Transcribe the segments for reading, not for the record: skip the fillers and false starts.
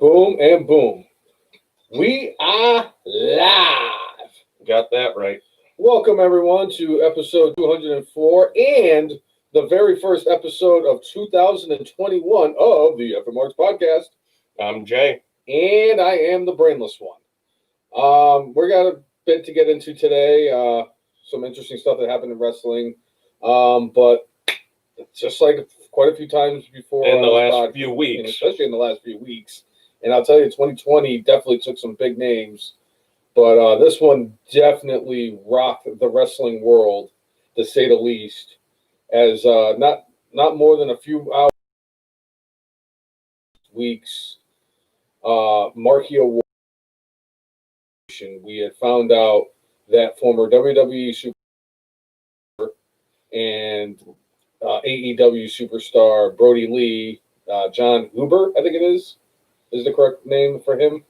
Boom and boom. We are live. Got that right. Welcome, everyone, to episode 204 and the very first episode of 2021 of the FMRs podcast. I'm Jay. And I am the brainless one. We got a bit to get into today. Some interesting stuff that happened in wrestling. But just like quite a few times before. In the last few weeks. Especially in the last few weeks. And I'll tell you, 2020 definitely took some big names. But this one definitely rocked the wrestling world, to say the least. As not more than a few hours, weeks, Marquee Award, we had found out that former WWE superstar and AEW superstar Brodie Lee, John Huber, I think it is the correct name for him.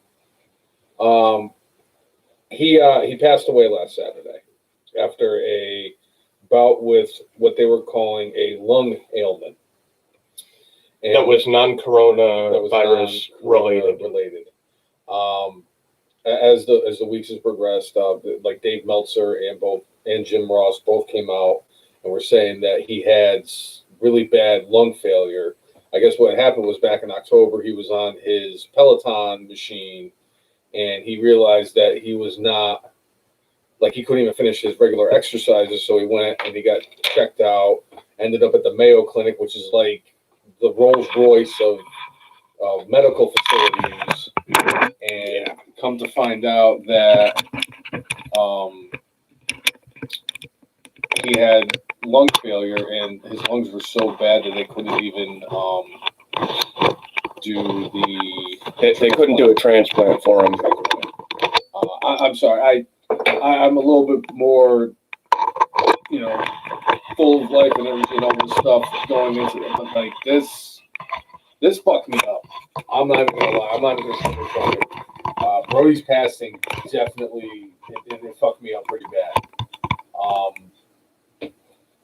He passed away last Saturday after a bout with what they were calling a lung ailment. And that was non-coronavirus related. As the weeks has progressed, like Dave Meltzer and Jim Ross both came out and were saying that he had really bad lung failure. I guess what happened was back in October, he was on his Peloton machine and he realized that he was not, like, he couldn't even finish his regular exercises. So he went and he got checked out, ended up at the Mayo Clinic, which is like the Rolls Royce of medical facilities. And come to find out that he had lung failure and his lungs were so bad that they couldn't even do they couldn't do a transplant for him. I'm sorry. I'm a little bit more, full of life and everything, all this stuff going into it. But like this fucked me up. I'm not even gonna lie. I'm not even gonna sugarcoat it. Brodie's passing definitely it fucked me up pretty bad.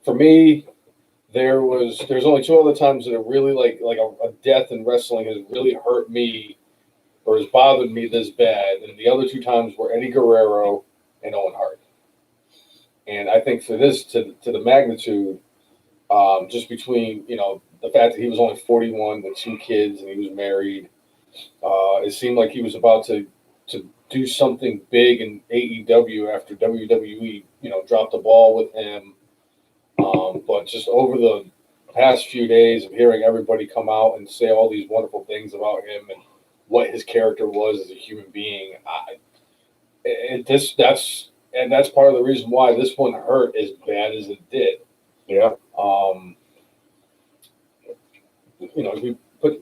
For me, there's only two other times that are really like a death in wrestling has really hurt me or has bothered me this bad, and the other two times were Eddie Guerrero and Owen Hart. And I think for this to the magnitude, just between the fact that he was only 41 with two kids and he was married, it seemed like he was about to do something big in AEW after WWE dropped the ball with him. But just over the past few days of hearing everybody come out and say all these wonderful things about him and what his character was as a human being, that's part of the reason why this one hurt as bad as it did. Yeah. We put.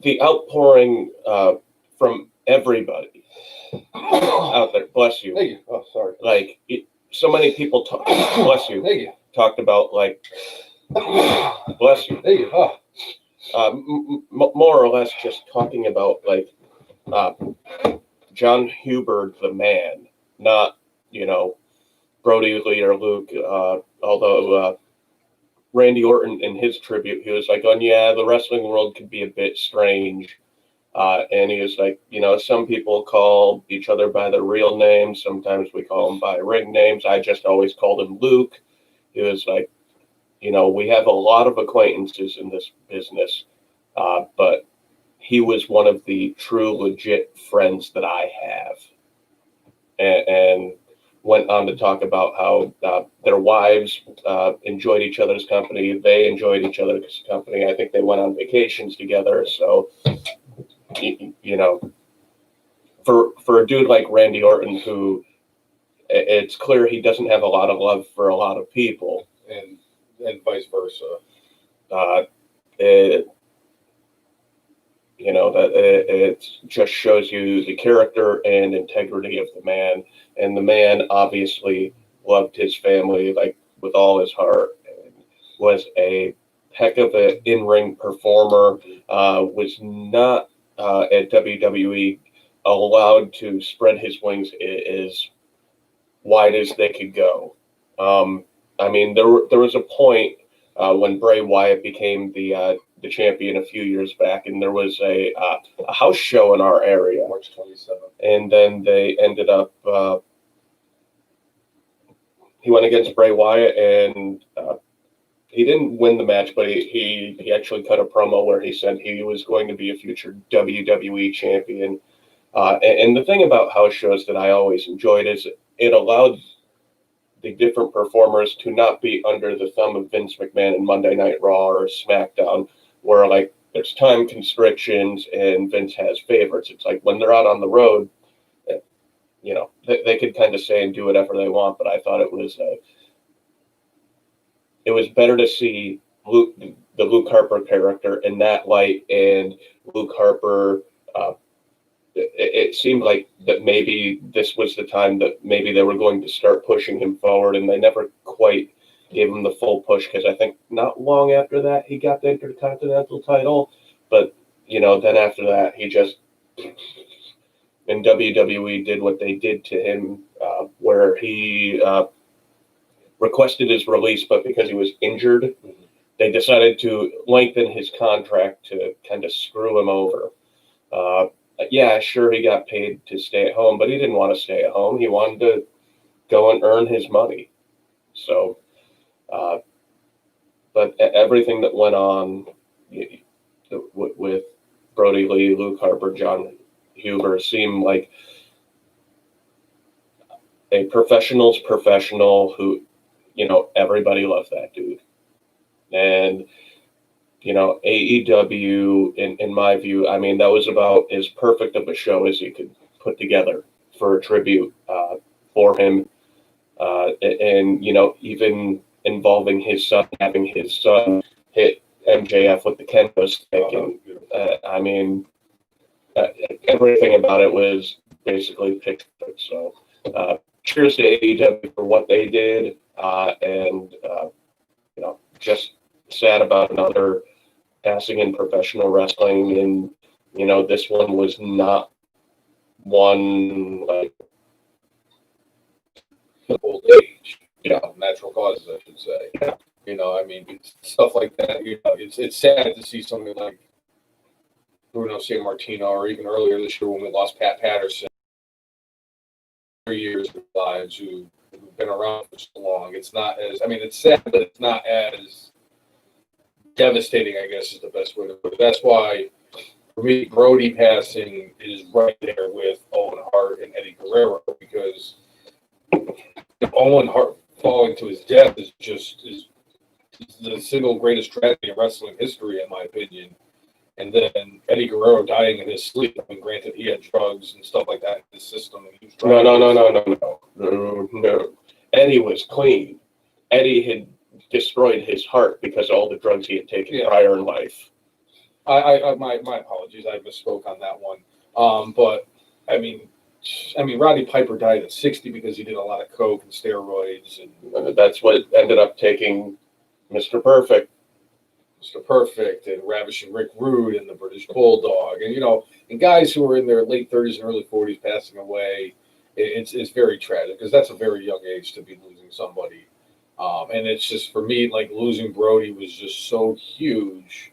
The outpouring from everybody out there. Bless you. Thank you. Oh, sorry. Like so many people talk. Bless you. Thank you. Talked about like. Bless you. Thank you. Oh. More or less just talking about like John Huber, the man, not Brodie Lee or Luke. Although Randy Orton in his tribute, he was like, "Oh yeah, the wrestling world could be a bit strange," and he was like, some people call each other by their real names. Sometimes we call them by ring names. I just always called him Luke. He was like, we have a lot of acquaintances in this business, but he was one of the true, legit friends that I have. And went on to talk about how their wives enjoyed each other's company. They enjoyed each other's company. I think they went on vacations together. So, for a dude like Randy Orton, who it's clear he doesn't have a lot of love for a lot of people. And vice versa. It just shows you the character and integrity of the man. And the man obviously loved his family like with all his heart, and was a heck of an in-ring performer, was not at WWE allowed to spread his wings as wide as they could go. There was a point when Bray Wyatt became the champion a few years back, and there was a house show in our area, March 27th. and then they ended up. He went against Bray Wyatt, and he didn't win the match, but he actually cut a promo where he said he was going to be a future WWE champion. And the thing about house shows that I always enjoyed is it allowed the different performers to not be under the thumb of Vince McMahon in Monday Night Raw or SmackDown, where like there's time constrictions and Vince has favorites. It's like when they're out on the road, they could kind of say and do whatever they want. But I thought it was better to see the Luke Harper character in that light, and Luke Harper. It seemed like that maybe this was the time that maybe they were going to start pushing him forward, and they never quite gave him the full push, because I think not long after that he got the Intercontinental title, but then after that he just in WWE did what they did to him, where he requested his release, but because he was injured, they decided to lengthen his contract to kind of screw him over. Yeah, sure, he got paid to stay at home, but he didn't want to stay at home. He wanted to go and earn his money. So, but everything that went on with Brodie Lee, Luke Harper, John Huber seemed like a professional's professional who, everybody loved that dude. And AEW, in my view, I mean, that was about as perfect of a show as you could put together for a tribute for him. And even involving his son, having his son hit MJF with the kendo stick. I mean, everything about it was basically picture perfect. So cheers to AEW for what they did. And just sad about another passing in professional wrestling, and this one was not one like Old age, natural causes, I should say. I mean, it's stuff like that. It's sad to see something like Bruno Sammartino, or even earlier this year when we lost Pat Patterson, 3 years of lives who've been around for so long. It's not as, I mean, it's sad, but it's not as devastating, I guess, is the best way to put it. That's why, for me, Brodie passing is right there with Owen Hart and Eddie Guerrero, because Owen Hart falling to his death is the single greatest tragedy in wrestling history, in my opinion. And then Eddie Guerrero dying in his sleep. I mean, granted, he had drugs and stuff like that in his system. And he was No. Eddie was clean. Eddie had destroyed his heart because of all the drugs he had taken prior in life. My apologies. I misspoke on that one. But I mean, Roddy Piper died at 60 because he did a lot of coke and steroids, and that's what ended up taking Mr. Perfect. And Ravishing Rick Rude and the British Bulldog, and guys who are in their late 30s and early 40s passing away. It's very tragic, because that's a very young age to be losing somebody. And it's just, for me, like, losing Brodie was just so huge,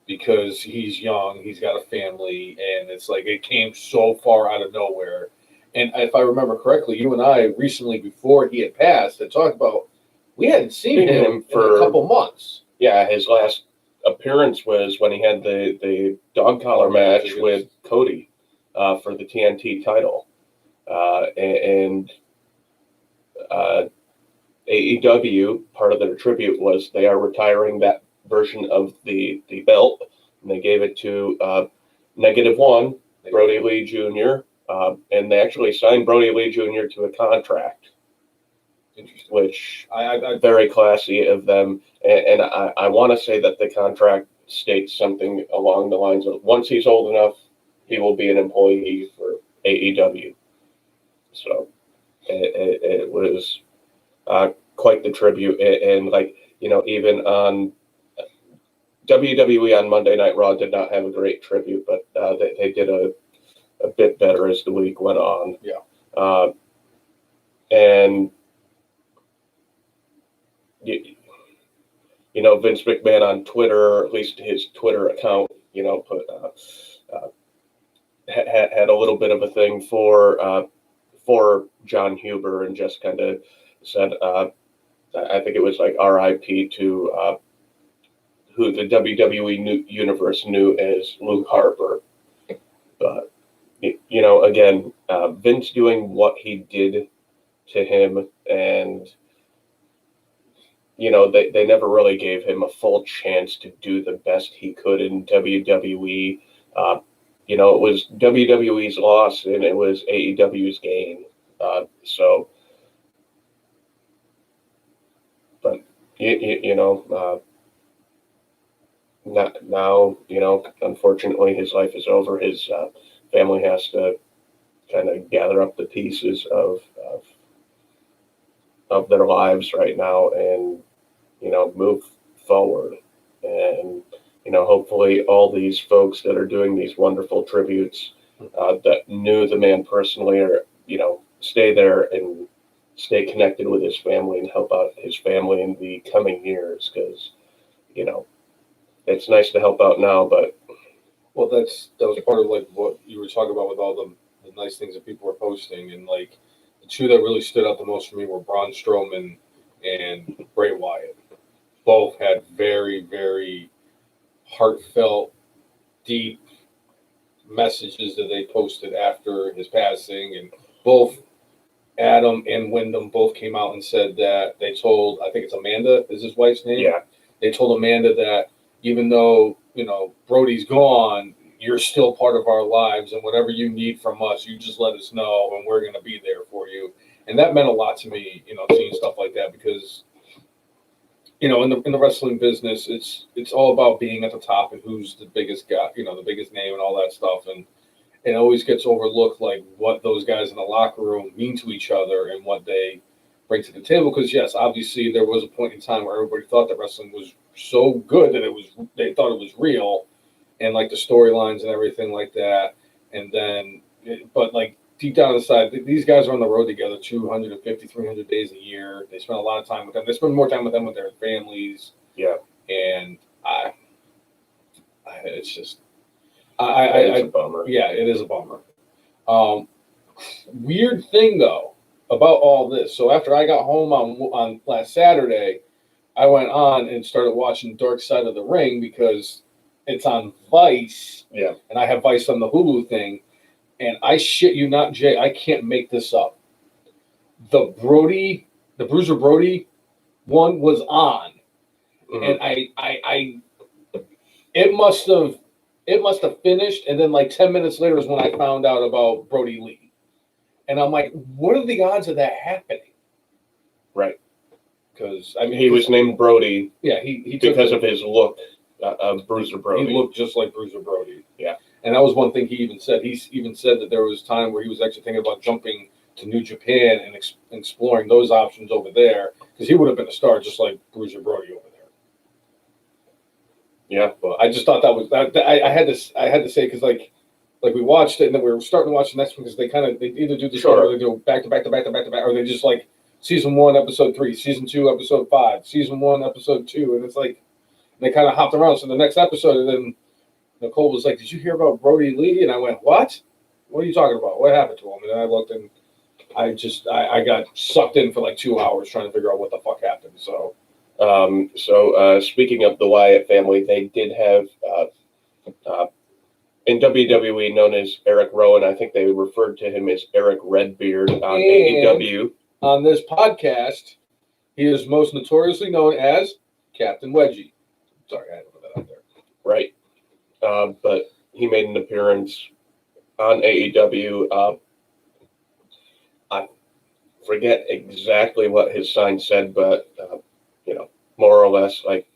because he's young, he's got a family, and it's like it came so far out of nowhere. And if I remember correctly, you and I recently, before he had passed, had talked about we hadn't seen him for a couple months. Yeah, his last appearance was when he had the dog collar match with Cody for the TNT title. And AEW, part of their tribute was they are retiring that version of the belt, and they gave it to -1, Brodie Lee Jr., and they actually signed Brodie Lee Jr. to a contract, which I very classy of them. And I want to say that the contract states something along the lines of, once he's old enough, he will be an employee for AEW. So it was quite the tribute. And even on WWE on Monday Night Raw did not have a great tribute, but they did a bit better as the week went on. Yeah. And Vince McMahon on Twitter, or at least his Twitter account, put had a little bit of a thing for John Huber, and just kind of said, I think it was like R.I.P. to who the WWE universe knew as Luke Harper. But again, Vince doing what he did to him, and they never really gave him a full chance to do the best he could in WWE. It was WWE's loss and it was AEW's gain. But now, unfortunately, his life is over. His family has to kind of gather up the pieces of their lives right now and move forward. And hopefully all these folks that are doing these wonderful tributes that knew the man personally, or stay there and stay connected with his family and help out his family in the coming years, because it's nice to help out now, but well, that was part of like what you were talking about with all the nice things that people were posting, and like the two that really stood out the most for me were Braun Strowman and Bray Wyatt. Both had very, very heartfelt, deep messages that they posted after his passing, and both Adam and Wyndham both came out and said that they told, I think it's Amanda, is his wife's name? Yeah. They told Amanda that even though, Brodie's gone, you're still part of our lives, and whatever you need from us, you just let us know, and we're going to be there for you. And that meant a lot to me, seeing stuff like that, because, in the wrestling business, it's all about being at the top and who's the biggest guy, the biggest name and all that stuff. And it always gets overlooked, like what those guys in the locker room mean to each other and what they bring to the table. Because yes, obviously there was a point in time where everybody thought that wrestling was so good that they thought it was real, and like the storylines and everything like that. And then, but like deep down inside, these guys are on the road together 250, 300 days a year. They spend a lot of time with them. They spend more time with them with their families. Yeah. And it's just, it's a bummer. Yeah, it is a bummer. Weird thing though about all this. So after I got home on last Saturday, I went on and started watching Dark Side of the Ring because it's on Vice. Yeah. And I have Vice on the Hulu thing. And I shit you not, Jay, I can't make this up. The Bruiser Brodie one was on. Mm-hmm. And it must have finished, and then like 10 minutes later is when I found out about Brodie Lee. And I'm like, what are the odds of that happening? Right. Because he was named Brodie. Yeah, he because of his look of Bruiser Brodie. He looked just like Bruiser Brodie. Yeah. And that was one thing he even said. He even said that there was time where he was actually thinking about jumping to New Japan and exploring those options over there, because he would have been a star just like Bruiser Brodie over there. Yeah, but I just thought that was I had to say, because like we watched it and then we were starting to watch the next one, because they either do the show or they do back to back to back to back to back, or they just like season 1 episode 3, season 2 episode 5, season 1 episode 2, and it's like they kind of hopped around. So the next episode, and then Nicole was like, "Did you hear about Brodie Lee?" And I went, "What? What are you talking about? What happened to him?" And then I looked, and I got sucked in for like 2 hours trying to figure out what the fuck happened. So, speaking of the Wyatt family, they did have in WWE known as Eric Rowan. I think they referred to him as Eric Redbeard on AEW. On this podcast, he is most notoriously known as Captain Wedgie. Sorry, I had to put that out there. Right. But he made an appearance on AEW. I forget exactly what his sign said, but more or less like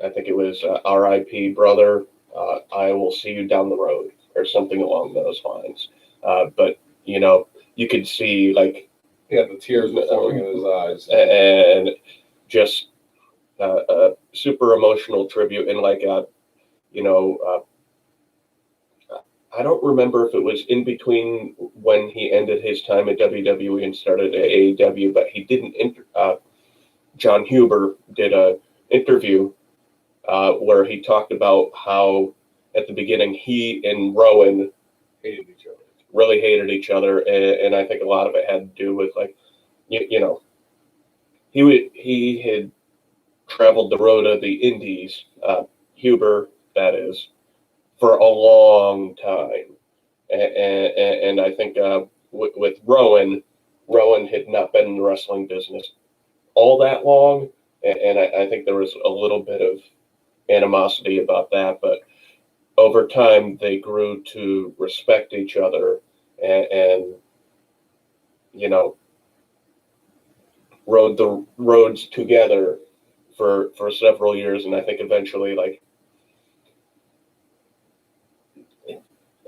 I think it was "R.I.P. brother, I will see you down the road," or something along those lines. But you could see like the tears were flowing in his eyes, and just a super emotional tribute, and like I don't remember if it was in between when he ended his time at WWE and started at AEW, but he didn't John Huber did a interview where he talked about how at the beginning he and Rowan really hated each other, and I think a lot of it had to do with like you know he had traveled the road of the Indies, Huber that is, for a long time, and I think with Rowan had not been in the wrestling business all that long, and I think there was a little bit of animosity about that, but over time they grew to respect each other and rode the roads together for several years, and I think eventually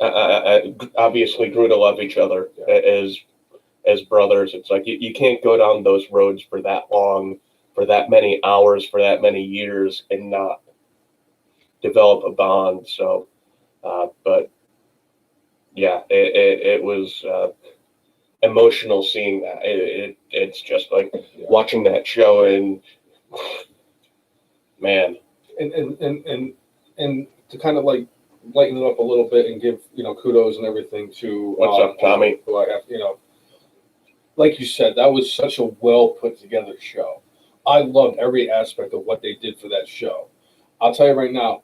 I obviously grew to love each other as brothers. It's like you can't go down those roads for that long, for that many hours, for that many years, and not develop a bond. So, but yeah, it was emotional seeing that. It's just like watching that show, and man, and to kind of like lighten it up a little bit and give kudos and everything to what's up, Tommy? Who I have, like you said, that was such a well put together show. I loved every aspect of what they did for that show. I'll tell you right now,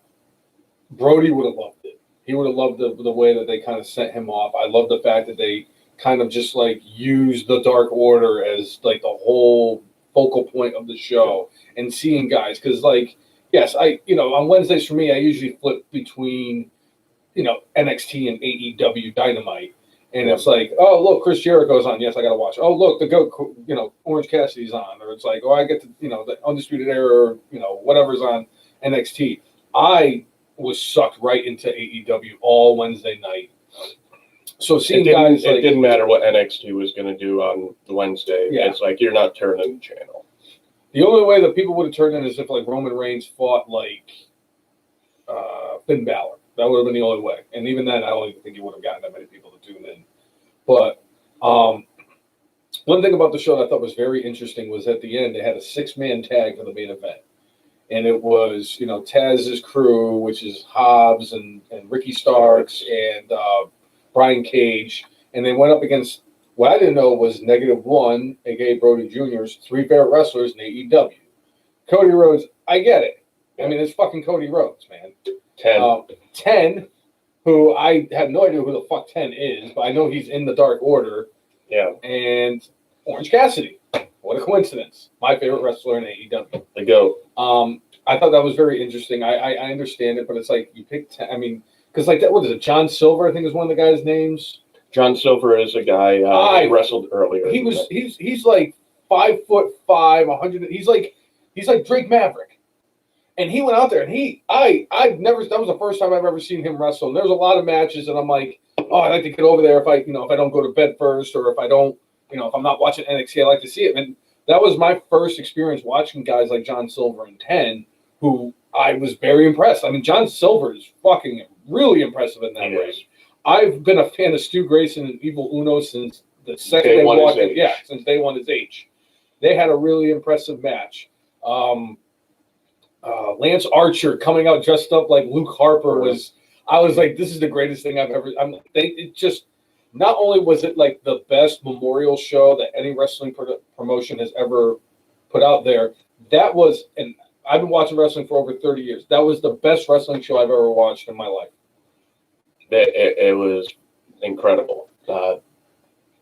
Brodie would have loved it. He would have loved the way that they kind of sent him off. I love the fact that they kind of just like used the Dark Order as like the whole focal point of the show, and seeing guys, because like, yes, on Wednesdays for me, I usually flip between NXT and AEW Dynamite. And it's like, oh, look, Chris Jericho's on. Yes, I got to watch. Oh, look, the GOAT, Orange Cassidy's on. Or it's like, oh, I get to, the Undisputed Era, or, whatever's on NXT. I was sucked right into AEW all Wednesday night. So seeing guys it didn't matter what NXT was going to do on Wednesday. Yeah. It's like, you're not turning the channel. The only way that people would have turned in is if like Roman Reigns fought like Finn Balor. That would have been the only way. And even then, I don't even think you would have gotten that many people to tune in. But one thing about the show that I thought was very interesting was at the end, they had a 6-man tag for the main event. And it was, Taz's crew, which is Hobbs and Ricky Starks and Brian Cage. And they went up against what I didn't know was -1, a.k.a. Brodie Jr.'s 3 favorite wrestlers in AEW. Cody Rhodes, I get it. I mean, it's fucking Cody Rhodes, man. 10, who I have no idea who the fuck 10 is, but I know he's in the Dark Order. Yeah. And Orange Cassidy. What a coincidence. My favorite wrestler in AEW. The GOAT. I thought that was very interesting. I understand it, but it's like you pick 10. I mean, because like that, what is it? John Silver, I think, is one of the guys' names. John Silver is a guy he wrestled earlier. He's like 5'5", 100. He's like Drake Maverick. And he went out there, and I've never. That was the first time I've ever seen him wrestle. And there's a lot of matches, and I'm like, oh, I'd like to get over there if I don't go to bed first, or if I don't, if I'm not watching NXT, I like to see it. And that was my first experience watching guys like John Silver and 10, who I was very impressed. I mean, John Silver is fucking really impressive in that race. I've been a fan of Stu Grayson and Evil Uno since the second they walked in. Yeah, since day one is H. They had a really impressive match. Lance Archer coming out dressed up like Luke Harper was. I was like, this is the greatest thing I've ever. It just not only was it like the best memorial show that any wrestling promotion has ever put out there. That was, and I've been watching wrestling for over 30 years. That was the best wrestling show I've ever watched in my life. It was incredible.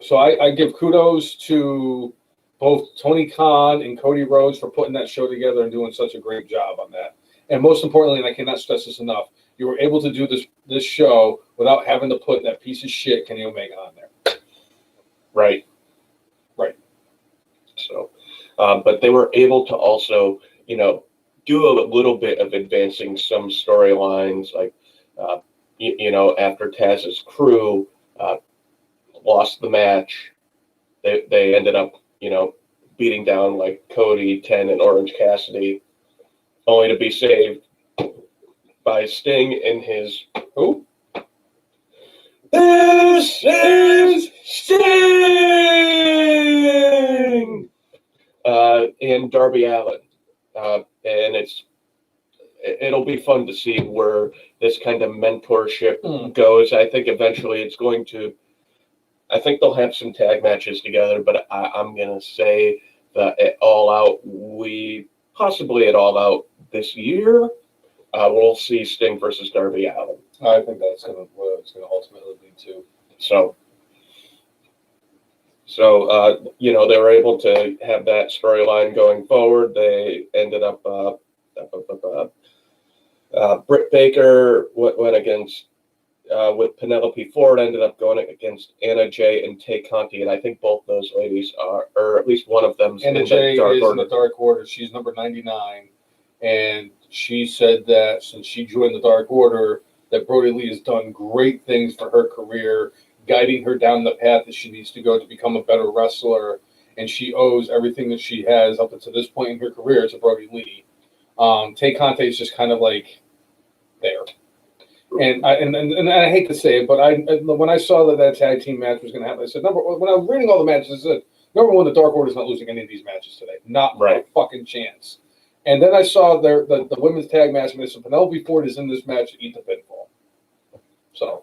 So I give kudos to both Tony Khan and Cody Rhodes for putting that show together and doing such a great job on that. And most importantly, and I cannot stress this enough, you were able to do this show without having to put that piece of shit Kenny Omega on there. Right. So, but they were able to also, do a little bit of advancing some storylines, like, after Taz's crew lost the match, they ended up, beating down like Cody, 10, and Orange Cassidy, only to be saved by Sting in his who? This is Sting! and Darby Allin, and it'll be fun to see where this kind of mentorship goes. I think eventually it's going to. I think they'll have some tag matches together, but I'm gonna say that at All Out, possibly at All Out this year, we'll see Sting versus Darby Allin. I think that's what it's gonna ultimately lead to. So they were able to have that storyline going forward. They ended up Britt Baker went against with Penelope Ford, ended up going against Anna Jay and Tay Conti, and I think both those ladies are, or at least one of them, Anna Jay is in the Dark Order. She's number 99, and she said that since she joined the Dark Order, that Brodie Lee has done great things for her career, guiding her down the path that she needs to go to become a better wrestler, and she owes everything that she has up until this point in her career to Brodie Lee. Tay Conti is just kind of like there. And I hate to say it, but when I saw that tag team match was going to happen, I said, when I was reading all the matches, I said, number one, the Dark Order is not losing any of these matches today. Not a fucking chance. And then I saw the women's tag match, and I said, Penelope Ford is in this match to eat the pinfall. So,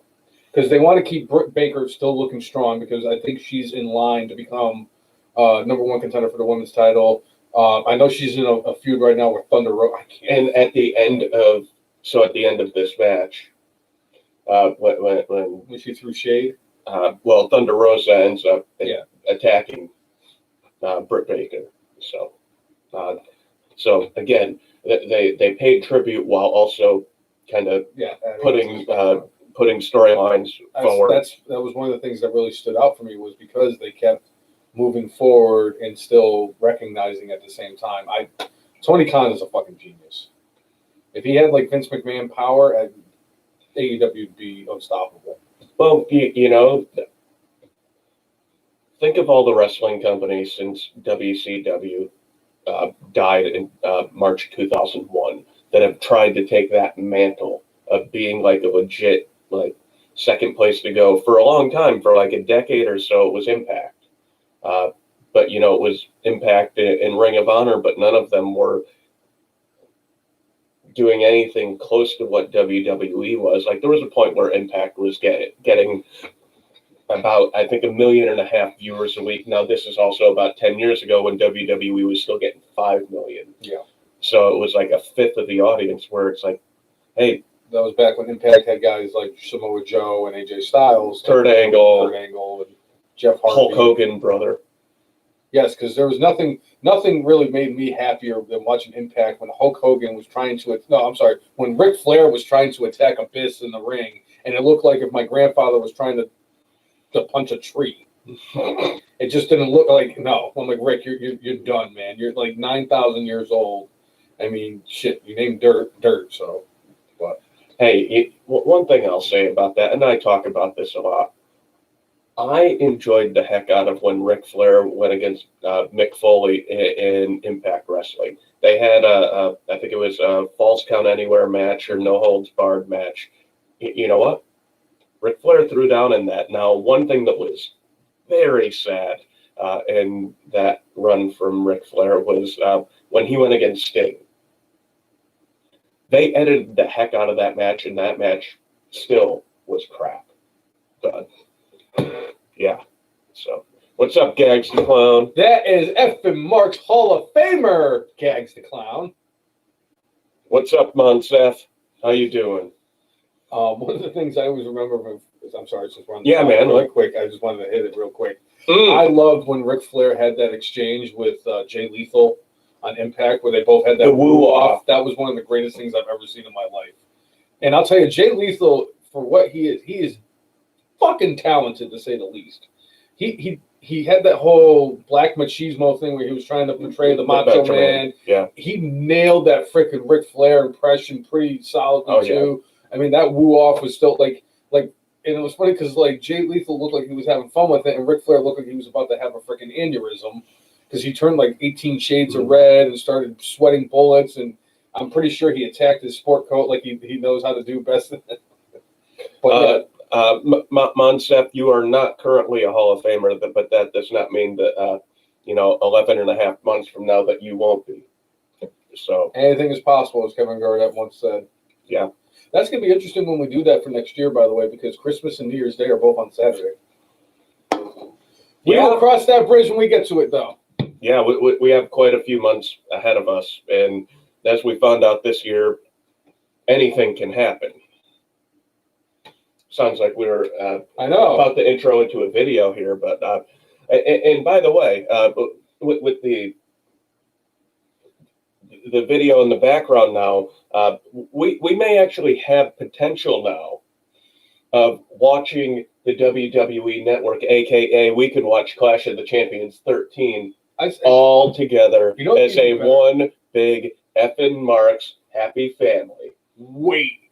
because they want to keep Britt Baker still looking strong, because I think she's in line to become number one contender for the women's title. I know she's in a feud right now with Thunder Rosa. And at the end of this match, when she threw shade, Thunder Rosa ends up attacking Britt Baker. So again, they paid tribute while also kind of putting storylines forward. That was one of the things that really stood out for me, was because they kept moving forward and still recognizing at the same time. Tony Khan is a fucking genius. If he had like Vince McMahon power, AEW would be unstoppable. Well, think of all the wrestling companies since WCW died in March 2001 that have tried to take that mantle of being like a legit second place to go for a long time. For like a decade or so, it was Impact. But it was Impact in Ring of Honor, but none of them were doing anything close to what WWE was. Like, there was a point where Impact was getting about, I think, 1.5 million viewers a week. Now, this is also about 10 years ago when WWE was still getting 5 million. Yeah. So it was like a fifth of the audience, where it's like, hey. That was back when Impact had guys like Samoa Joe and AJ Styles. Kurt Angle, and Jeff Harper. Hulk Hogan, brother. Yes, because there was nothing really made me happier than watching Impact when Hulk Hogan was when Ric Flair was trying to attack Abyss in the ring, and it looked like if my grandfather was trying to punch a tree. It just didn't look like, no. I'm like, Rick, you're done, man. You're like 9,000 years old. I mean, shit, you named dirt, so. But hey, one thing I'll say about that, and I talk about this a lot, I enjoyed the heck out of when Ric Flair went against Mick Foley in Impact Wrestling. They had I think it was a Falls Count Anywhere match or No Holds Barred match. You know what? Ric Flair threw down in that. Now, one thing that was very sad in that run from Ric Flair was when he went against Sting. They edited the heck out of that match, and that match still was crap. But yeah. So, what's up, Gags the Clown? That is effing Mark's Hall of Famer, Gags the Clown. What's up, Monseth? How you doing? One of the things I always remember I'm sorry, just one. Yeah, man. Really quick. I just wanted to hit it real quick. I loved when Ric Flair had that exchange with Jay Lethal on Impact, where they both had that woo off. That was one of the greatest things I've ever seen in my life. And I'll tell you, Jay Lethal, for what he is fucking talented, to say the least. He had that whole black machismo thing where he was trying to portray the Macho Man. Yeah. He nailed that freaking Ric Flair impression pretty solidly too. Yeah. I mean, that woo off was still like, and it was funny because like Jay Lethal looked like he was having fun with it, and Ric Flair looked like he was about to have a freaking aneurysm because he turned like 18 shades of red and started sweating bullets, and I'm pretty sure he attacked his sport coat like he knows how to do best. But Monsef, you are not currently a Hall of Famer, but that does not mean that 11 and a half months from now that you won't be. So anything is possible, as Kevin Garnett once said. Yeah. That's going to be interesting when we do that for next year, by the way, because Christmas and New Year's Day are both on Saturday. We will cross that bridge when we get to it, though. Yeah, we have quite a few months ahead of us. And as we found out this year, anything can happen. Sounds like we were about to intro into a video here. But and by the way, with the video in the background now, we may actually have potential now of watching the WWE Network, a.k.a. we could watch Clash of the Champions 13 all together as a one big effing Marks happy family. Wait,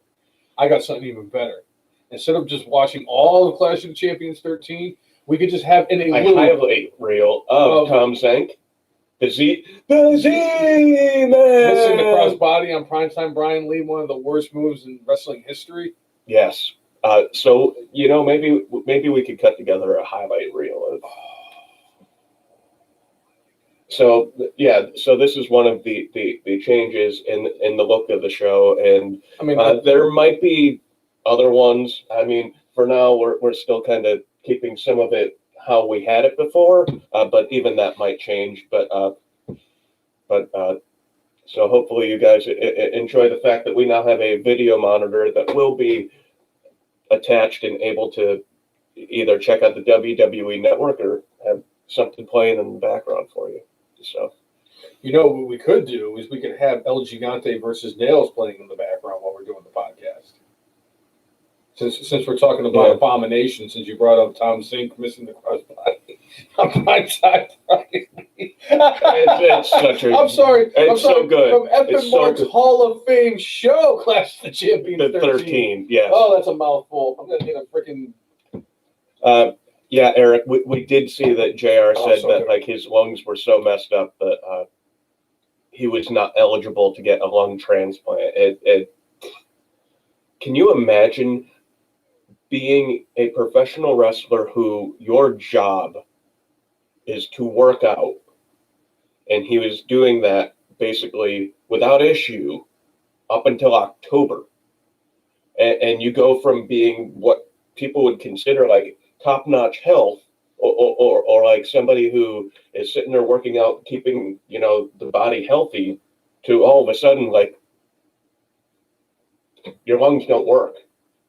I got something even better. Instead of just watching all of Clash of the Champions 13, we could just have a highlight reel of Tom Zank. The Z-Man! Missing the crossbody on primetime Brian Lee, one of the worst moves in wrestling history. Yes. So, maybe we could cut together a highlight reel of. So, yeah, so this is one of the changes in the look of the show. And there might be other ones. I mean, for now, we're still kind of keeping some of it how we had it before, but even that might change. But so hopefully you guys enjoy the fact that we now have a video monitor that will be attached and able to either check out the WWE Network or have something playing in the background for you. So, what we could do is we could have El Gigante versus Nails playing in the background while we're doing the podcast. Since we're talking about Abomination, since you brought up Tom Zink missing the crossbody on primetime Friday. It's such a. I'm sorry. So good. From Epic Mark's Hall of Fame show, Clash of the Champions 13. Yes. Oh, that's a mouthful. I'm gonna need a freaking. Yeah, Eric. We did see that JR said that his lungs were so messed up that he was not eligible to get a lung transplant. Can you imagine being a professional wrestler who your job is to work out, and he was doing that basically without issue up until October, and you go from being what people would consider like top-notch health or like somebody who is sitting there working out, keeping the body healthy, to all of a sudden like your lungs don't work.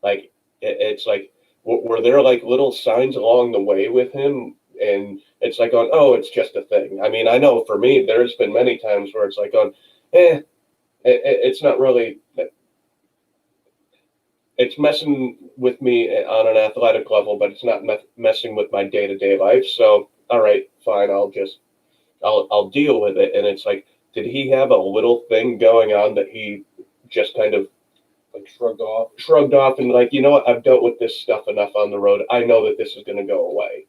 Like it's like, were there like little signs along the way with him? And it's like going, oh, it's just a thing. I mean, I know for me, there's been many times where it's like going, it's not really, it's messing with me on an athletic level, but it's not messing with my day-to-day life. So, all right, fine. I'll deal with it. And it's like, did he have a little thing going on that he just kind of like shrugged off and like, you know what, I've dealt with this stuff enough on the road. I know that this is going to go away.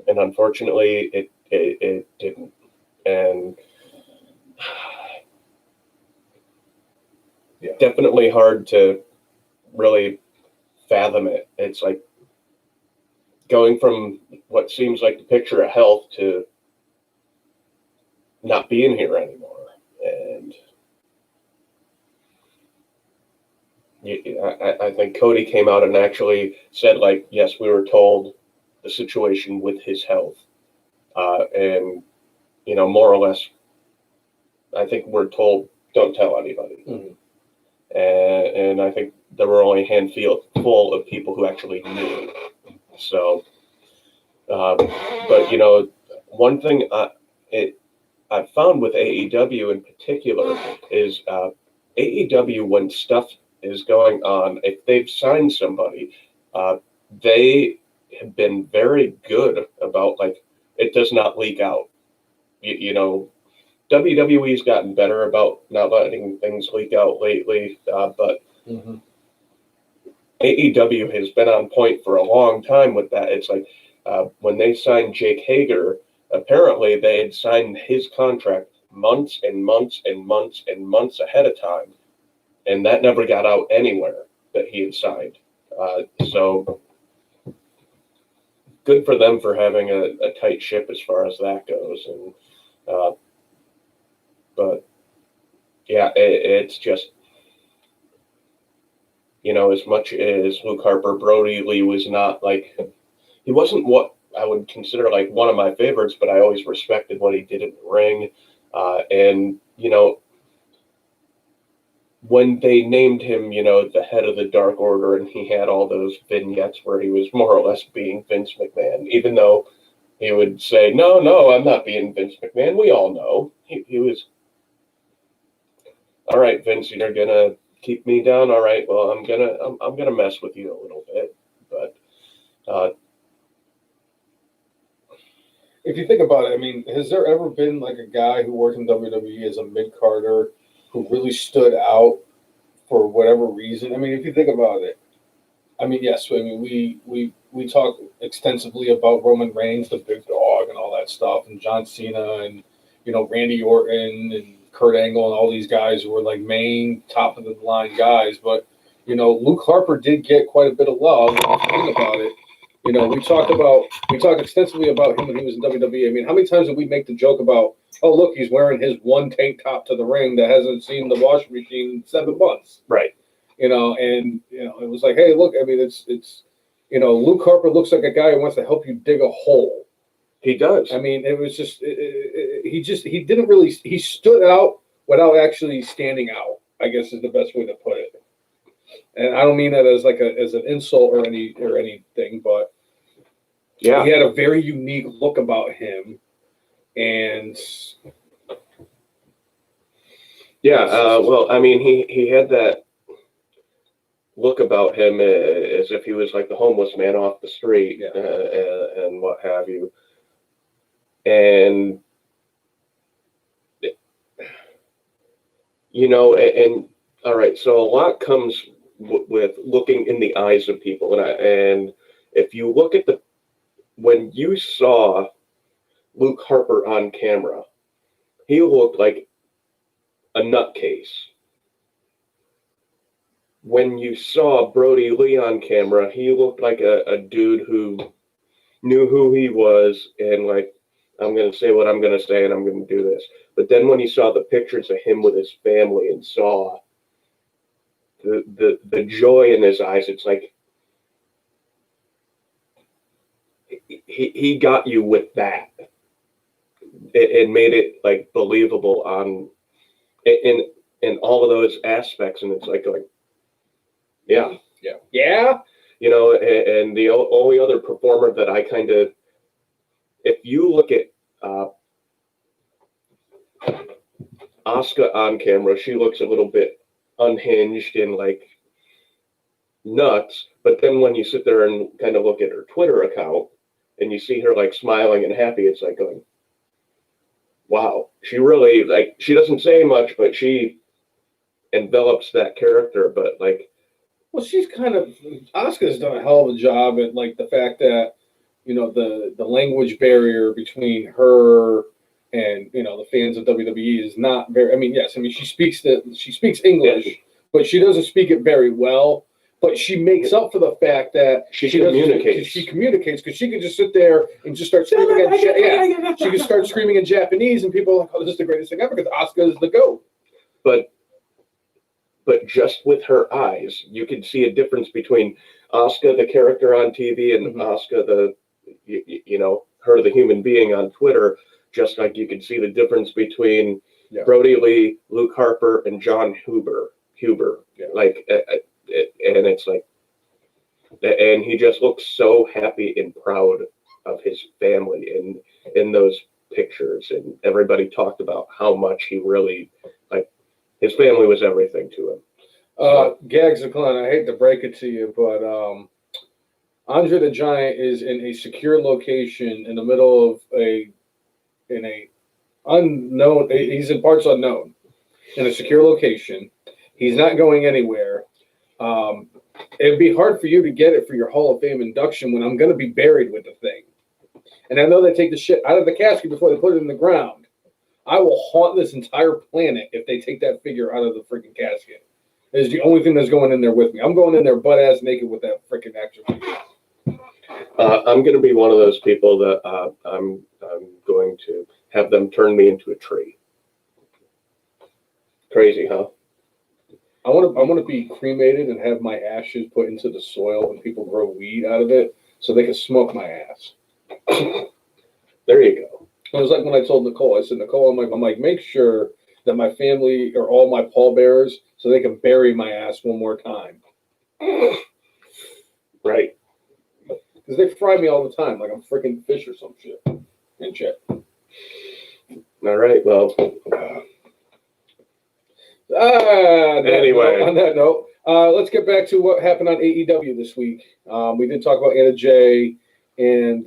And unfortunately it didn't. And definitely hard to really fathom it. It's like going from what seems like the picture of health to not being here anymore. And I think Cody came out and actually said, like, yes, we were told the situation with his health. And, more or less, I think we're told, don't tell anybody. Mm-hmm. And I think there were only a handful of people who actually knew. So, but, one thing I've found with AEW in particular is AEW, when stuff is going on, if they've signed somebody, they have been very good about, like, it does not leak out. WWE's gotten better about not letting things leak out lately, but mm-hmm. AEW has been on point for a long time with that. It's like when they signed Jake Hager, apparently they had signed his contract months and months and months and months ahead of time, and that never got out anywhere that he had signed. So good for them for having a tight ship as far as that goes. And but yeah, it's just, as much as Luke Harper, Brodie Lee was not like, he wasn't what I would consider like one of my favorites, but I always respected what he did in the ring. And when they named him, the head of the Dark Order, and he had all those vignettes where he was more or less being Vince McMahon, even though he would say, no, I'm not being Vince McMahon. We all know he was, all right, Vince, you're going to keep me down. All right, well, I'm going to mess with you a little bit. But if you think about it, I mean, has there ever been like a guy who worked in WWE as a mid-carder who really stood out for whatever reason? I mean, if you think about it, I mean, yes, I mean, we talk extensively about Roman Reigns, the big dog, and all that stuff, and John Cena, and Randy Orton and Kurt Angle, and all these guys who were like main top of the line guys. But Luke Harper did get quite a bit of love. And if you think about it, we talked extensively about him when he was in WWE. I mean, how many times did we make the joke about, oh, look, he's wearing his one tank top to the ring that hasn't seen the washing machine in 7 months, right? And it was like, hey, look, I mean, it's Luke Harper looks like a guy who wants to help you dig a hole. He does. I mean, it was just he didn't really, he stood out without actually standing out, I guess is the best way to put it. And I don't mean that as like as an insult or anything, but yeah, he had a very unique look about him, and well, I mean, he had that look about him as if he was like the homeless man off the street, and what have you. And and all right, so a lot comes with looking in the eyes of people, and if you look at when you saw Luke Harper on camera, he looked like a nutcase. When you saw Brodie Lee on camera, he looked like a dude who knew who he was, and like, I'm going to say what I'm going to say, and I'm going to do this. But then when you saw the pictures of him with his family and saw the joy in his eyes, it's like he got you with that. It made it like believable in all of those aspects, and it's like yeah. And the only other performer that I kind of, if you look at Asuka on camera, she looks a little bit unhinged and like nuts, but then when you sit there and kind of look at her Twitter account and you see her like smiling and happy, it's like going, wow, she really, like, she doesn't say much, but she envelops that character. But like, well, she's kind of, Asuka's done a hell of a job at like the fact that the language barrier between her and the fans of WWE is not very. I mean, yes, I mean she speaks English, but she doesn't speak it very well. But she makes up for the fact that she communicates. She communicates because she could just sit there and just start screaming she could start screaming in Japanese, and people are like, "Oh, this is the greatest thing ever," because Asuka is the GOAT. But just with her eyes, you could see a difference between Asuka, the character on TV, and Asuka, her, the human being on Twitter. Just like you could see the difference between Brodie Lee, Luke Harper, and John Huber. Like, and it's like, and he just looks so happy and proud of his family in those pictures, and everybody talked about how much he really, like, his family was everything to him. Gags and Glenn, I hate to break it to you, but Andre the Giant is in a secure location in the middle of in a unknown. He's in parts unknown, in a secure location. He's not going anywhere. It'd be hard for you to get it for your Hall of Fame induction when I'm going to be buried with the thing. And I know they take the shit out of the casket before they put it in the ground. I will haunt this entire planet if they take that figure out of the freaking casket. It's the only thing that's going in there with me. I'm going in there butt ass naked with that freaking action figure. I'm going to be one of those people that I'm going to have them turn me into a tree. Crazy, huh? I want to be cremated and have my ashes put into the soil and people grow weed out of it so they can smoke my ass. There you go. It was like when I told Nicole, I said, Nicole, I'm like, make sure that my family are all my pallbearers so they can bury my ass one more time. Right. Because they fry me all the time, like I'm freaking fish or some shit. And shit. All right. Well. Anyway, on that note, let's get back to what happened on AEW this week. We did talk about Anna Jay and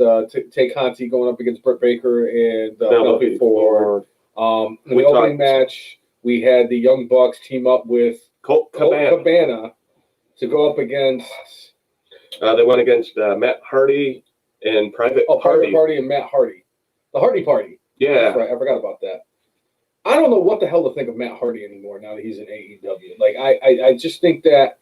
Tay Conti going up against Britt Baker and Penelope Ford. In the opening match, we had the Young Bucks team up with Colt Cabana to go up against. They went against Matt Hardy and Private Party. Private Party and Matt Hardy. The Hardy Party. Yeah. That's right. I forgot about that. I don't know what the hell to think of Matt Hardy anymore now that he's in AEW. Like, I just think that,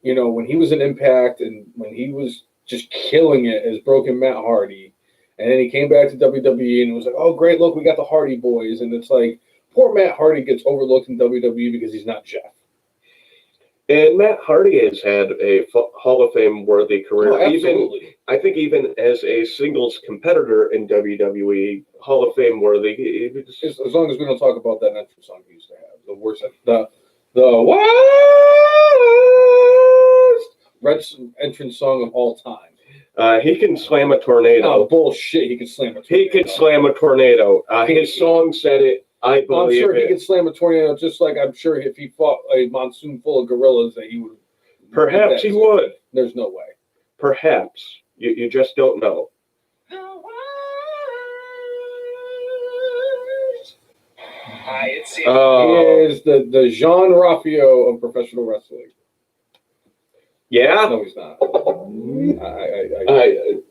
you know, when he was in Impact and when he was just killing it as Broken Matt Hardy, and then he came back to WWE and it was like, oh, great, look, we got the Hardy Boys. And it's like, poor Matt Hardy gets overlooked in WWE because he's not Jeff. And Matt Hardy has had a Hall of Fame worthy career. Oh, absolutely. I think even as a singles competitor in WWE, Hall of Fame worthy. As long as we don't talk about that entrance song he used to have, the worst, the worst entrance song of all time. He can slam a tornado. Oh, bullshit! He can slam a tornado. He can slam a tornado. His song said it. I believe I'm sure he could slam a tornado, just like I'm sure if he fought a monsoon full of gorillas that he would. Perhaps he would. There's no way. Perhaps. You just don't know. He is the Jean Ralphio of professional wrestling. Yeah? No, he's not.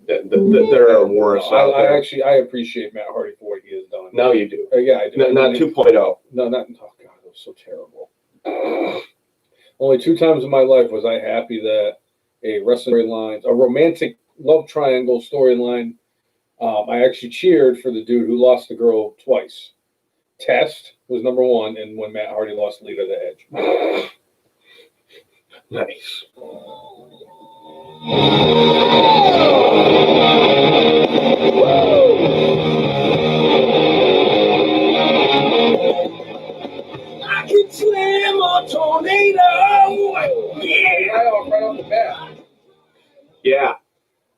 There are worse out there. I appreciate Matt Hardy for what he has done. Now you do. Yeah, I do. Not 2.0. No, not. Oh God, it was so terrible. Only 2 times in my life was I happy that a wrestling storyline, a romantic love triangle storyline, I actually cheered for the dude who lost the girl twice. Test was number 1, and when Matt Hardy lost Lita the Edge. Nice. I can slam a tornado. Yeah, right off the bat. Yeah.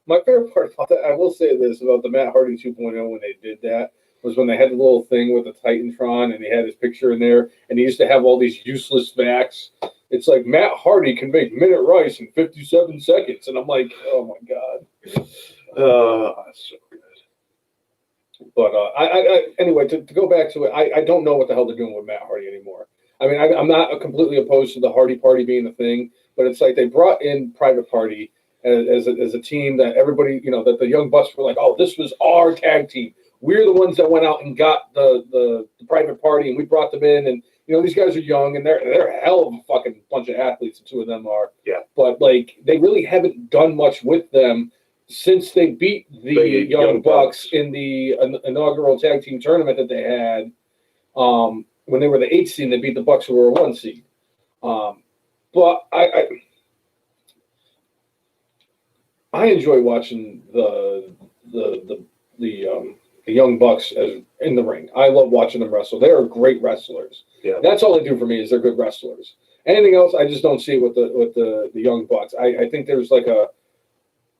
My favorite part about that, I will say this about the Matt Hardy 2.0 when they did that, was when they had the little thing with the Titantron and he had his picture in there, and he used to have all these useless facts. It's like Matt Hardy can make minute rice in 57 seconds, and I'm like, oh my god. That's so good. But anyway, to go back to it, I don't know what the hell they're doing with Matt Hardy anymore. I mean, I'm not completely opposed to the Hardy Party being a thing, but it's like they brought in Private Party as a team that everybody, you know, that the Young Bucks were like, oh, this was our tag team. We're the ones that went out and got the Private Party, and we brought them in, and you know, these guys are young, and they're a hell of a fucking bunch of athletes, the 2 of them are. Yeah. But, like, they really haven't done much with them since they beat the Young Bucks in the inaugural tag team tournament that they had. When they were the 8th seed, they beat the Bucks, who were a 1 seed. But I enjoy watching the Young Bucks in the ring. I love watching them wrestle. They are great wrestlers. Yeah. That's all they do for me is they're good wrestlers. Anything else, I just don't see it with the Young Bucks. I think there's like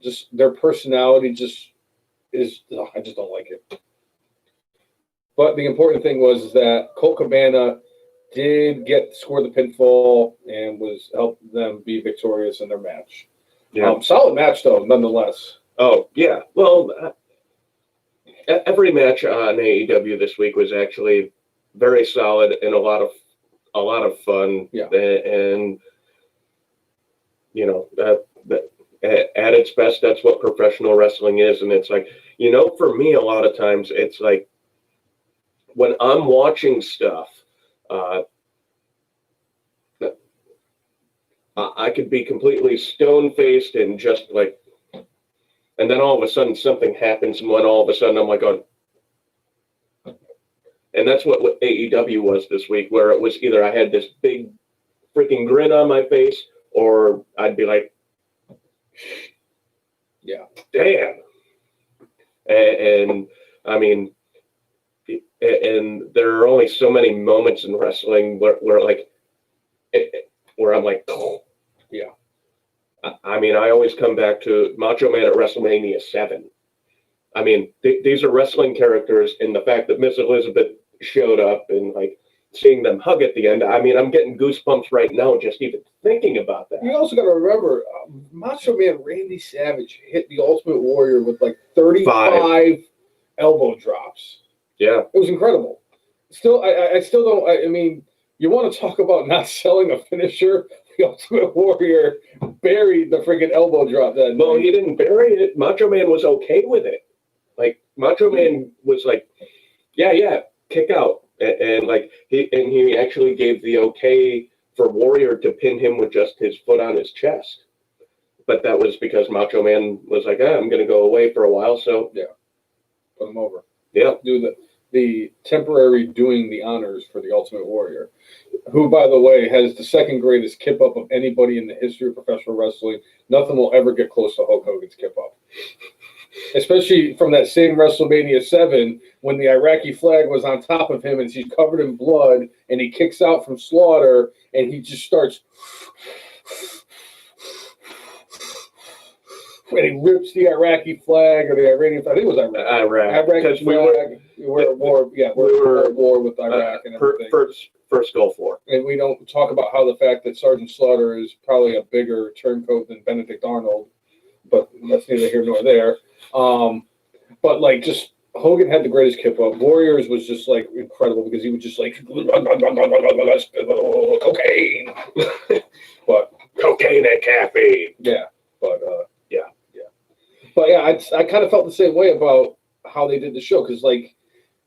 just their personality just is. I just don't like it. But the important thing was that Colt Cabana did score the pinfall and helped them be victorious in their match. Yeah. Solid match though, nonetheless. Oh yeah. Well, every match on AEW this week was actually very solid and a lot of fun. Yeah. And you know that at its best, that's what professional wrestling is. And it's like, you know, for me, a lot of times it's like when I'm watching stuff, I could be completely stone-faced and just like And then all of a sudden something happens, and when all of a sudden I'm like, going, and that's what AEW was this week, where it was either I had this big freaking grin on my face, or I'd be like, yeah, damn. And I mean, and there are only so many moments in wrestling where like, where I'm like, yeah. I mean, I always come back to Macho Man at WrestleMania 7. I mean, these are wrestling characters, and the fact that Miss Elizabeth showed up and like seeing them hug at the end. I mean, I'm getting goosebumps right now just even thinking about that. You also got to remember, Macho Man Randy Savage hit the Ultimate Warrior with like 35 elbow drops. Yeah, it was incredible. Still, I still don't. I mean, you want to talk about not selling a finisher? The Ultimate Warrior buried the freaking elbow drop. Then, well, he didn't bury it. Macho Man was okay with it. Like Macho Man was like, yeah, kick out, and like he actually gave the okay for Warrior to pin him with just his foot on his chest. But that was because Macho Man was like, I'm going to go away for a while, so yeah, put him over. Yeah, do the temporary doing the honors for the Ultimate Warrior, who, by the way, has the second greatest kip up of anybody in the history of professional wrestling. Nothing will ever get close to Hulk Hogan's kip up. Especially from that same WrestleMania 7 when the Iraqi flag was on top of him and he's covered in blood and he kicks out from Slaughter and he just starts and he rips the Iraqi flag or the Iranian flag. I think it was Iraq. Iraqi flag. We're at war. Yeah, we're at war with Iraq and everything. First Gulf War. And we don't talk about how the fact that Sergeant Slaughter is probably a bigger turncoat than Benedict Arnold, but that's neither here nor there. But like, just Hogan had the greatest kip up. Warriors was just like incredible because he would just like cocaine, but cocaine and caffeine. Yeah, but but yeah, I kind of felt the same way about how they did the show because like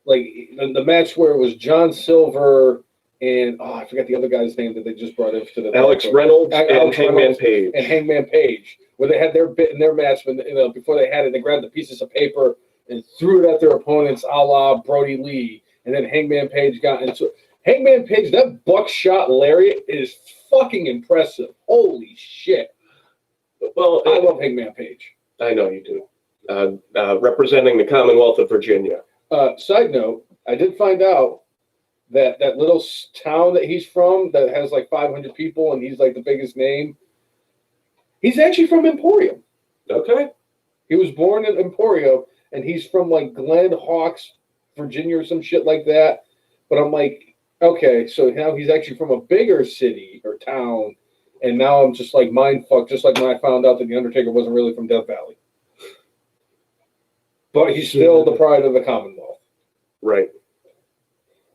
the match where it was John Silver and I forgot the other guy's name that they just brought into the Alex Reynolds and Hangman Page. And Hangman Page, where they had their bit in their match when before they had it, they grabbed the pieces of paper and threw it at their opponents, a la Brodie Lee, and then Hangman Page got into it. Hangman Page, that buckshot lariat is fucking impressive. Holy shit! Well, I love Hangman Page. I know you do. Representing the Commonwealth of Virginia. Side note, I did find out that little town that he's from that has like 500 people and he's like the biggest name, he's actually from Emporium. Okay. He was born in Emporio and he's from like Glen Hawks, Virginia or some shit like that. But I'm like, okay, so now he's actually from a bigger city or town. And now I'm just like mind fucked, just like when I found out that The Undertaker wasn't really from Death Valley. But he's still the pride of the Commonwealth. Right.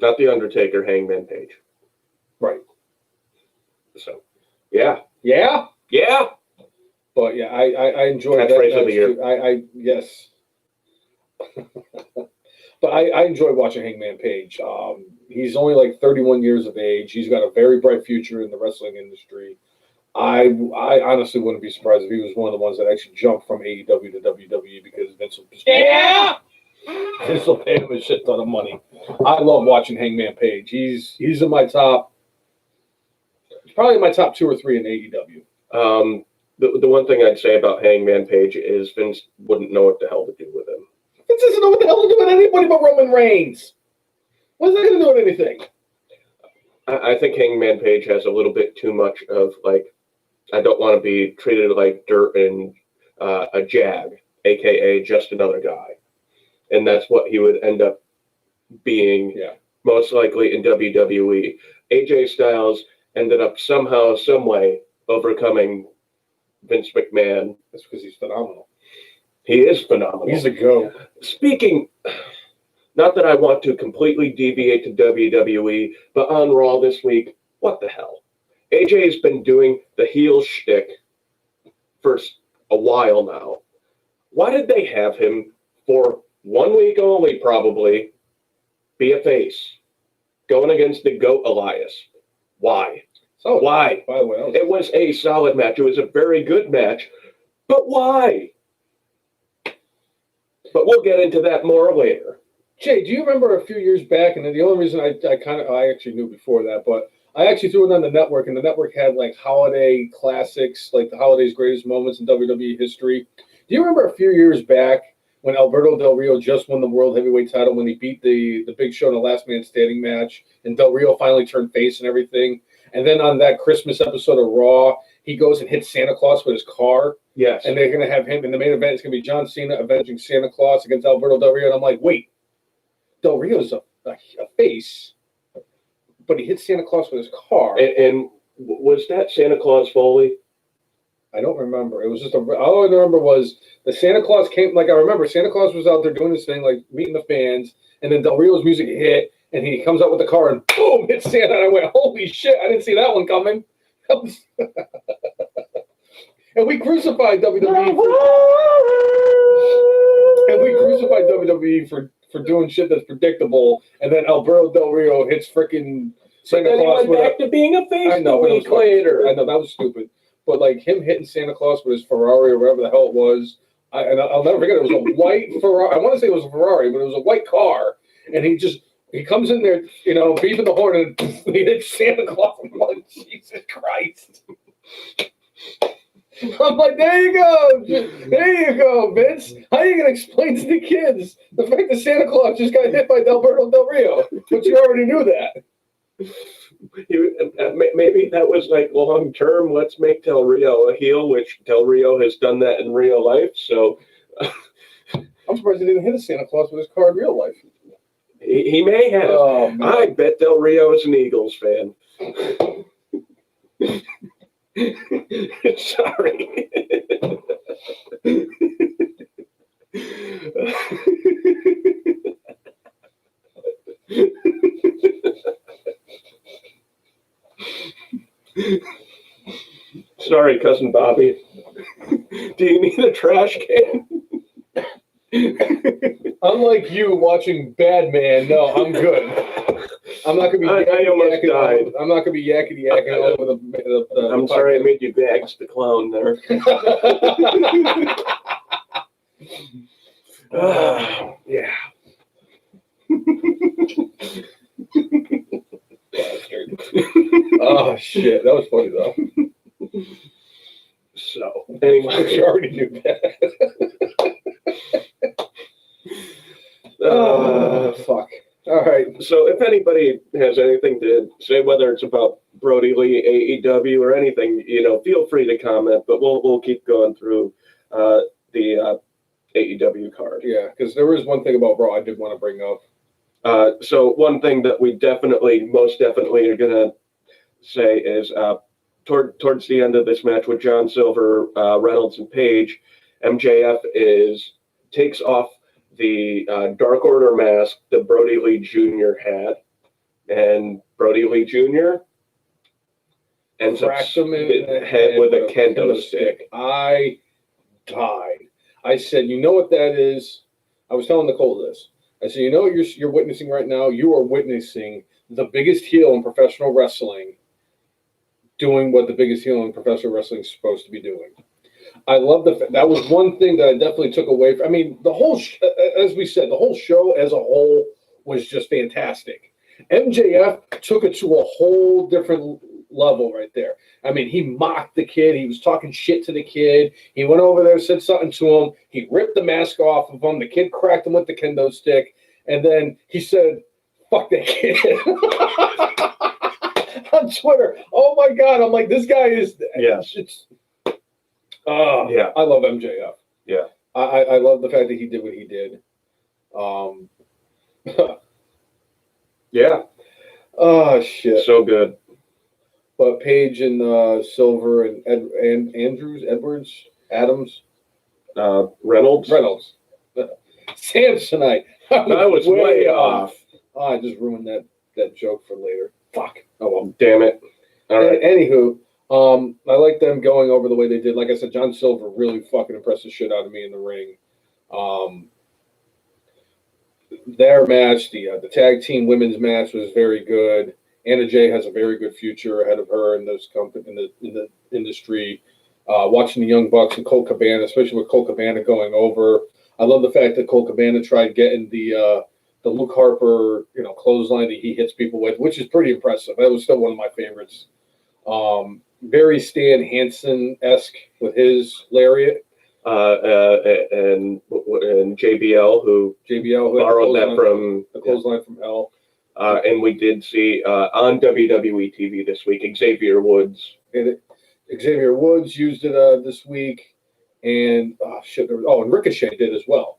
Not The Undertaker, Hangman Page. Right. So, yeah. Yeah? Yeah. But yeah, I enjoyed that. Catchphrase of the year. Yes. But I enjoy watching Hangman Page. He's only like 31 years of age. He's got a very bright future in the wrestling industry. I honestly wouldn't be surprised if he was one of the ones that actually jumped from AEW to WWE because Vince will pay him a shit ton of money. I love watching Hangman Page. He's in my top, probably my top 2 or 3 in AEW. The one thing I'd say about Hangman Page is Vince wouldn't know what the hell to do with him. Vince doesn't know what the hell to do with anybody but Roman Reigns. What's that going to do with anything? I think Hangman Page has a little bit too much of like, I don't want to be treated like dirt and a jag, a.k.a. just another guy. And that's what he would end up being most likely in WWE. AJ Styles ended up somehow, some way overcoming Vince McMahon. That's because he's phenomenal. He is phenomenal. He's a go. Speaking, not that I want to completely deviate to WWE, but on Raw this week, what the hell? AJ's been doing the heel shtick for a while now. Why did they have him for 1 week only, probably, be a face, going against the GOAT Elias? Why? So why? By the way, it was a solid match. It was a very good match, but why? But we'll get into that more later. Jay, do you remember a few years back? And the only reason I actually knew before that, but I actually threw it on the network, and the network had like holiday classics, like the holiday's greatest moments in WWE history. Do you remember a few years back when Alberto Del Rio just won the World Heavyweight title when he beat the Big Show in a Last Man Standing match, and Del Rio finally turned face and everything? And then on that Christmas episode of Raw, he goes and hits Santa Claus with his car. Yes. And they're going to have him in the main event. It's going to be John Cena avenging Santa Claus against Alberto Del Rio. And I'm like, wait, Del Rio's a face, but he hit Santa Claus with his car. And was that Santa Claus Foley? I don't remember. It was just all I remember was the Santa Claus came. Like I remember, Santa Claus was out there doing his thing, like meeting the fans, and then Del Rio's music hit, and he comes out with the car and boom, hits Santa. And I went, holy shit! I didn't see that one coming. And we crucified WWE. For doing shit that's predictable, and then Alberto Del Rio hits freaking Santa Claus. He went back to being a face. I know, a week later. I know that was stupid, but like him hitting Santa Claus with his Ferrari or whatever the hell it was, I'll never forget. It was a white Ferrari. I want to say it was a Ferrari, but it was a white car, and he comes in there, beeping the horn, and he hits Santa Claus. I'm like, Jesus Christ. I'm like, there you go, Vince. How are you going to explain to the kids the fact that Santa Claus just got hit by Alberto Del Rio? But you already knew that. Maybe that was like long term. Let's make Del Rio a heel, which Del Rio has done that in real life. So I'm surprised he didn't hit a Santa Claus with his car in real life. He may have. Oh, I bet Del Rio is an Eagles fan. Sorry. Sorry, cousin Bobby. Do you need a trash can? Unlike you watching Bad Man, no, I'm good. I'm not gonna be. I almost died. I'm not gonna be yakety yakking all over the I'm sorry, I made you Bags the clown there. Yeah. Bastard. Oh shit, that was funny though. So anyway, you already knew that. Fuck. All right. So if anybody has anything to say, whether it's about Brodie Lee, AEW, or anything, feel free to comment. But we'll keep going through the AEW card. Yeah, because there is one thing about Raw I did want to bring up. So one thing that we most definitely are gonna say is towards the end of this match with John Silver, Reynolds, and Page, MJF takes off the Dark Order mask that Brodie Lee Jr. had, and Brodie Lee Jr. ends up him in the head with a kendo stick. I died. I said, you know what that is? I was telling Nicole this. I said, you know what you're witnessing right now? You are witnessing the biggest heel in professional wrestling doing what the biggest heel in professional wrestling is supposed to be doing. I love that was one thing that I definitely took away from. I mean, the whole, as we said, the whole show as a whole was just fantastic. MJF took it to a whole different level right there. I mean, he mocked the kid. He was talking shit to the kid. He went over there, said something to him. He ripped the mask off of him. The kid cracked him with the kendo stick. And then he said, fuck that kid. On Twitter. Oh, my God. I'm like, this guy is... Yeah. Yeah. I love MJF. Yeah. I love the fact that he did what he did. Yeah. Oh, shit. So good. But Page and Silver and Adams. Reynolds. Samsonite. I was way off. Oh, I just ruined that joke for later. Fuck. Oh, well, damn it. All right. Anywho, I like them going over the way they did. Like I said, John Silver really fucking impressed the shit out of me in the ring. Their match, the tag team women's match, was very good. Anna Jay has a very good future ahead of her in this company, in the industry. Watching the Young Bucks and Colt Cabana, especially with Colt Cabana going over, I love the fact that Cole Cabana tried getting the Luke Harper, clothesline that he hits people with, which is pretty impressive. That was still one of my favorites. Very Stan Hansen-esque with his lariat. And JBL who borrowed that from the clothesline from Hell. And we did see on WWE TV this week, Xavier Woods used it this week, and and Ricochet did as well.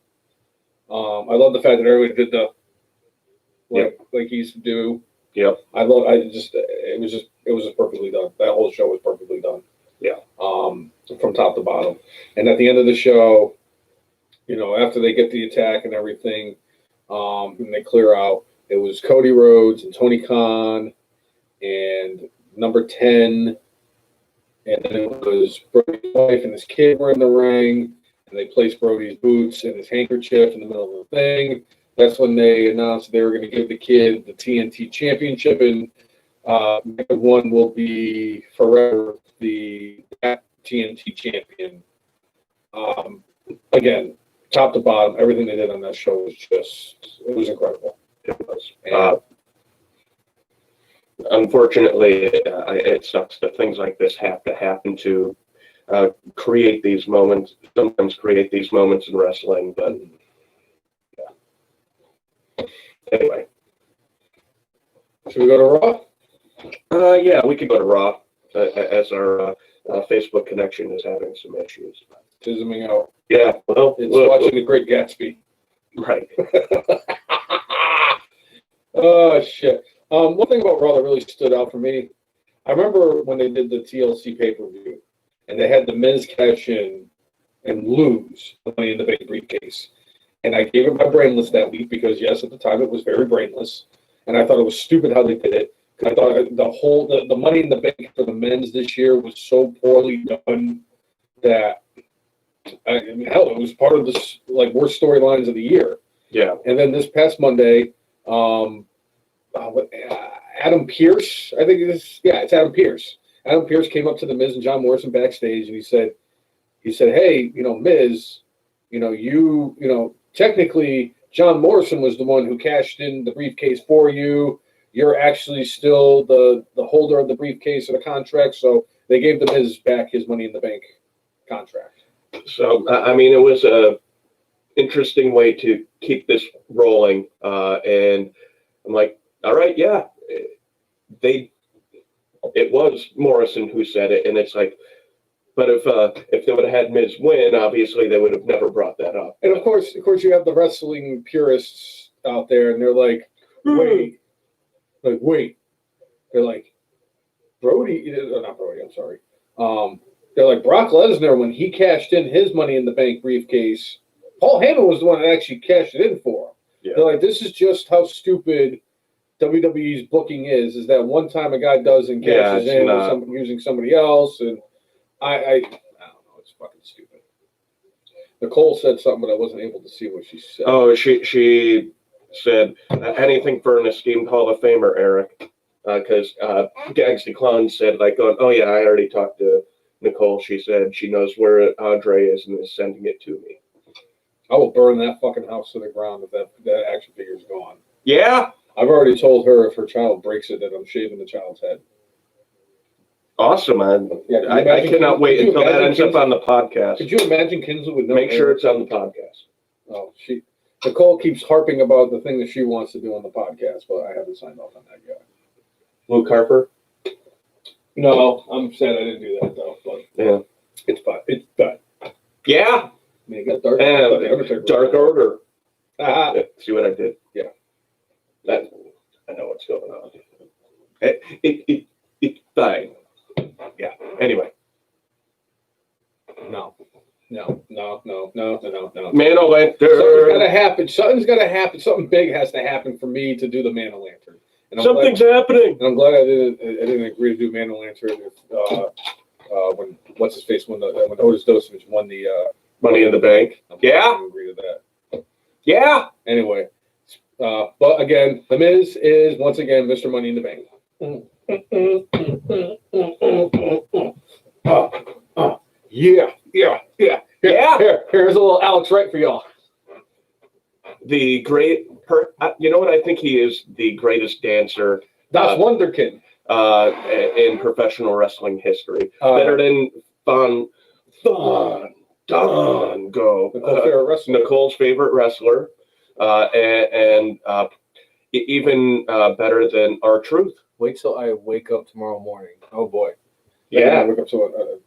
I love the fact that everybody did the like he used to do. Yep. It was just perfectly done. That whole show was perfectly done. Yeah. From top to bottom. And at the end of the show, after they get the attack and everything, and they clear out, it was Cody Rhodes and Tony Khan and number 10. And then it was Brodie's wife and his kid were in the ring, and they placed Brodie's boots and his handkerchief in the middle of the thing. That's when they announced they were going to give the kid the TNT championship, and one will be forever the TNT champion. Again, top to bottom, everything they did on that show was it was incredible. It was. Unfortunately, it sucks that things like this have to happen to create these moments. Sometimes create these moments in wrestling, but yeah. Anyway, should we go to Raw? Yeah, we could go to Raw as our Facebook connection is having some issues. Zooming out. Yeah, well, it's watching The Great Gatsby. Right. Oh shit. One thing about Raw that really stood out for me, I remember when they did the TLC pay-per-view, and they had the Miz cash in and lose the Money in the Bank briefcase. And I gave it my brainless that week because, yes, at the time it was very brainless. And I thought it was stupid how they did it. I thought the Money in the Bank for the men's this year was so poorly done that, it was part of the worst storylines of the year. Yeah. And then this past Monday, Adam Pearce, I think it is. Yeah, it's Adam Pearce. Adam Pearce came up to the Miz and John Morrison backstage, and he said, "Hey, Miz, technically John Morrison was the one who cashed in the briefcase for you. You're actually still the holder of the briefcase or the contract." So they gave the Miz back his Money in the Bank contract. So it was a interesting way to keep this rolling, and I'm like, all right, yeah, it was Morrison who said it, and it's like, but if they would have had Miz win, obviously they would have never brought that up. And of course, you have the wrestling purists out there, and they're like, wait, they're like, not Brodie, I'm sorry. They're like, Brock Lesnar, when he cashed in his Money in the Bank briefcase, Paul Heyman was the one that actually cashed it in for him. Yeah. They're like, this is just how stupid WWE's booking is that one time a guy does and cashes in using somebody else, and I don't know, it's fucking stupid. Nicole said something, but I wasn't able to see what she said. Oh, she said anything for an esteemed Hall of Famer, Eric, because Gags the Clown said oh yeah, I already talked to Nicole. She said she knows where Andre is and is sending it to me. I will burn that fucking house to the ground if that action figure is gone. Yeah. I've already told her if her child breaks it that I'm shaving the child's head. Awesome, man. Yeah, I cannot wait until that ends up on the podcast. Could you imagine Kinsley with no Make sure it's on the podcast. Oh, Nicole keeps harping about the thing that she wants to do on the podcast, but I haven't signed off on that yet. Luke Harper? No, I'm sad I didn't do that, though. But yeah. It's fine. It's done. Yeah. Man, got dark. Dark Order. Yeah, see what I did? Yeah. I know what's going on. It's fine. Yeah. Anyway. No. Man, Man-O-Lantern. Something's gotta happen. Something big has to happen for me to do the Man-O-Lantern. Something's happening. And I'm glad I didn't agree to do Man-O-Lantern when what's his face when Otis Dosovich won the Money in the Bank. Yeah. I didn't agree to that. Yeah. Anyway, but again, The Miz is once again Mr. Money in the Bank. Yeah. Yeah. Here's a little Alex Wright for y'all. the great. You know what? I think he is the greatest dancer. That's Wonderkid. In professional wrestling history, better than Fandango. Nicole's favorite wrestler, and even better than R-Truth. Wait till I wake up tomorrow morning. Oh boy. Yeah. I wake up to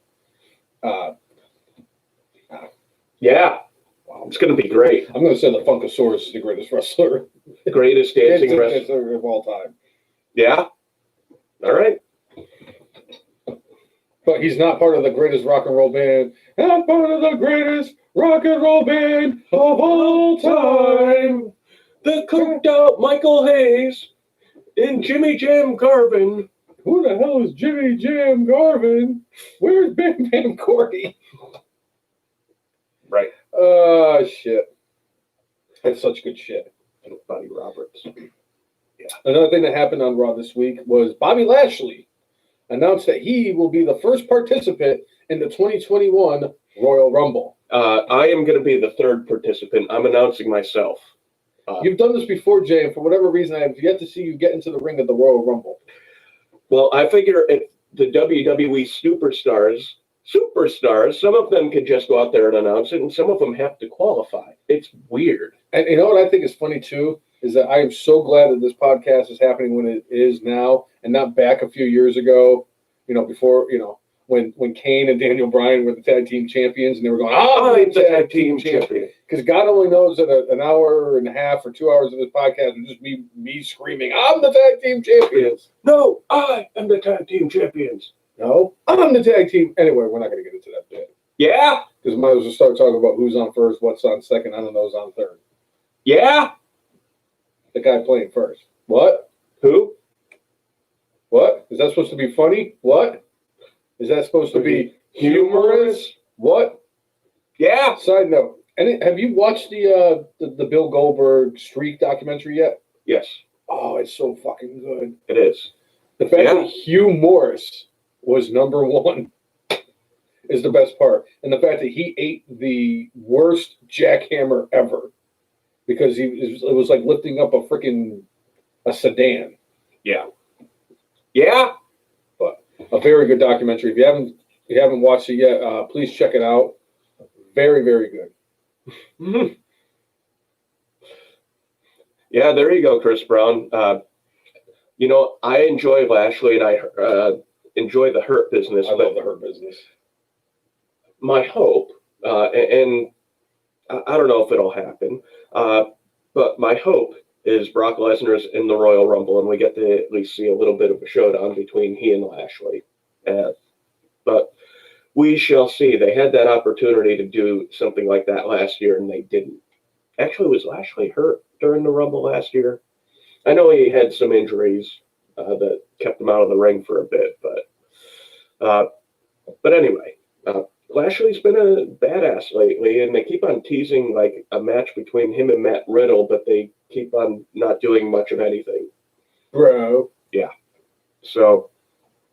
yeah. Wow. It's going to be great. I'm going to say the Funkasaurus is the greatest wrestler. Greatest dancing wrestler of all time. Yeah. All right. But he's not part of the greatest rock and roll band. Not part of the greatest rock and roll band of all time. The cooked out Michael Hayes and Jimmy Jam Garvin. Who the hell is Jimmy Jam Garvin? Where's Bam Bam Cordy? Right. Shit. That's such good shit. Buddy Roberts. Yeah. Another thing that happened on Raw this week was Bobby Lashley announced that he will be the first participant in the 2021 Royal Rumble. I am going to be the third participant. I'm announcing myself. You've done this before, Jay, and for whatever reason, I have yet to see you get into the ring of the Royal Rumble. Well, I figure if the WWE superstars, some of them could just go out there and announce it, and some of them have to qualify. It's weird. And you know what I think is funny, too, is that I am so glad that this podcast is happening when it is now and not back a few years ago, before, when Kane and Daniel Bryan were the tag team champions, and they were going, I'm the tag team champion. Because God only knows that an hour and a half or 2 hours of this podcast was just me screaming, I'm the tag team champions. No, I am the tag team champions. No, I'm the tag team. Anyway, we're not going to get into that bit. Yeah. Because we might as well start talking about who's on first, what's on second, I don't know who's on third. Yeah. The guy playing first. What? Who? What? Is that supposed to be funny? What? Is that supposed to be humorous? What? Yeah. Side note. Have you watched the Bill Goldberg Streak documentary yet? Yes. Oh, it's so fucking good. It is. The fact that Hugh Morris was number one is the best part. And the fact that he ate the worst jackhammer ever because it was like lifting up a sedan. Yeah. Yeah. But a very good documentary. If you haven't watched it yet, please check it out. Very, very good. Mm-hmm. Yeah, there you go, Chris Brown. I enjoy Lashley, and I enjoy the Hurt Business. I love the Hurt Business. My hope, and I don't know if it'll happen, but my hope is Brock Lesnar's in the Royal Rumble, and we get to at least see a little bit of a showdown between he and Lashley. But we shall see. They had that opportunity to do something like that last year, and they didn't. Actually, was Lashley hurt during the Rumble last year? I know he had some injuries that kept him out of the ring for a bit, but anyway, Lashley's been a badass lately, and they keep on teasing like a match between him and Matt Riddle, but they keep on not doing much of anything. Bro. Yeah. So,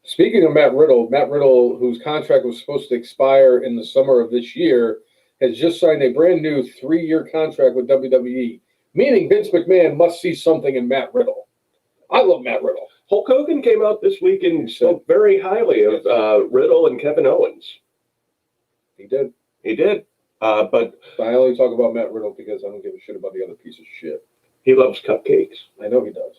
speaking of Matt Riddle, whose contract was supposed to expire in the summer of this year, has just signed a brand new 3-year contract with WWE, meaning Vince McMahon must see something in Matt Riddle. I love Matt Riddle. Hulk Hogan came out this week and spoke very highly of Riddle and Kevin Owens. He did. He did. But I only talk about Matt Riddle because I don't give a shit about the other piece of shit. He loves cupcakes. I know he does.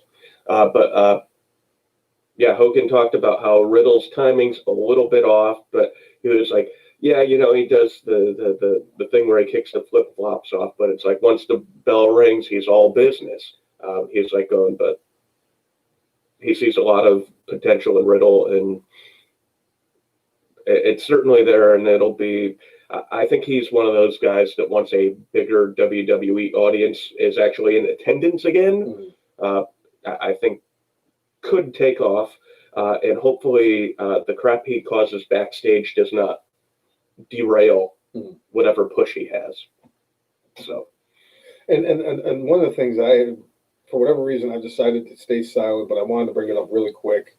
Yeah, Hogan talked about how Riddle's timing's a little bit off, but he was like, yeah, he does the thing where he kicks the flip-flops off, but it's like once the bell rings, he's all business. He's like going, but he sees a lot of potential in Riddle, and it's certainly there, and it'll be, I think he's one of those guys that once a bigger WWE audience is actually in attendance again, I think could take off, and hopefully the crap he causes backstage does not derail whatever push he has. So, and one of the things for whatever reason, I decided to stay silent, but I wanted to bring it up really quick.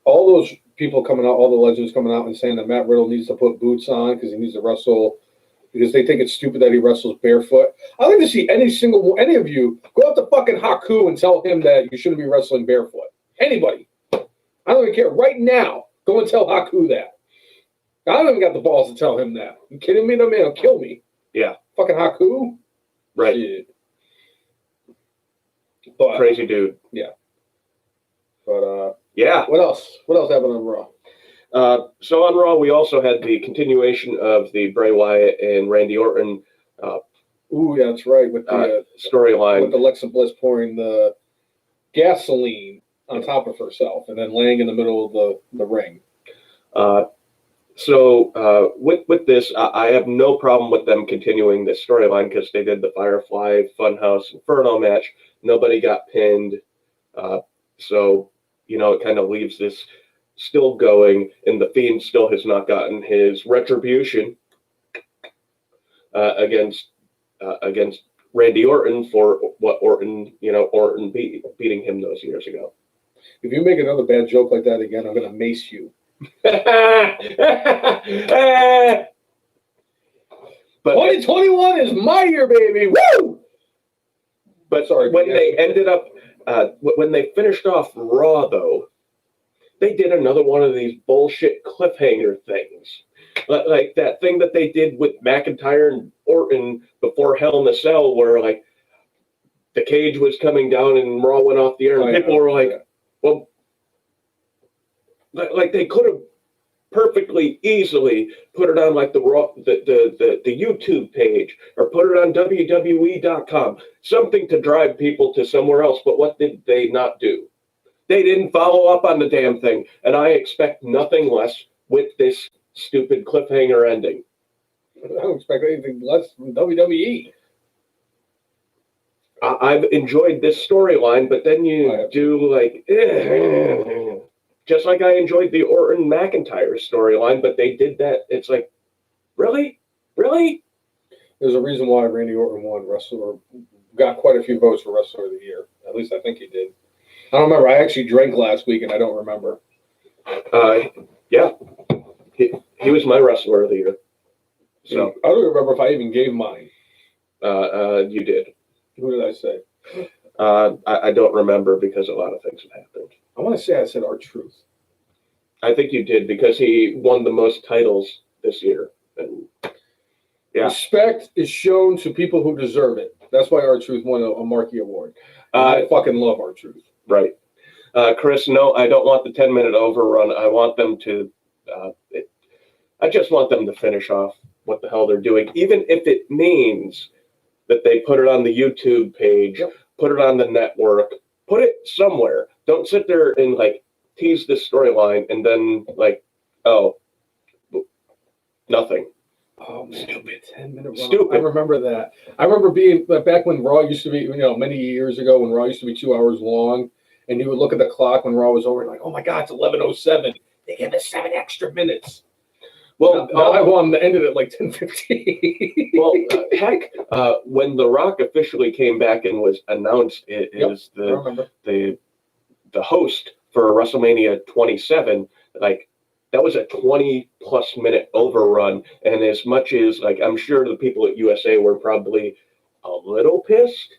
All those people coming out, all the legends coming out and saying that Matt Riddle needs to put boots on because he needs to wrestle because they think it's stupid that he wrestles barefoot. I'd like to see any of you go up to fucking Haku and tell him that you shouldn't be wrestling barefoot. Anybody. I don't even care. Right now, go and tell Haku that. I don't even got the balls to tell him that. You kidding me? That man will kill me. Yeah. Fucking Haku? Right. Shit. But, crazy dude. Yeah. But, yeah. What else? What else happened on Raw? So on Raw, we also had the continuation of the Bray Wyatt and Randy Orton. Ooh, yeah, that's right. With the storyline. With Alexa Bliss pouring the gasoline on top of herself and then laying in the middle of the ring. So with this, I have no problem with them continuing this storyline because they did the Firefly Funhouse Inferno match. Nobody got pinned. So, it kind of leaves this still going, and the Fiend still has not gotten his retribution against Randy Orton for what Orton beating him those years ago. If you make another bad joke like that again, I'm going to mace you. But 2021 is my year, baby. Woo! But sorry, when they ended up, when they finished off Raw, though, they did another one of these bullshit cliffhanger things. Like that thing that they did with McIntyre and Orton before Hell in a Cell, where like the cage was coming down and Raw went off the air, and people were like, well, like they could have perfectly easily put it on like the YouTube page or put it on WWE.com, something to drive people to somewhere else. But what did they not do? They didn't follow up on the damn thing, and I expect nothing less with this stupid cliffhanger ending. I don't expect anything less from WWE. I've enjoyed this storyline, but then you do like, just like I enjoyed the Orton McIntyre storyline, but they did that. It's like, really? There's a reason why Randy Orton won got quite a few votes for Wrestler of the Year. At least I think he did. I don't remember. I actually drank last week, and I don't remember. Yeah. He was my Wrestler of the Year. So I don't remember if I even gave mine. You did. Who did I say? I don't remember because a lot of things have happened. I want to say I said R-Truth. I think you did because he won the most titles this year. And yeah. Respect is shown to people who deserve it. That's why R-Truth won a Marquee Award. I fucking love R-Truth. Right. Chris, no, I don't want the 10-minute overrun. I want them to I just want them to finish off what the hell they're doing, even if it means that they put it on the YouTube page, put it on the network, put it somewhere. Don't sit there and like tease this storyline and then like, oh, nothing. Oh, man. Stupid. 10-minute run. Stupid. I remember that. I remember being back when Raw used to be, many years ago when Raw used to be 2 hours long, and you would look at the clock when Raw was over and like, oh my God, it's 11:07. They give us 7 extra minutes. Well, now I want them to end it at like 10:15. Well, heck, when The Rock officially came back and was announced as the host for WrestleMania 27, like that was a 20-plus minute overrun, and as much as like I'm sure the people at USA were probably a little pissed,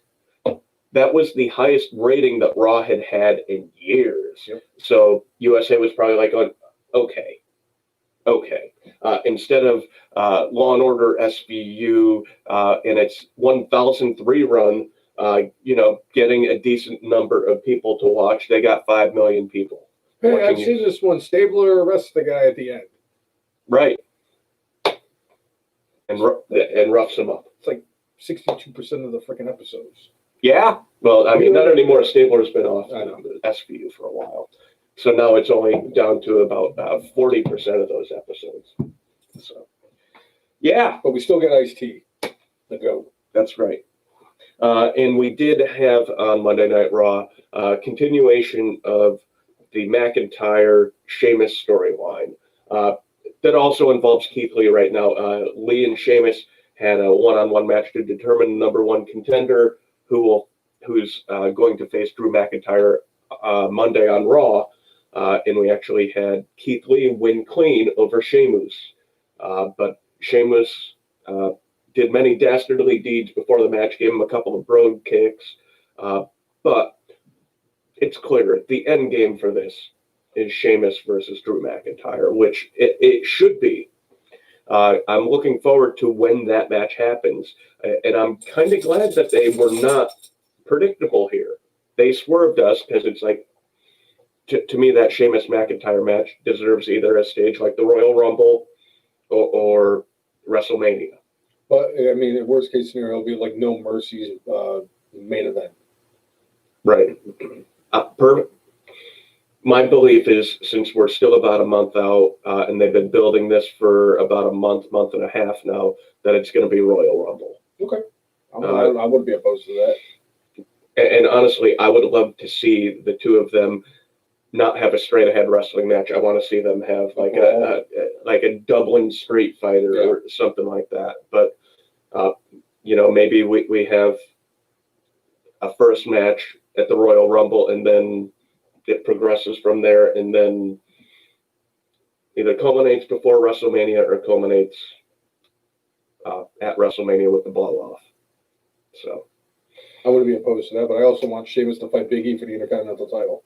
that was the highest rating that Raw had had in years. Yep. So USA was probably like, okay. Instead of Law and Order SVU in its 1003 run, getting a decent number of people to watch, they got 5 million people. Hey, I've seen this one. Stabler arrests the guy at the end. Right. And roughs him up. It's like 62% of the freaking episodes. Yeah. Well, I mean, not anymore. Stabler's been off the SVU for a while. So now it's only down to about 40% of those episodes. So, yeah. But we still get Ice-T. The GOAT. That's right. And we did have on Monday Night Raw continuation of the McIntyre Sheamus storyline. That also involves Keith Lee right now. Lee and Sheamus had a one-on-one match to determine the number one contender who's going to face Drew McIntyre Monday on Raw. And we actually had Keith Lee win clean over Sheamus. But Sheamus did many dastardly deeds before the match, gave him a couple of brogue kicks. But it's clear the end game for this is Sheamus versus Drew McIntyre, which it should be. I'm looking forward to when that match happens, and I'm kind of glad that they were not predictable here. They swerved us because it's like, to me, that Sheamus McIntyre match deserves either a stage like the Royal Rumble or WrestleMania. But I mean, in worst case scenario, it'll be like No Mercy's main event. Right. My belief is, since we're still about a month out, and they've been building this for about a month and a half now, that it's going to be Royal Rumble. Okay. I wouldn't be opposed to that. And honestly, I would love to see the two of them not have a straight ahead wrestling match. I want to see them have like a Dublin Street Fighter or something like that. But maybe we have a first match at the Royal Rumble, and then it progresses from there, and then either culminates before WrestleMania or culminates at WrestleMania with the blow off. So I wouldn't be opposed to that, but I also want Sheamus to fight Big E for the Intercontinental title.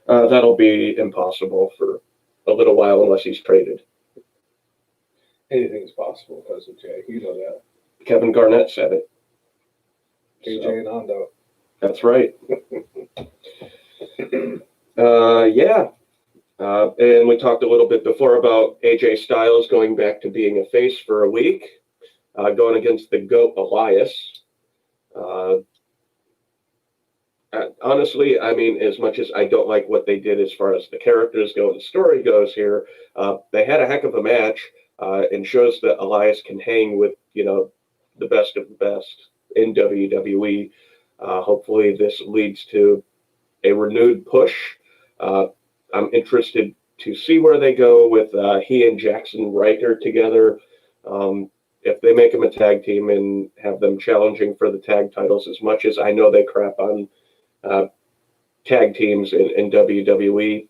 That'll be impossible for a little while unless he's traded. Anything's possible, Cousin Jay. You know that. Kevin Garnett said it. AJ and Hondo. That's right. And we talked a little bit before about AJ Styles going back to being a face for a week, going against the GOAT Elias. Honestly, I mean, as much as I don't like what they did as far as the characters go and the story goes here, they had a heck of a match, and shows that Elias can hang with, the best of the best in WWE. Hopefully this leads to a renewed push. I'm interested to see where they go with he and Jackson Riker together. If they make them a tag team and have them challenging for the tag titles, as much as I know they crap on tag teams in WWE,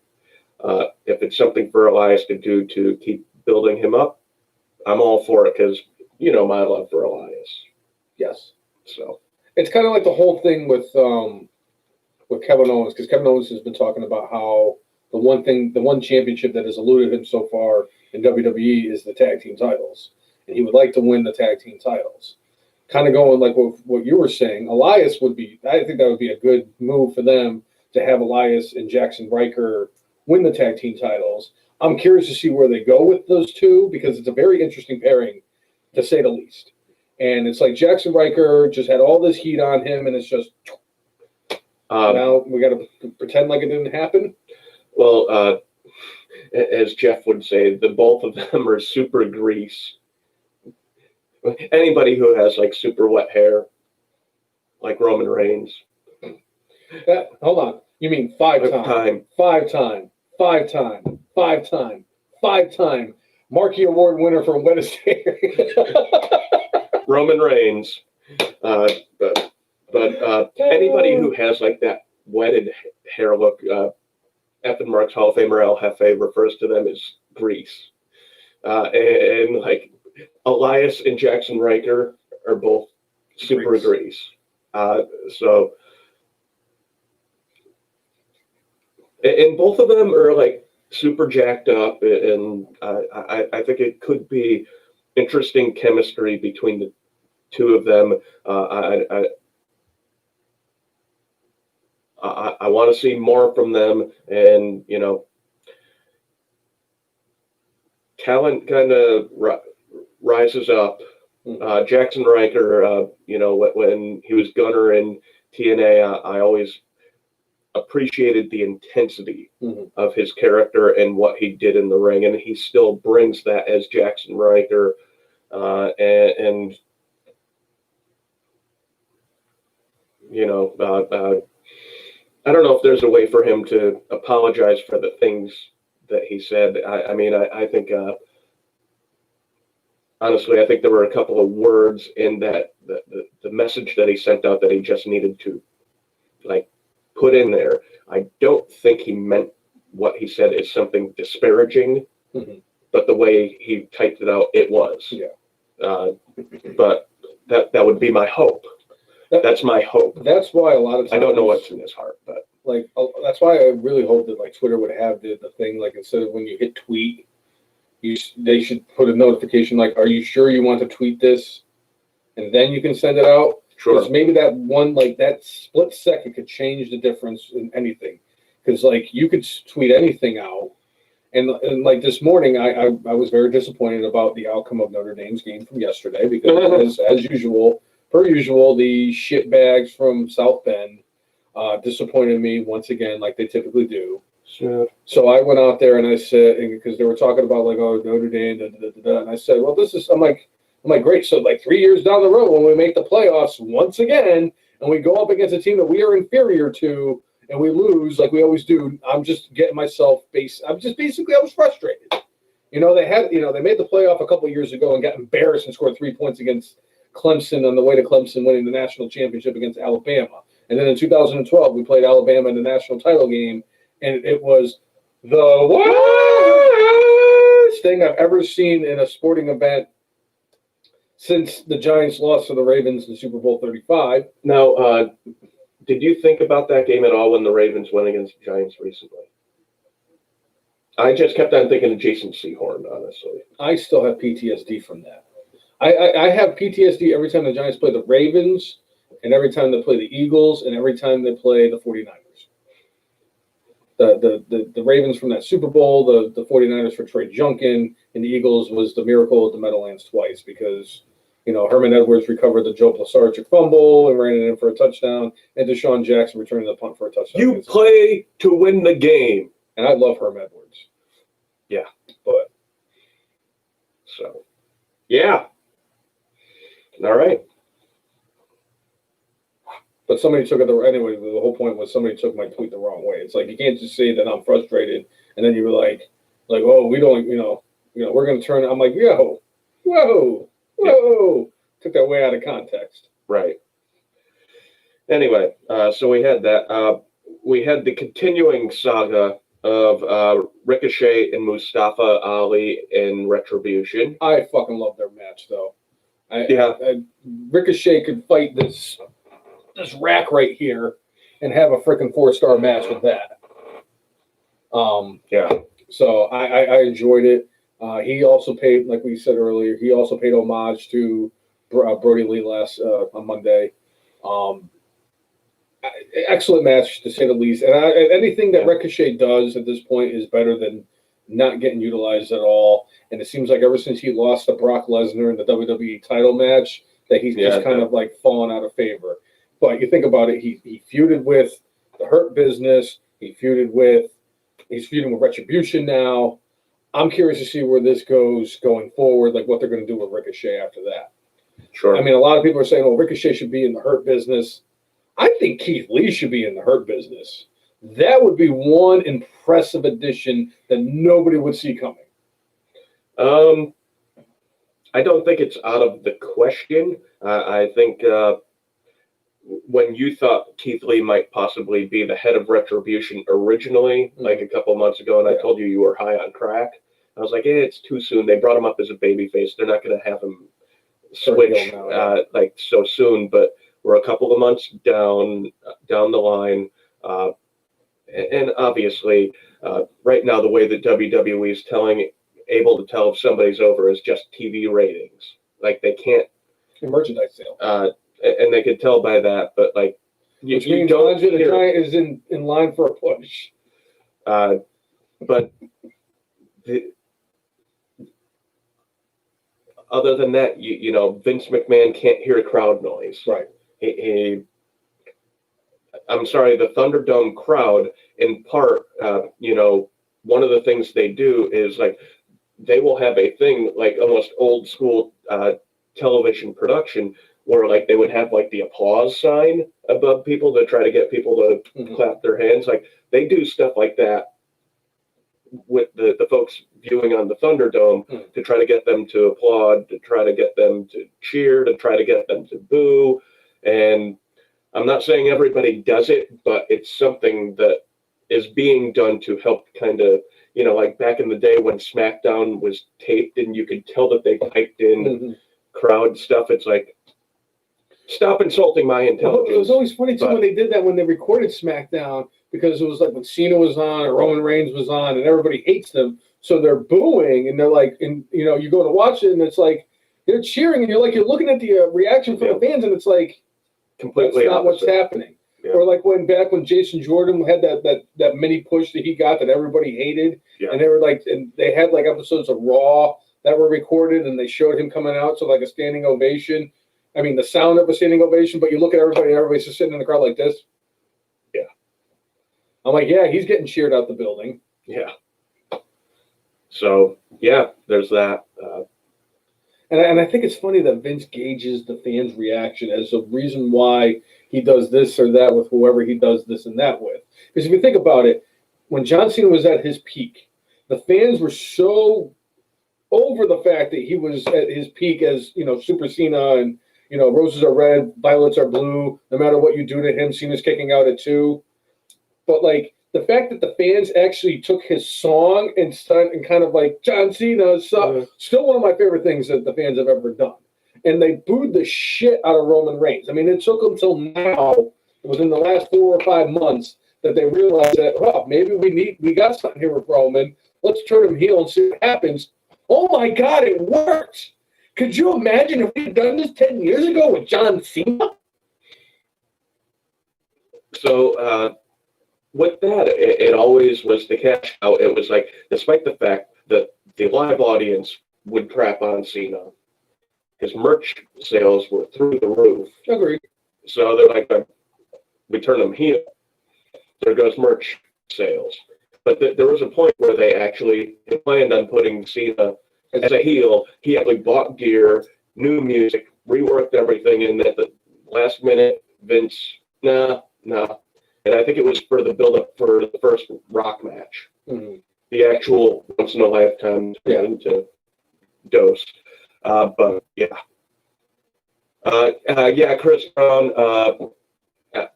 if it's something for Elias to do to keep building him up, I'm all for it, because my love for Elias. Yes. So it's kind of like the whole thing with Kevin Owens, because Kevin Owens has been talking about how the one championship that has eluded him so far in WWE is the tag team titles, and he would like to win the tag team titles. Kind of going like what you were saying, Elias I think that would be a good move for them to have Elias and Jackson Riker win the tag team titles. I'm curious to see where they go with those two, because it's a very interesting pairing, to say the least. And it's like Jackson Riker just had all this heat on him, and it's just now we got to pretend like it didn't happen. Well, as Jeff would say, the both of them are super grease. Anybody who has like super wet hair, like Roman Reigns. Hold on. You mean five-time Marquee Award winner from Wednesday. Roman Reigns. But anybody who has like that wetted hair look, F and Mark's Hall of Famer El Jefe refers to them as grease. And like Elias and Jackson Riker are both super grease. So, and both of them are like super jacked up, and I think it could be interesting chemistry between the two of them. I want to see more from them, and talent kind of rises up. Jackson Riker, when he was Gunner in TNA, I always appreciated the intensity of his character and what he did in the ring, and he still brings that as Jackson Riker, and I don't know if there's a way for him to apologize for the things that he said. I think honestly, I think there were a couple of words in that the message that he sent out that he just needed to like put in there. I don't think he meant what he said is something disparaging, but the way he typed it out, it was. Yeah. But that would be my hope. That's my hope. That's why a lot of times I don't know what's in his heart, but like that's why I really hope that like Twitter would have the thing like instead of when you hit tweet, they should put a notification like, "Are you sure you want to tweet this?" And then you can send it out. sure. Because maybe that one like that split second could change the difference in anything. Because like you could tweet anything out, and like this morning, I was very disappointed about the outcome of Notre Dame's game from yesterday because as usual, per usual, the shitbags from South Bend disappointed me once again, like they typically do. Sure. So I went out there and I said, because they were talking about like, oh, Notre Dame, and I said, well, I'm like, great. So like 3 years down the road, when we make the playoffs once again, and we go up against a team that we are inferior to, and we lose like we always do, I'm just getting myself I was frustrated. They made the playoff a couple of years ago and got embarrassed and scored 3 points against Clemson on the way to Clemson winning the national championship against Alabama. And then in 2012, we played Alabama in the national title game, and it was the worst thing I've ever seen in a sporting event since the Giants lost to the Ravens in Super Bowl 35. Now, did you think about that game at all when the Ravens went against the Giants recently? I just kept on thinking of Jason Sehorn, honestly. I still have PTSD from that. I have PTSD every time the Giants play the Ravens, and every time they play the Eagles, and every time they play the 49ers. The Ravens from that Super Bowl, the 49ers for Trey Junkin, and the Eagles was the miracle of the Meadowlands twice because, Herman Edwards recovered the Joe Plasarchik fumble and ran it in for a touchdown, and Deshaun Jackson returned the punt for a touchdown. You play to win the game. And I love Herm Edwards. Yeah. But. So, yeah. All right. But somebody took it anyway. The whole point was somebody took my tweet the wrong way. It's like you can't just say that I'm frustrated, and then you were like, oh, we don't, we're gonna turn. I'm like, whoa. Yeah. Took that way out of context. Right. Anyway, so we had that. We had the continuing saga of Ricochet and Mustafa Ali in Retribution. I fucking love their match, though. Ricochet could fight this rack right here and have a freaking 4-star match with that. Yeah. So I enjoyed it. He also paid, like we said earlier, homage to Brodie Lee on Monday. Excellent match to say the least. And anything that Ricochet does at this point is better than not getting utilized at all. And it seems like ever since he lost to Brock Lesnar in the WWE title match, that he's just kind of like fallen out of favor. But you think about it, he feuded with the Hurt Business. He's feuding with Retribution now. I'm curious to see where this goes going forward, like what they're going to do with Ricochet after that. Sure. I mean, a lot of people are saying, well, Ricochet should be in the Hurt Business. I think Keith Lee should be in the Hurt Business. That would be one impressive addition that nobody would see coming. I don't think it's out of the question. I think when you thought Keith Lee might possibly be the head of Retribution originally, like a couple months ago, and I told you were high on crack, I was like, it's too soon. They brought him up as a babyface. They're not going to have him switch like so soon, but we're a couple of months down the line. And obviously, right now, the way that WWE is able to tell if somebody's over is just TV ratings. Like they can't merchandise sale. And they could tell by that, but like which means Andre the Giant is in line for a push. But other than that, Vince McMahon can't hear crowd noise. Right. I'm sorry, the Thunderdome crowd, in part, one of the things they do is like they will have a thing like almost old school television production where like they would have like the applause sign above people to try to get people to clap their hands. Like they do stuff like that with the folks viewing on the Thunderdome to try to get them to applaud, to try to get them to cheer, to try to get them to boo. And I'm not saying everybody does it, but it's something that is being done to help kind of, like back in the day when SmackDown was taped and you could tell that they typed in crowd stuff, it's like, stop insulting my intelligence. It was always funny too when they did that, when they recorded SmackDown, because it was like when Cena was on or Roman Reigns was on, and everybody hates them, so they're booing, and they're like, and you go to watch it, and it's like they're cheering, and you're looking at the reaction from the fans, and it's like completely that's not what's happening. Yeah. Or like back when Jason Jordan had that mini push that he got that everybody hated, and they were like, and they had like episodes of Raw that were recorded, and they showed him coming out to like a standing ovation. I mean, the sound of a standing ovation, but you look at everybody, and everybody's just sitting in the crowd like this. Yeah. I'm like, yeah, he's getting cheered out the building. Yeah. So, yeah, there's that. And I think it's funny that Vince gauges the fans' reaction as a reason why he does this or that with whoever he does this and that with. Because if you think about it, when John Cena was at his peak, the fans were so over the fact that he was at his peak as, Super Cena, and, roses are red, violets are blue. No matter what you do to him, Cena's kicking out at 2. But, like, the fact that the fans actually took his song and kind of like, John Cena, still one of my favorite things that the fans have ever done. And they booed the shit out of Roman Reigns. I mean, it took them till now, within the last 4 or 5 months, that they realized that, well, maybe we got something here with Roman. Let's turn him heel and see what happens. Oh my God, it worked. Could you imagine if we had done this 10 years ago with John Cena? So, with that, it always was the cash out. It was like, despite the fact that the live audience would crap on Cena, his merch sales were through the roof. Agreed. So they're like, we turn him heel. There goes merch sales. But there was a point where they actually planned on putting Cena as a heel. He actually bought gear, new music, reworked everything, and at the last minute, Vince, nah. And I think it was for the build-up for the first Rock match. Mm-hmm. The actual once-in-a-lifetime to dose. But, yeah. Chris Brown,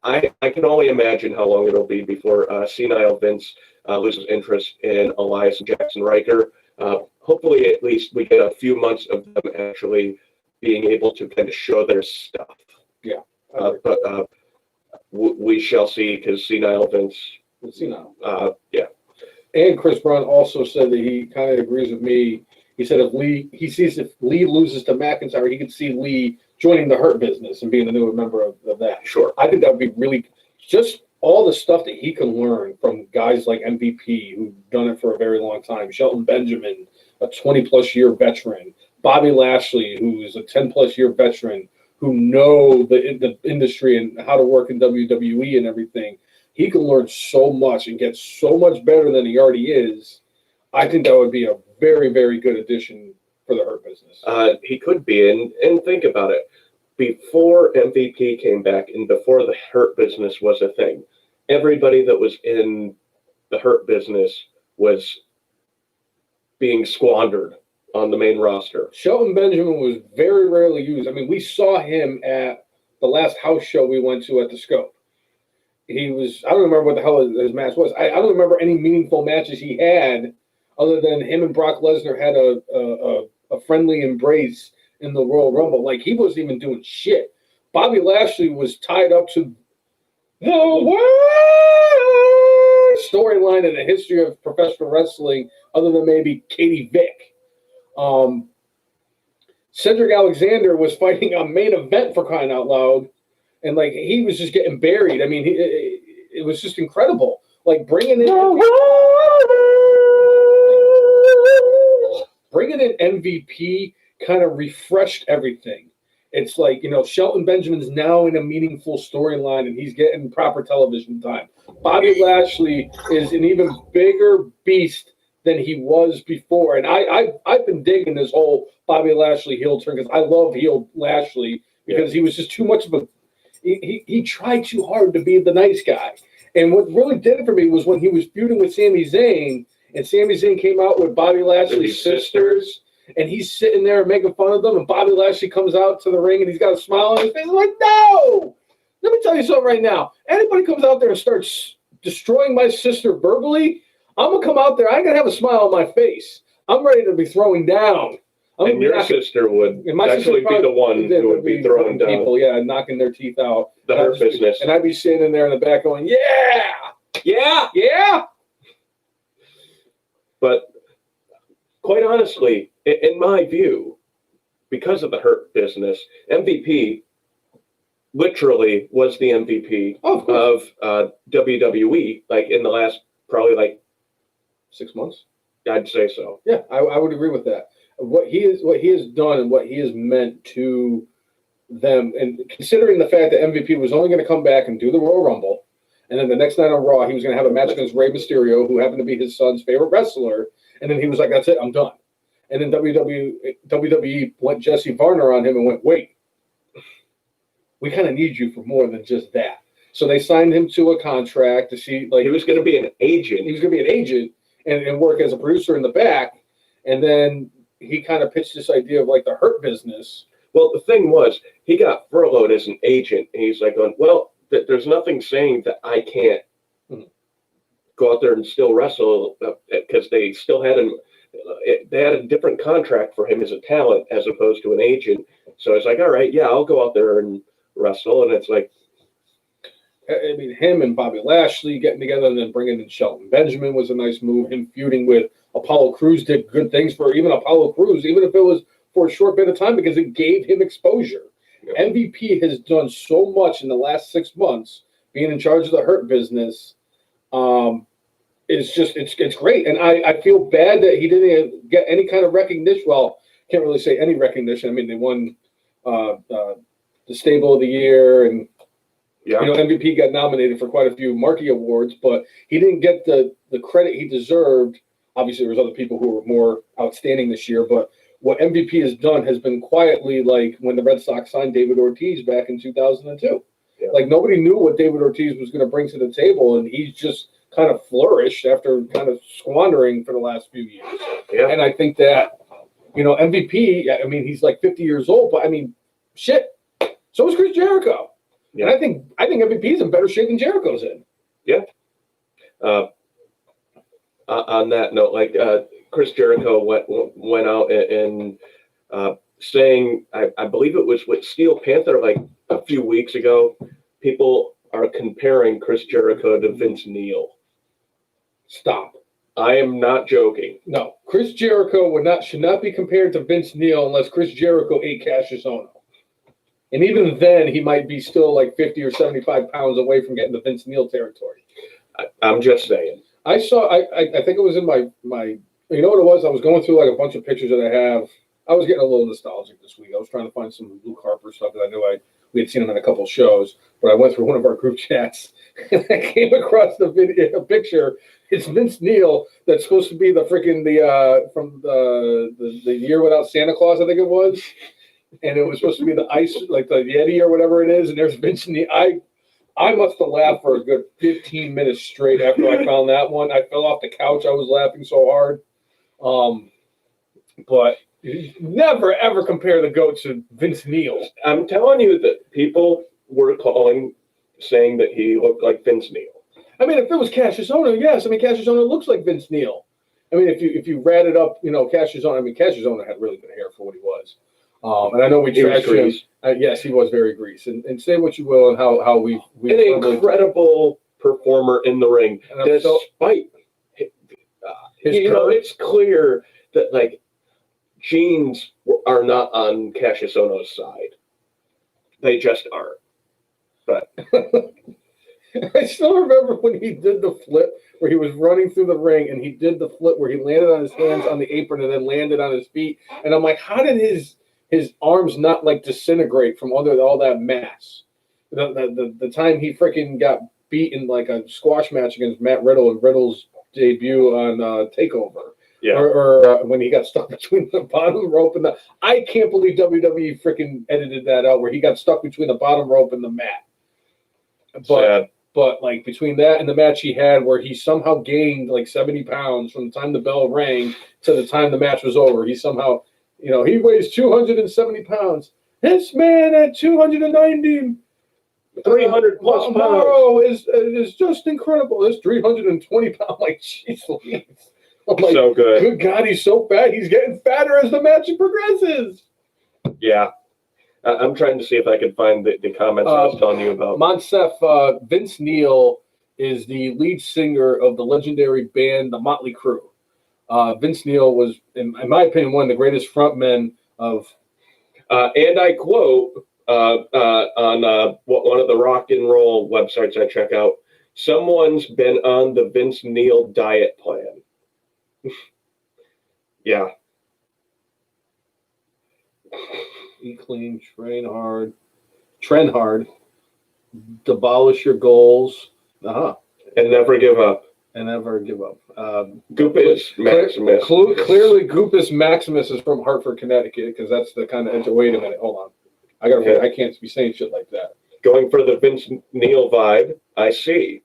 I can only imagine how long it'll be before senile Vince loses interest in Elias and Jackson Riker. Hopefully, at least, we get a few months of them actually being able to kind of show their stuff. Yeah. But we shall see, because senile Vince. Senile. Yeah. And Chris Brown also said that he kind of agrees with me. He said if Lee loses to McIntyre, he could see Lee joining the Hurt Business and being a new member of that. Sure. I think that would be really just all the stuff that he can learn from guys like MVP, who've done it for a very long time. Shelton Benjamin, a 20-plus year veteran. Bobby Lashley, who is a 10-plus year veteran, who know the industry and how to work in WWE and everything. He can learn so much and get so much better than he already is. I think that would be a very, very good addition for the Hurt Business. He could be, and think about it. Before MVP came back and before the Hurt Business was a thing, everybody that was in the Hurt Business was being squandered on the main roster. Shelton Benjamin was very rarely used. I mean, we saw him at the last house show we went to at the Scope. He was, I don't remember what the hell his match was. I don't remember any meaningful matches he had other than him and Brock Lesnar had a friendly embrace in the Royal Rumble. Like, he wasn't even doing shit. Bobby Lashley was tied up to the worst storyline in the history of professional wrestling, other than maybe Katie Vick. Cedric Alexander was fighting a main event, for crying out loud, and like he was just getting buried. I mean, it was just incredible. Like bringing in MVP kind of refreshed everything. It's like, Shelton Benjamin's now in a meaningful storyline and he's getting proper television time. Bobby Lashley is an even bigger beast than he was before. And I've been digging this whole Bobby Lashley heel turn because I love heel Lashley because he was just too much of a he tried too hard to be the nice guy. And what really did it for me was when he was feuding with Sami Zayn, and Sami Zayn came out with Bobby Lashley's sisters, and he's sitting there making fun of them, and Bobby Lashley comes out to the ring, and he's got a smile on his face. I'm like, no! Let me tell you something right now. Anybody comes out there and starts destroying my sister verbally, I'm going to come out there. I ain't going to have a smile on my face. I'm ready to be throwing down. And your sister would actually be the one who would be throwing down people, knocking their teeth out. The Hurt Business. And I'd be sitting in there in the back going, yeah. But quite honestly, in my view, because of the Hurt Business, MVP literally was the MVP of WWE, like in the last probably like 6 months. I'd say so. Yeah, I would agree with that. What he has done and what he has meant to them, and considering the fact that MVP was only going to come back and do the Royal Rumble, and then the next night on Raw he was going to have a match against Rey Mysterio, who happened to be his son's favorite wrestler, and then he was like, "That's it, I'm done." And then WWE went Jesse Varner on him and went, "Wait, we kind of need you for more than just that." So they signed him to a contract to see, like, he was going to be an agent. He was going to be an agent and work as a producer in the back, and then he kind of pitched this idea of like the Hurt Business. Well, the thing was, he got furloughed as an agent, and he's like, well, there's nothing saying that I can't go out there and still wrestle, because they still had they had a different contract for him as a talent as opposed to an agent. So it's like, all right, yeah, I'll go out there and wrestle. And it's like, I mean, him and Bobby Lashley getting together and then bringing in Shelton Benjamin was a nice move. Him feuding with Apollo Crews did good things for even Apollo Crews, even if it was for a short bit of time, because it gave him exposure. Yeah. MVP has done so much in the last 6 months, being in charge of the Hurt Business. It's great. And I feel bad that he didn't get any kind of recognition. Well, can't really say any recognition. I mean, they won the Stable of the Year, and MVP got nominated for quite a few marquee awards, but he didn't get the credit he deserved. Obviously, there was other people who were more outstanding this year, but what MVP has done has been quietly, like when the Red Sox signed David Ortiz back in 2002. Yeah. Like, nobody knew what David Ortiz was going to bring to the table, and he's just kind of flourished after kind of squandering for the last few years. Yeah. And I think that, MVP, I mean, he's like 50 years old, but I mean, shit, so is Chris Jericho. Yeah. And I think MVP is in better shape than Jericho's in. Yeah. On that note, like Chris Jericho went out and saying, I believe it was with Steel Panther like a few weeks ago, people are comparing Chris Jericho to Vince Neil. Stop. I am not joking. No, Chris Jericho should not be compared to Vince Neil unless Chris Jericho ate Cassius Ohno. And even then, he might be still like 50 or 75 pounds away from getting the Vince Neil territory. I'm just saying. I think it was in my, you know what it was? I was going through like a bunch of pictures that I have. I was getting a little nostalgic this week. I was trying to find some Luke Harper stuff that I knew we had seen him in a couple of shows, but I went through one of our group chats and I came across a picture. It's Vince Neil that's supposed to be the freaking from the Year Without Santa Claus, I think it was. And it was supposed to be the ice, like the Yeti or whatever it is. And there's Vince Neil. I must have laughed for a good 15 minutes straight after I found that one. I fell off the couch. I was laughing so hard. But never, ever compare the GOAT to Vince Neil. I'm telling you that people were saying that he looked like Vince Neil. I mean, if it was Cassius Ohno, yes. I mean, Cassius Ohno looks like Vince Neil. I mean, if you ratted up, Cassius Ohno. I mean, Cassius Ohno had really good hair for what he was. And I know we trashed him. Yes, he was very grease. And say what you will on how we an incredible performer in the ring. Despite it's clear that like genes are not on Cassius Ohno's side. They just aren't. But I still remember when he did the flip where he was running through the ring and he did the flip where he landed on his hands on the apron and then landed on his feet. And I'm like, how did his arms not like disintegrate from all that mass? The time he freaking got beat in like a squash match against Matt Riddle and Riddle's debut on TakeOver. Yeah. Or when he got stuck between the bottom rope and I can't believe WWE freaking edited that out where he got stuck between the bottom rope and the mat. But like between that and the match he had where he somehow gained like 70 pounds from the time the bell rang to the time the match was over, he somehow, he weighs 270 pounds. This man at 290, 300 plus pounds is just incredible. This 320 pounds, like, jeez Louise. I'm like, so good. Good God, he's so fat. He's getting fatter as the match progresses. Yeah. I'm trying to see if I can find the comments I was telling you about. Monsef, Vince Neil is the lead singer of the legendary band, the Motley Crue. Vince Neil was, in my opinion, one of the greatest frontmen of. And I quote on one of the rock and roll websites I check out, someone's been on the Vince Neil diet plan. Yeah. Eat clean, trend hard, abolish your goals, and never give up. And never give up. Goopus Maximus. Clearly, Goopus Maximus is from Hartford, Connecticut, because that's the kind of. Wait a minute, hold on. I can't be saying shit like that. Going for the Vince Neil vibe, I see.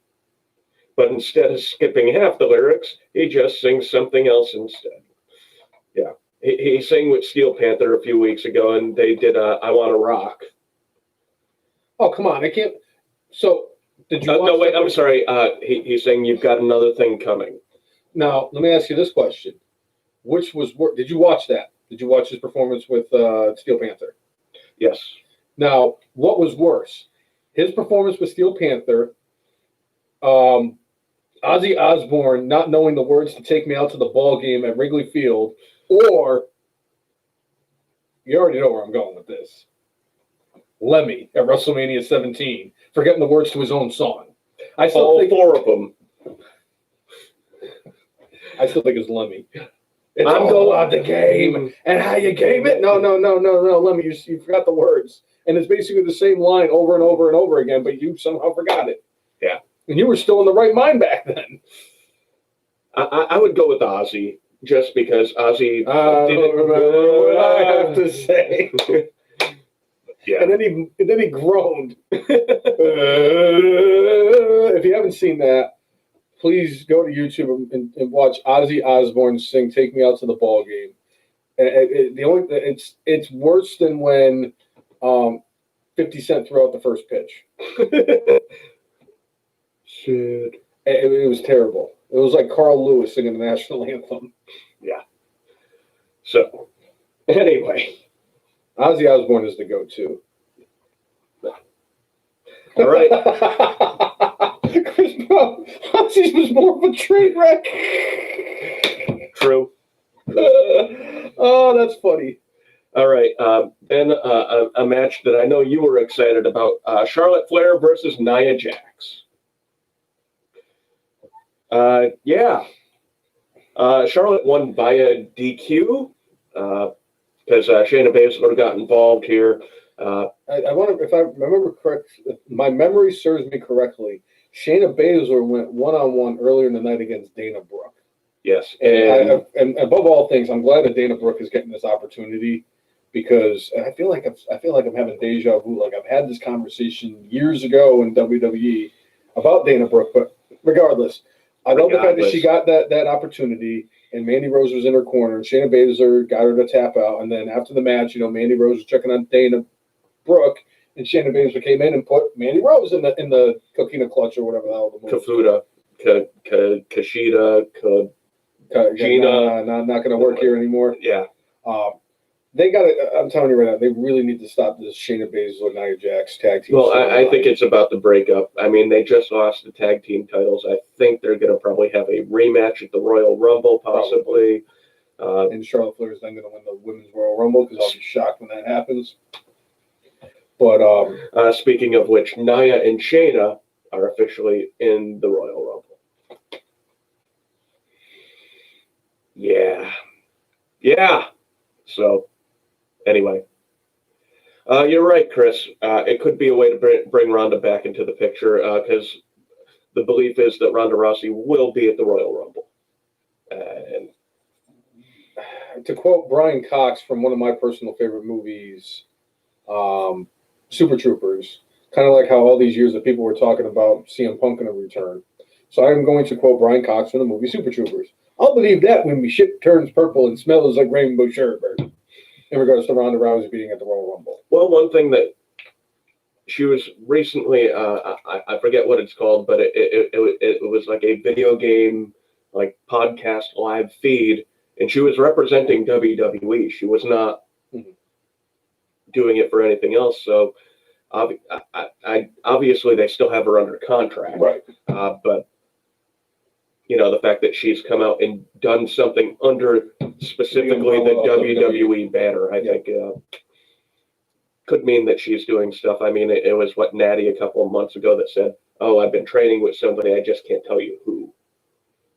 But instead of skipping half the lyrics, he just sings something else instead. Yeah. He sang with Steel Panther a few weeks ago, and they did I Wanna Rock. Oh, come on. I can't. So, did you watch no, wait, I'm sorry. He's saying You've Got Another Thing Coming. Now, let me ask you this question. Which was worse? Did you watch that? Did you watch his performance with Steel Panther? Yes. Now, what was worse? His performance with Steel Panther, Ozzy Osbourne not knowing the words to Take Me Out to the Ball Game at Wrigley Field, or, you already know where I'm going with this, Lemmy at WrestleMania 17, forgetting the words to his own song. All four of them. I still think it's Lemmy. It's all about the game and how you game it. No, Lemmy, you forgot the words. And it's basically the same line over and over and over again, but you somehow forgot it. Yeah. And you were still in the right mind back then. I would go with Ozzy, just because Ozzy didn't know what I have to say. Yeah. And then he groaned. If you haven't seen that, please go to YouTube and watch Ozzy Osbourne sing "Take Me Out to the Ball Game." It's worse than when 50 Cent threw out the first pitch. Shit. It was terrible. It was like Carl Lewis singing the national anthem. Yeah. So, anyway, Ozzy Osbourne is the go-to. All right. Chris Brown, Ozzy was more of a train wreck. True. Oh, that's funny. All right. Then a match that I know you were excited about: Charlotte Flair versus Nia Jax. Yeah. Charlotte won via DQ because Shayna Baszler got involved here. I wonder if I remember correct. If my memory serves me correctly, Shayna Baszler went one-on-one earlier in the night against Dana Brooke. Yes, and above all things, I'm glad that Dana Brooke is getting this opportunity because I feel like I'm having deja vu. Like I've had this conversation years ago in WWE about Dana Brooke, but regardless, I love the fact that she got that opportunity. And Mandy Rose was in her corner, and Shayna Baszler got her to tap out. And then after the match, Mandy Rose was checking on Dana Brooke, and Shayna Baszler came in and put Mandy Rose in the coquina clutch or whatever the hell the move. Kafuda, Kashida, Gina. Not going to work here anymore. Yeah. They got to, I'm telling you right now, they really need to stop this Shayna Baszler, Nia Jax tag team. Well, I think it's about the breakup. I mean, they just lost the tag team titles. I think they're going to probably have a rematch at the Royal Rumble, possibly. And Charlotte Flair is then going to win the Women's Royal Rumble because I'll be shocked when that happens. But speaking of which, Nia and Shayna are officially in the Royal Rumble. Yeah. So, anyway, you're right, Chris. It could be a way to bring Ronda back into the picture because the belief is that Ronda Rousey will be at the Royal Rumble. And to quote Brian Cox from one of my personal favorite movies, Super Troopers, kind of like how all these years that people were talking about CM Punk in a return. So I'm going to quote Brian Cox from the movie Super Troopers. I'll believe that when my shit turns purple and smells like rainbow sherbet. In regards to Ronda Rousey being at the Royal Rumble. Well, one thing that she was recently, I forget what it's called, but it was like a video game like podcast live feed, and she was representing WWE. She was not doing it for anything else. So obviously they still have her under contract, Right. But the fact that she's come out and done something under specifically the WWE banner, I think could mean that she's doing stuff. I mean, it was what Natty a couple of months ago that said, "Oh, I've been training with somebody. I just can't tell you who."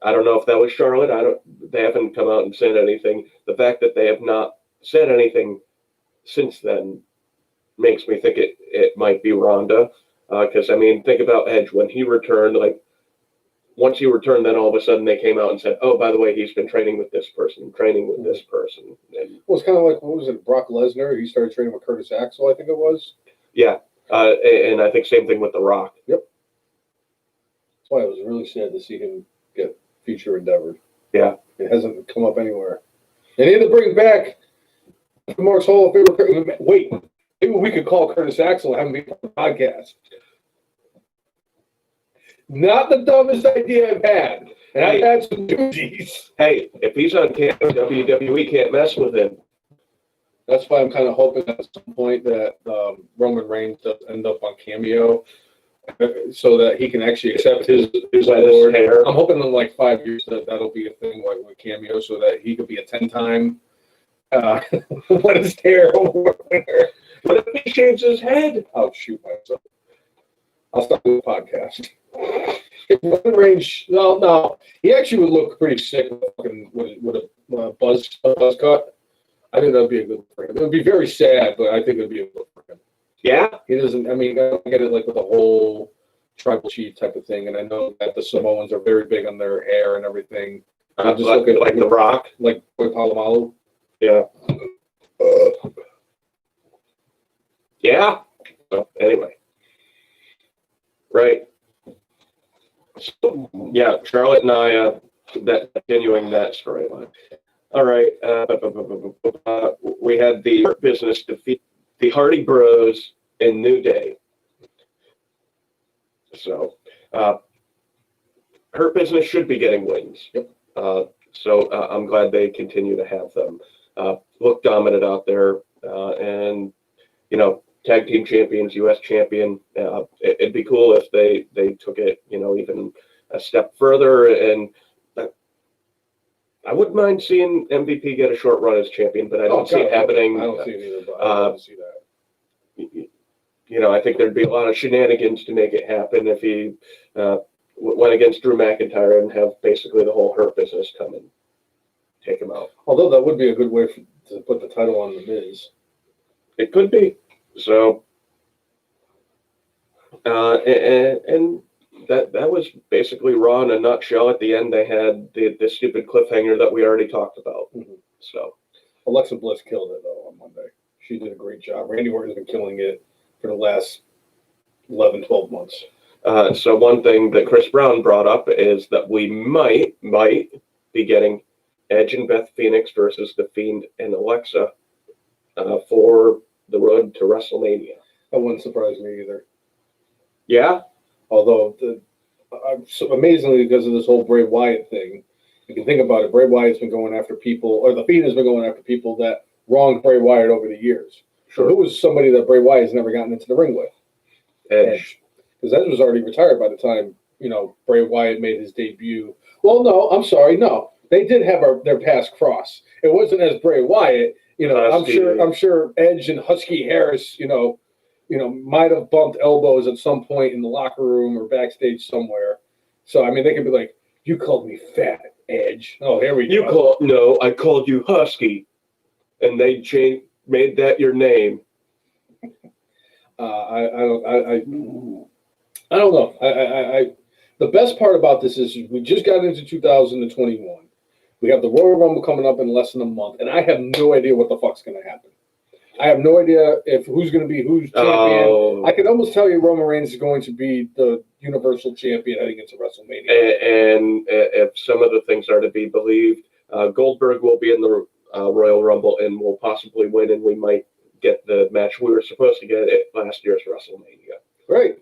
I don't know if that was Charlotte. They haven't come out and said anything. The fact that they have not said anything since then makes me think it might be Ronda. Because, think about Edge. When he returned, once he returned, then all of a sudden they came out and said, "Oh, by the way, he's been training with this person, training with this person." And, well, it's kind of like, what was it, Brock Lesnar? He started training with Curtis Axel, I think it was. Yeah. And I think same thing with The Rock. Yep. That's why it was really sad to see him get future endeavored. Yeah. It hasn't come up anywhere. They need to bring back Mark's Hall of Fame. Wait, maybe we could call Curtis Axel and have him be on the podcast. Not the dumbest idea I've had. And I've had some doozies. Hey, if he's on camera, WWE can't mess with him. That's why I'm kind of hoping at some point that Roman Reigns does end up on Cameo, so that he can actually accept his award. I'm hoping in like 5 years that'll be a thing with Cameo, so that he could be a 10-time what is hair award winner. What if he shaves his head? I'll shoot myself. I'll start the podcast. If Roman Reigns, no, he actually would look pretty sick with a buzz cut. I think that would be a good look for him. It would be very sad, but I think it would be a good look for him. Yeah? He doesn't, I don't get it like with the whole tribal chief type of thing, and I know that the Samoans are very big on their hair and everything. Just look at like The Rock. Like with Palomalu. Yeah. Yeah. So, anyway. Right. So, yeah, Charlotte and I, continuing that storyline. All right. We had the Hurt Business defeat the Hardy Bros and New Day. So, Hurt Business should be getting wins. Yep. So I'm glad they continue to have them. Look dominant out there. And, tag team champions, U.S. champion. It'd be cool if they took it, even a step further. And I wouldn't mind seeing MVP get a short run as champion, but I don't see it happening. I don't see it either, but I don't see that. I think there'd be a lot of shenanigans to make it happen if he went against Drew McIntyre and have basically the whole Hurt Business come and take him out. Although that would be a good way to put the title on The Miz. It could be. So, and that was basically Raw in a nutshell. At the end, they had the stupid cliffhanger that we already talked about. Mm-hmm. So, Alexa Bliss killed it, though, on Monday. She did a great job. Randy Orton's been killing it for the last 11, 12 months. So one thing that Chris Brown brought up is that we might be getting Edge and Beth Phoenix versus The Fiend and Alexa for the road to WrestleMania. That wouldn't surprise me either. Yeah? Although, so amazingly, because of this whole Bray Wyatt thing, you can think about it, Bray Wyatt's been going after people, or The Fiend has been going after people that wronged Bray Wyatt over the years. Sure. So who was somebody that Bray Wyatt has never gotten into the ring with? Edge. Because Edge was already retired by the time, Bray Wyatt made his debut. Well, no, I'm sorry, no. They did have their paths cross. It wasn't as Bray Wyatt. I'm sure Edge and Husky Harris, might have bumped elbows at some point in the locker room or backstage somewhere. So they could be like, "You called me fat, Edge." Oh, here we go. No, I called you Husky, and they made that your name. I don't know. The best part about this is we just got into 2021. We have the Royal Rumble coming up in less than a month, and I have no idea what the fuck's going to happen. I have no idea who's going to be who's champion. I can almost tell you Roman Reigns is going to be the Universal Champion heading into WrestleMania. And if some of the things are to be believed, Goldberg will be in the Royal Rumble and will possibly win, and we might get the match we were supposed to get at last year's WrestleMania. Right.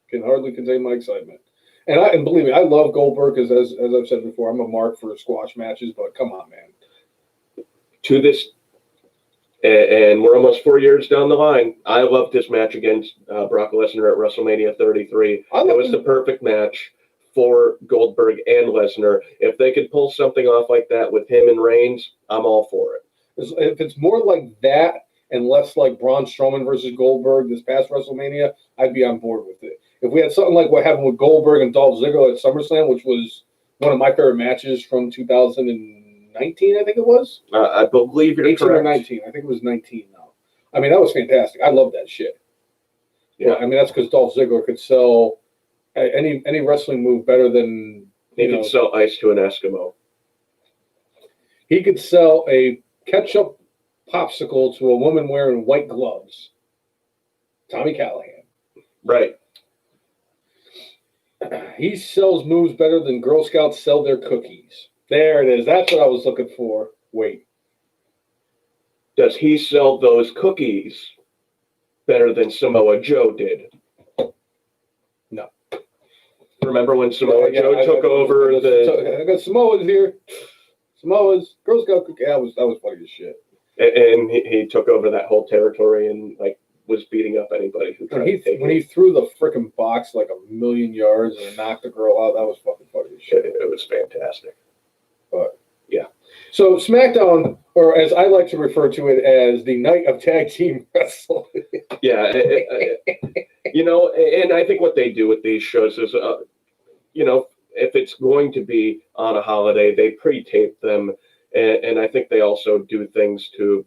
Can hardly contain my excitement. And believe me, I love Goldberg because as I've said before, I'm a mark for squash matches. But come on, man. To this, and we're almost 4 years down the line. I loved this match against Brock Lesnar at WrestleMania 33. It was the perfect match for Goldberg and Lesnar. If they could pull something off like that with him and Reigns, I'm all for it. If it's more like that and less like Braun Strowman versus Goldberg this past WrestleMania, I'd be on board with it. If we had something like what happened with Goldberg and Dolph Ziggler at SummerSlam, which was one of my favorite matches from 2019, I think it was. I believe you're 18 correct. or 19. I think it was 19 now. I mean, that was fantastic. I love that shit. Yeah. Well, I mean, that's because Dolph Ziggler could sell any wrestling move better than... He could sell ice to an Eskimo. He could sell a ketchup popsicle to a woman wearing white gloves. Tommy Callahan. Right. He sells moves better than Girl Scouts sell their cookies. There it is. That's what I was looking for. Wait. Does he sell those cookies better than Samoa Joe did? No. Remember when Samoa Joe took over I got Samoa's here. Samoa's Girl Scout cookie. That was funny as shit. And he took over that whole territory and was beating up anybody who tried to take when he threw the freaking box like 1,000,000 yards and knocked the girl out. That was fucking funny as shit. It was fantastic. But yeah. So SmackDown, or as I like to refer to it as the night of tag team wrestling. Yeah, and I think what they do with these shows is, if it's going to be on a holiday, they pre-tape them, and I think they also do things to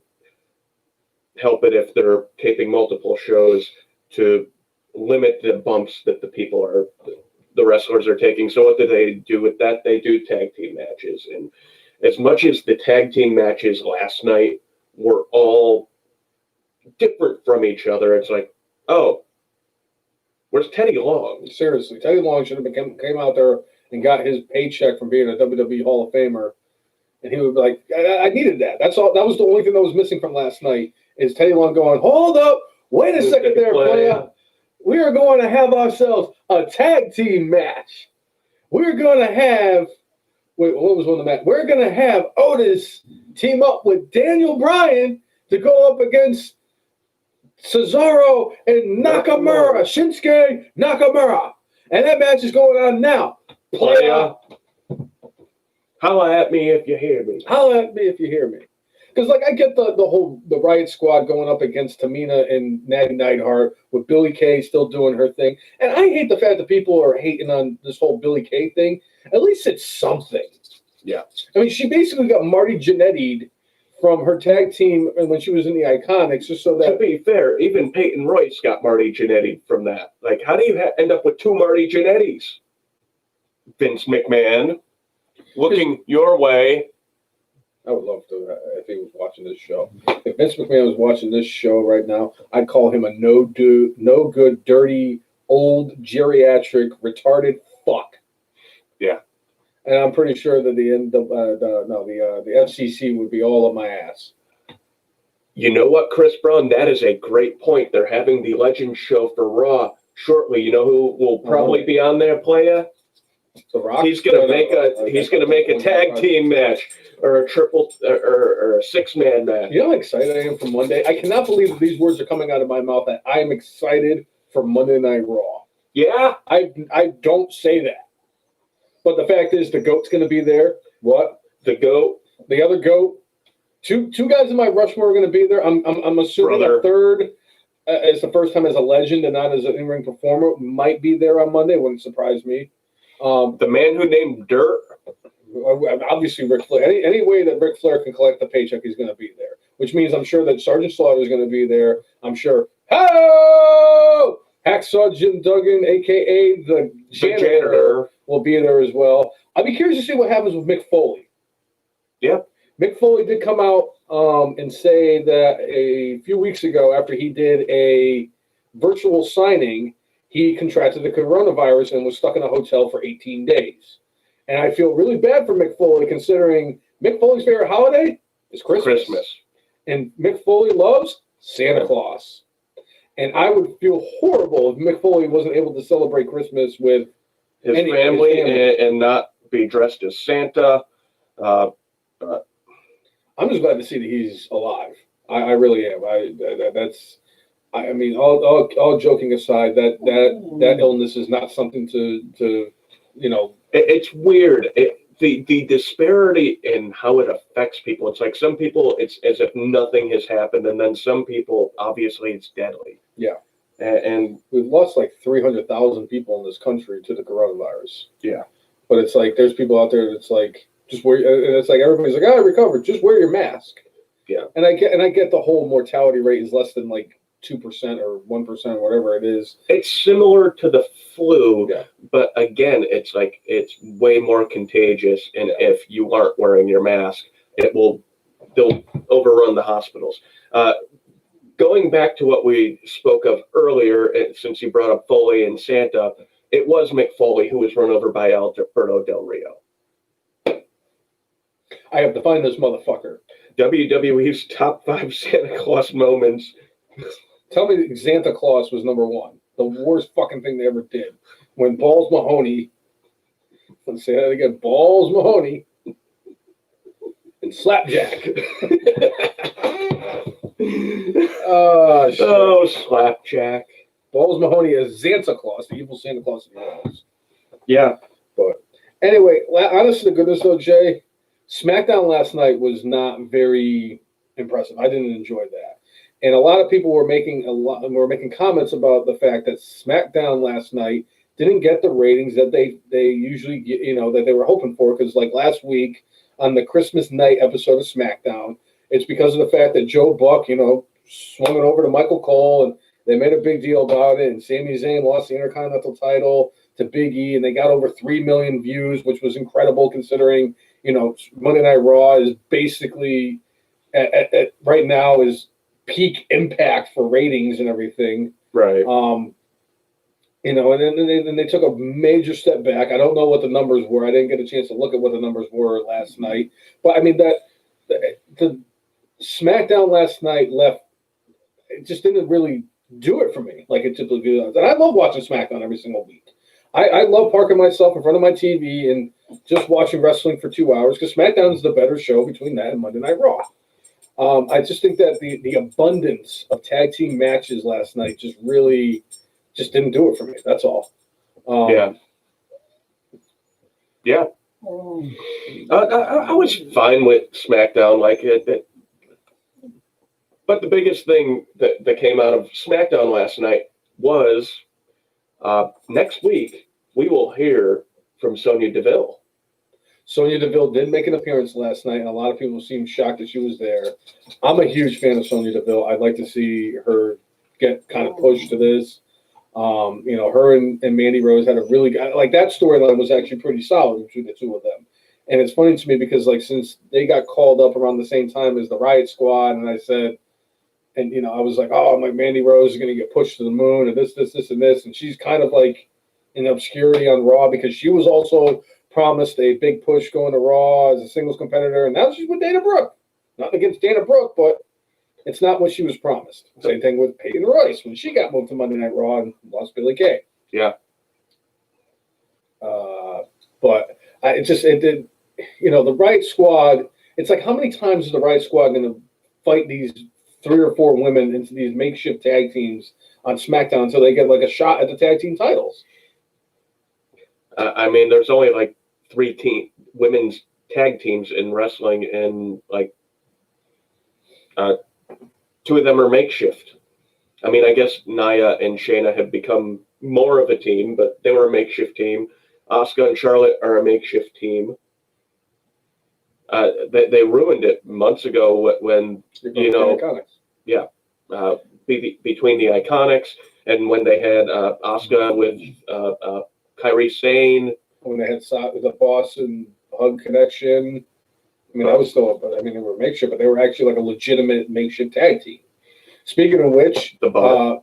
help it if they're taping multiple shows to limit the bumps that the wrestlers are taking. So what do they do with that? They do tag team matches, and as much as the tag team matches last night were all different from each other, it's like, oh, where's Teddy Long? Seriously, Teddy Long should have came out there and got his paycheck from being a WWE Hall of Famer, and he would be like, I needed that. That's all. That was the only thing that was missing from last night is Teddy Long going, hold up, wait a second there, player. We are going to have ourselves a tag team match. We're going to have, what was one of the matches? We're going to have Otis team up with Daniel Bryan to go up against Cesaro and Nakamura, Shinsuke Nakamura. And that match is going on now. Player. Holla at me if you hear me. Holla at me if you hear me. Because, I get the Riot Squad going up against Tamina and Natty Neidhart with Billie Kay still doing her thing. And I hate the fact that people are hating on this whole Billie Kay thing. At least it's something. Yeah. I mean, she basically got Marty Jannetty'd from her tag team when she was in the Iconics, just so that... To be fair, even Peyton Royce got Marty Jannetty from that. How do you end up with two Marty Jannettys? Vince McMahon, looking your way. I would love to if he was watching this show. If Vince McMahon was watching this show right now, I'd call him a no good, dirty, old, geriatric, retarded fuck. Yeah. And I'm pretty sure that the FCC would be all on my ass. You know what, Chris Brown? That is a great point. They're having the Legends show for Raw shortly. You know who will probably be on there, playa? The Rock. He's gonna make a tag team match or a triple or a 6-man match. You know how excited I am for Monday? I cannot believe that these words are coming out of my mouth. That I am excited for Monday Night Raw. Yeah, I don't say that, but the fact is the GOAT's going to be there. What? The GOAT, the other GOAT. Two guys in my Rushmore are going to be there. I'm assuming a third is the first time as a legend and not as an in-ring performer might be there on Monday. Wouldn't surprise me. The man who named Dirt. Obviously, Ric Flair. Any way that Ric Flair can collect the paycheck, he's going to be there. Which means I'm sure that Sergeant Slaughter is going to be there. I'm sure. Ho! Hacksaw Jim Duggan, a.k.a. the janitor, will be there as well. I'd be curious to see what happens with Mick Foley. Yep. Mick Foley did come out and say that a few weeks ago, after he did a virtual signing, he contracted the coronavirus and was stuck in a hotel for 18 days. And I feel really bad for Mick Foley, considering Mick Foley's favorite holiday is Christmas. And Mick Foley loves Santa Claus. And I would feel horrible if Mick Foley wasn't able to celebrate Christmas with his His family, family. and not be dressed as Santa. Uh, I'm just glad to see that he's alive. I really am. That's. I mean, all joking aside, that illness is not something to you know. it's weird. The disparity in how it affects people. It's like some people, it's as if nothing has happened, and then some people, obviously, it's deadly. Yeah. And We've lost like 300,000 people in this country to the coronavirus. yeah, But it's like there's people out there that's like just wear. And it's like everybody's like, I recovered. Just wear your mask. yeah, And I get the whole mortality rate is less than like 2% or 1%, whatever it is. it's similar to the flu, Yeah. but again, it's like it's way more contagious. And if you aren't wearing your mask, they'll overrun the hospitals. Going back to what we spoke of earlier, since you brought up Foley and Santa, it was Mick Foley who was run over by Alberto Del Rio. I have to find this motherfucker. WWE's top 5 Santa Claus moments. Tell me that Santa Claus was number 1. The worst fucking thing they ever did. When Balls Mahoney, let's say that again, Balls Mahoney and Slapjack. Oh, shit. Oh, Slapjack. Balls Mahoney as Santa Claus, the evil Santa Claus of the Walls. Yeah. But anyway, honest to goodness though, Jay, SmackDown last night was not very impressive. I didn't enjoy that. And a lot of people were making comments about the fact that SmackDown last night didn't get the ratings that they usually get, that they were hoping for. Because like last week on the Christmas night episode of SmackDown, it's because of the fact that Joe Buck, swung it over to Michael Cole, and they made a big deal about it. And Sami Zayn lost the Intercontinental title to Big E, and they got over 3 million views, which was incredible considering, Monday Night Raw is basically at right now is peak Impact for ratings and everything. Right. And then they took a major step back. I don't know what the numbers were. I didn't get a chance to look at what the numbers were last night. But I mean the SmackDown last night it just didn't really do it for me like it typically does. And I love watching SmackDown every single week. I love parking myself in front of my TV and just watching wrestling for 2 hours because SmackDown is the better show between that and Monday Night Raw. I just think that the abundance of tag team matches last night just really just didn't do it for me. That's all. Yeah. I was fine with SmackDown like it. But the biggest thing that came out of SmackDown last night was next week we will hear from Sonya Deville. Sonya Deville did make an appearance last night, and a lot of people seemed shocked that she was there. I'm a huge fan of Sonya Deville. I'd like to see her get kind of pushed to this. Her and Mandy Rose had a really like that storyline was actually pretty solid between the two of them. And it's funny to me because since they got called up around the same time as the Riot Squad, and I said, and I was like, oh, my Mandy Rose is going to get pushed to the moon, and this, and this, and she's kind of like in obscurity on Raw because she was also promised a big push going to Raw as a singles competitor, and now she's with Dana Brooke. Nothing against Dana Brooke, but it's not what she was promised. Same thing with Peyton Royce when she got moved to Monday Night Raw and lost Billy Kay. Yeah. But it did. The Riot Squad. It's like how many times is the Riot Squad going to fight these 3 or 4 women into these makeshift tag teams on SmackDown until they get like a shot at the tag team titles? I mean, there's only like 3 women's tag teams in wrestling, and like 2 of them are makeshift. I mean, I guess Nia and Shayna have become more of a team, but they were a makeshift team. Asuka and Charlotte are a makeshift team. They ruined it months ago when between the Iconics and when they had Asuka with Kairi Sane. When they had the Boston Hug Connection. I mean, that was still, but I mean, they were makeshift, but they were actually like a legitimate makeshift tag team. Speaking of which, the Bar,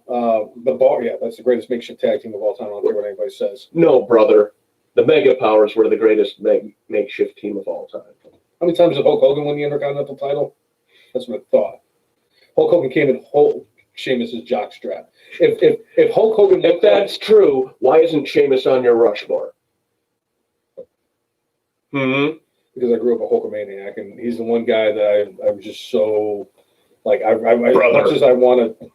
that's the greatest makeshift tag team of all time. I don't care what anybody says. No, brother, the Mega Powers were the greatest makeshift team of all time. How many times did Hulk Hogan win the Intercontinental title? That's what I thought. Hulk Hogan came in Sheamus's jockstrap. If Hulk Hogan, if that's true, why isn't Sheamus on your Rushmore? Mm-hmm. because I grew up a Hulkamaniac, and he's the one guy that I'm just so like as much as I want to.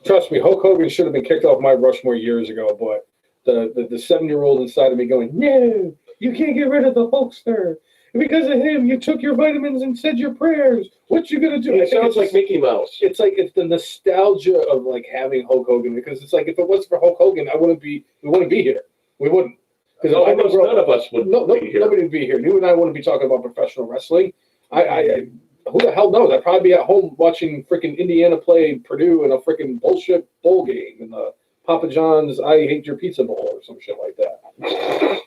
Trust me, Hulk Hogan should have been kicked off my Rushmore years ago, but the 7-year-old inside of me going, no, you can't get rid of the Hulkster. Because of him, you took your vitamins and said your prayers. What you gonna do? It sounds like Mickey Mouse. It's like it's the nostalgia of like having Hulk Hogan, because it's like if it wasn't for Hulk Hogan, we wouldn't be here. We wouldn't. Because almost none of us would be here. Nobody would be here. You and I wouldn't be talking about professional wrestling. I who the hell knows? I'd probably be at home watching freaking Indiana play Purdue in a freaking bullshit bowl game in the Papa John's I Hate Your Pizza Bowl or some shit like that.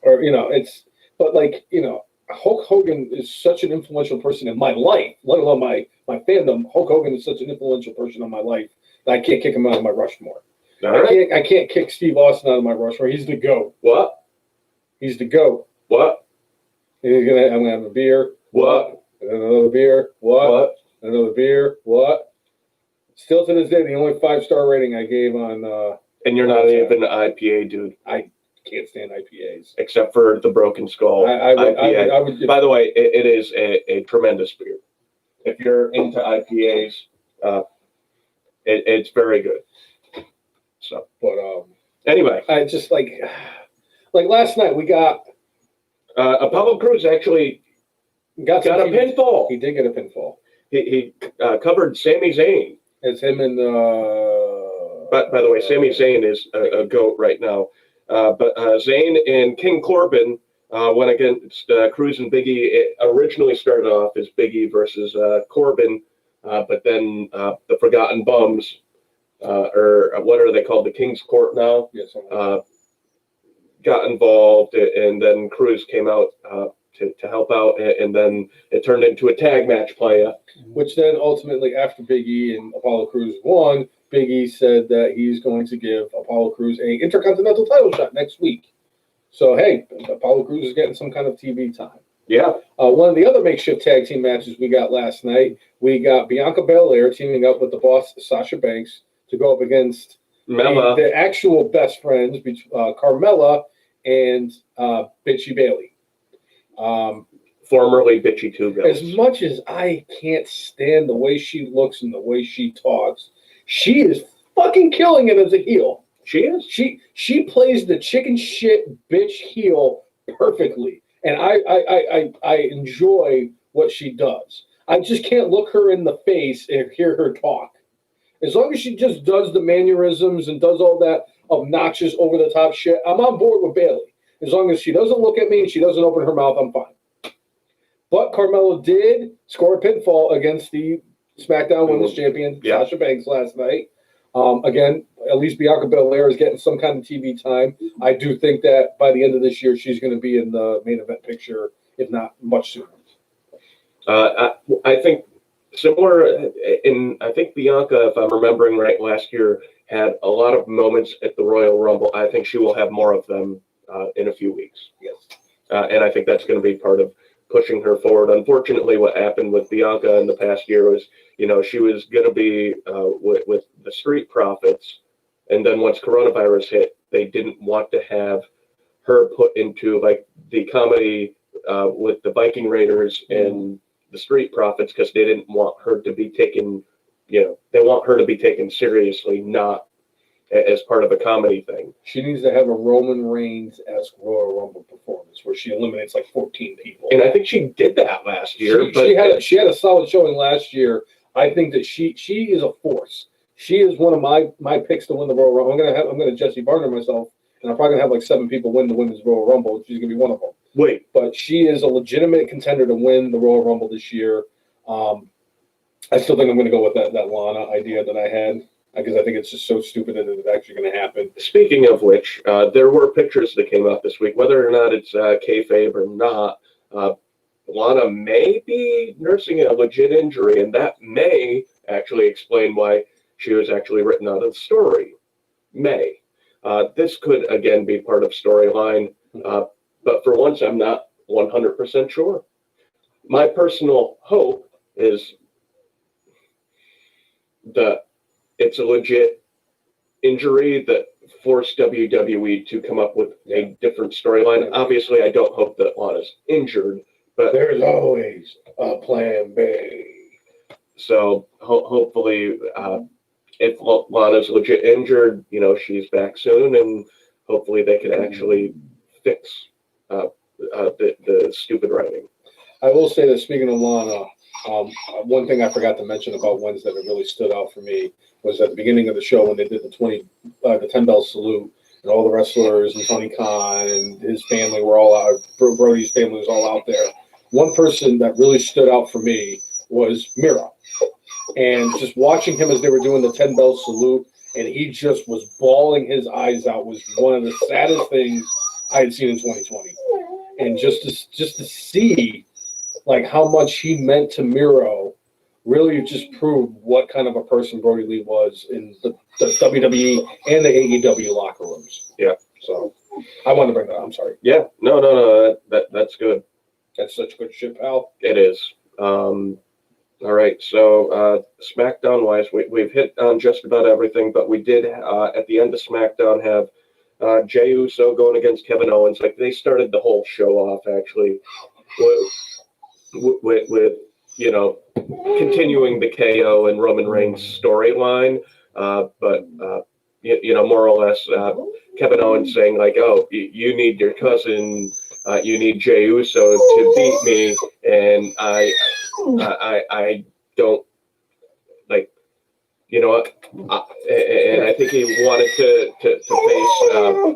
Or, but like, Hulk Hogan is such an influential person in my life, let alone my fandom. Hulk Hogan is such an influential person in my life that I can't kick him out of my Rushmore. Right. I can't kick Steve Austin out of my Rushmore. He's the GOAT. What? He's the GOAT. What? I'm gonna have a beer. What? And another beer. What? What? Another beer. What? Still to this day, the only 5-star rating I gave on. And you're not even an IPA dude. I can't stand IPAs. Except for the Broken Skull IPA. I would, by the way, it is a tremendous beer. If you're into IPAs, it's very good. So, but anyway, I just like last night we got Apollo Crews actually got a pinfall. He did get a pinfall. He covered Sami Zayn. It's him and. But by the way, Sami Zayn is a GOAT right now. But Zayn and King Corbin went against Crews and Biggie. It originally started off as Biggie versus Corbin, but then the Forgotten Bums, or what are they called? The King's Court now. Yes. Got involved, and then Crews came out to help out, and then it turned into a tag match playa. Which then ultimately, after Big E and Apollo Crews won, Big E said that he's going to give Apollo Crews a Intercontinental title shot next week. So, hey, Apollo Crews is getting some kind of TV time. Yeah. One of the other makeshift tag team matches we got last night, we got Bianca Belair teaming up with the boss, Sasha Banks, to go up against the actual best friends, Carmella and Bitchy Bailey. Formerly Bitchy Two Girls. As much as I can't stand the way she looks and the way she talks, she is fucking killing it as a heel. She is. She plays the chicken shit bitch heel perfectly, and I enjoy what she does. I just can't look her in the face and hear her talk. As long as she just does the mannerisms and does all that obnoxious over the top shit, I'm on board with Bailey. As long as she doesn't look at me and she doesn't open her mouth, I'm fine. But Carmella did score a pinfall against the SmackDown Women's Champion, Sasha Banks, last night. Again, at least Bianca Belair is getting some kind of TV time. I do think that by the end of this year, she's going to be in the main event picture, if not much sooner. I think similar I think Bianca, if I'm remembering right, last year had a lot of moments at the Royal Rumble. I think she will have more of them in a few weeks. Yes. And I think that's going to be part of pushing her forward. Unfortunately, what happened with Bianca in the past year was, she was going to be with the Street Profits, and then once coronavirus hit, they didn't want to have her put into like the comedy with the Viking Raiders and the Street Profits, because they didn't want her to be taken, they want her to be taken seriously, not as part of a comedy thing. She needs to have a Roman Reigns-esque Royal Rumble performance where she eliminates like 14 people. And I think she did that last year. She had a solid showing last year. I think that she is a force. She is one of my picks to win the Royal Rumble. I'm gonna Jesse Barner myself, and I'm probably gonna have like 7 people win the Women's Royal Rumble. She's gonna be one of them. Wait, but she is a legitimate contender to win the Royal Rumble this year. I still think I'm gonna go with that Lana idea that I had, because I think it's just so stupid that it's actually going to happen. Speaking of which, there were pictures that came out this week, whether or not it's kayfabe or not. Lana may be nursing a legit injury, and that may actually explain why she was actually written out of the story. May. This could, again, be part of storyline, but for once, I'm not 100% sure. My personal hope is that it's a legit injury that force WWE to come up with a different storyline. Obviously, I don't hope that Lana's injured, but there's always a plan B. So hopefully, if Lana's legit injured, she's back soon, and hopefully they can actually fix the stupid writing. I will say that speaking of Lana, one thing I forgot to mention about Wednesday that really stood out for me was at the beginning of the show when they did the 10 bell salute, and all the wrestlers and Tony Khan and his family were all out. Brodie's family was all out there. One person that really stood out for me was Miro. And just watching him as they were doing the 10 bell salute, and he just was bawling his eyes out, was one of the saddest things I had seen in 2020. And just to see like how much he meant to Miro really just proved what kind of a person Brodie Lee was in the WWE and the AEW locker rooms. Yeah. So I wanted to bring that up. I'm sorry. Yeah. No. That's good. That's such good shit, pal. It is. All right, so SmackDown wise, we've hit on just about everything, but we did at the end of SmackDown have Jey Uso going against Kevin Owens. Like they started the whole show off actually with continuing the KO and Roman Reigns storyline, but more or less Kevin Owens saying like, oh, you need your cousin, you need Jey Uso to beat me, and I don't like, what? And I think he wanted to face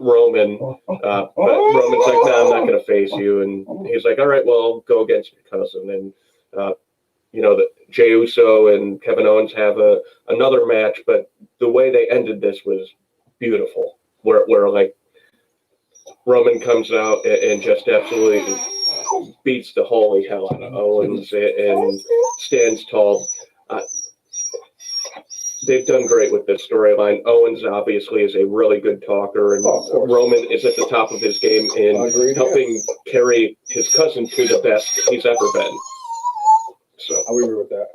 Roman, but Roman's like, no, I'm not going to face you. And he's like, all right, well, go against your cousin. And, that Jey Uso and Kevin Owens have another match, but the way they ended this was beautiful, where like Roman comes out and just absolutely beats the holy hell out of Owens and stands tall. They've done great with this storyline. Owens obviously is a really good talker, and Roman is at the top of his game in helping carry his cousin to the best he's ever been. So I agree with that.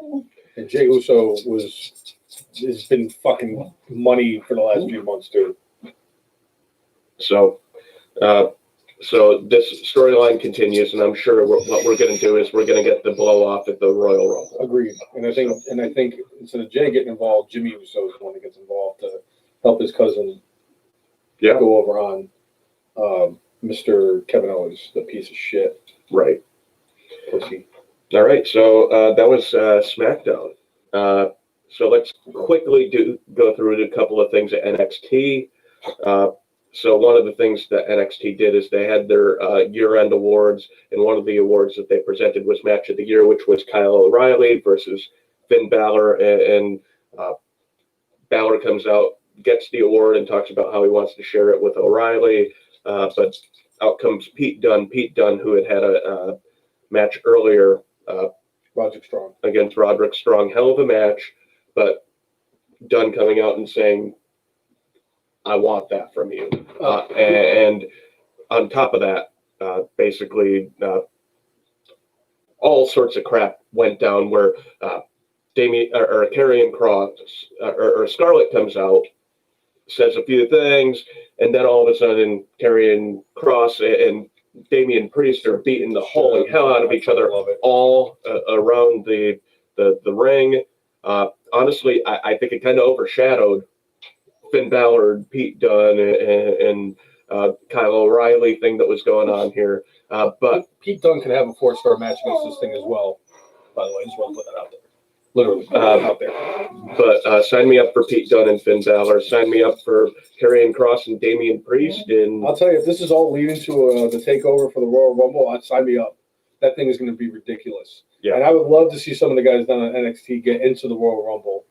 And Jey Uso has been fucking money for the last few months too. So this storyline continues, and I'm sure what we're going to do is we're going to get the blow off at the Royal Rumble. Agreed. And I think instead of Jey getting involved, Jimmy Uso is the one that gets involved to help his cousin go over on Mr. Kevin Owens, the piece of shit. Right. Pussy. All right. So that was SmackDown. So let's quickly go through a couple of things at NXT. So one of the things that NXT did is they had their year-end awards, and one of the awards that they presented was Match of the Year, which was Kyle O'Reilly versus Finn Balor, and Balor comes out, gets the award, and talks about how he wants to share it with O'Reilly, but out comes Pete Dunne, who had a match earlier Roderick Strong against Roderick Strong, hell of a match, but Dunne coming out and saying, I want that from you. And on top of that, basically, all sorts of crap went down where Karrion Kross or Scarlett comes out, says a few things, and then all of a sudden, Karrion Kross and Damian Priest are beating the holy hell out of each other all around the ring. Honestly, I think it kind of overshadowed Finn Balor, Pete Dunne, and Kyle O'Reilly thing that was going on here. But Pete Dunne can have a 4-star match against this thing as well. By the way, I just want to put that out there. Literally, out there. But sign me up for Pete Dunne and Finn Balor. Sign me up for Karrion Kross and Damian Priest. And I'll tell you, if this is all leading to the takeover for the Royal Rumble, I'd sign me up. That thing is going to be ridiculous. Yeah. And I would love to see some of the guys down at NXT get into the Royal Rumble.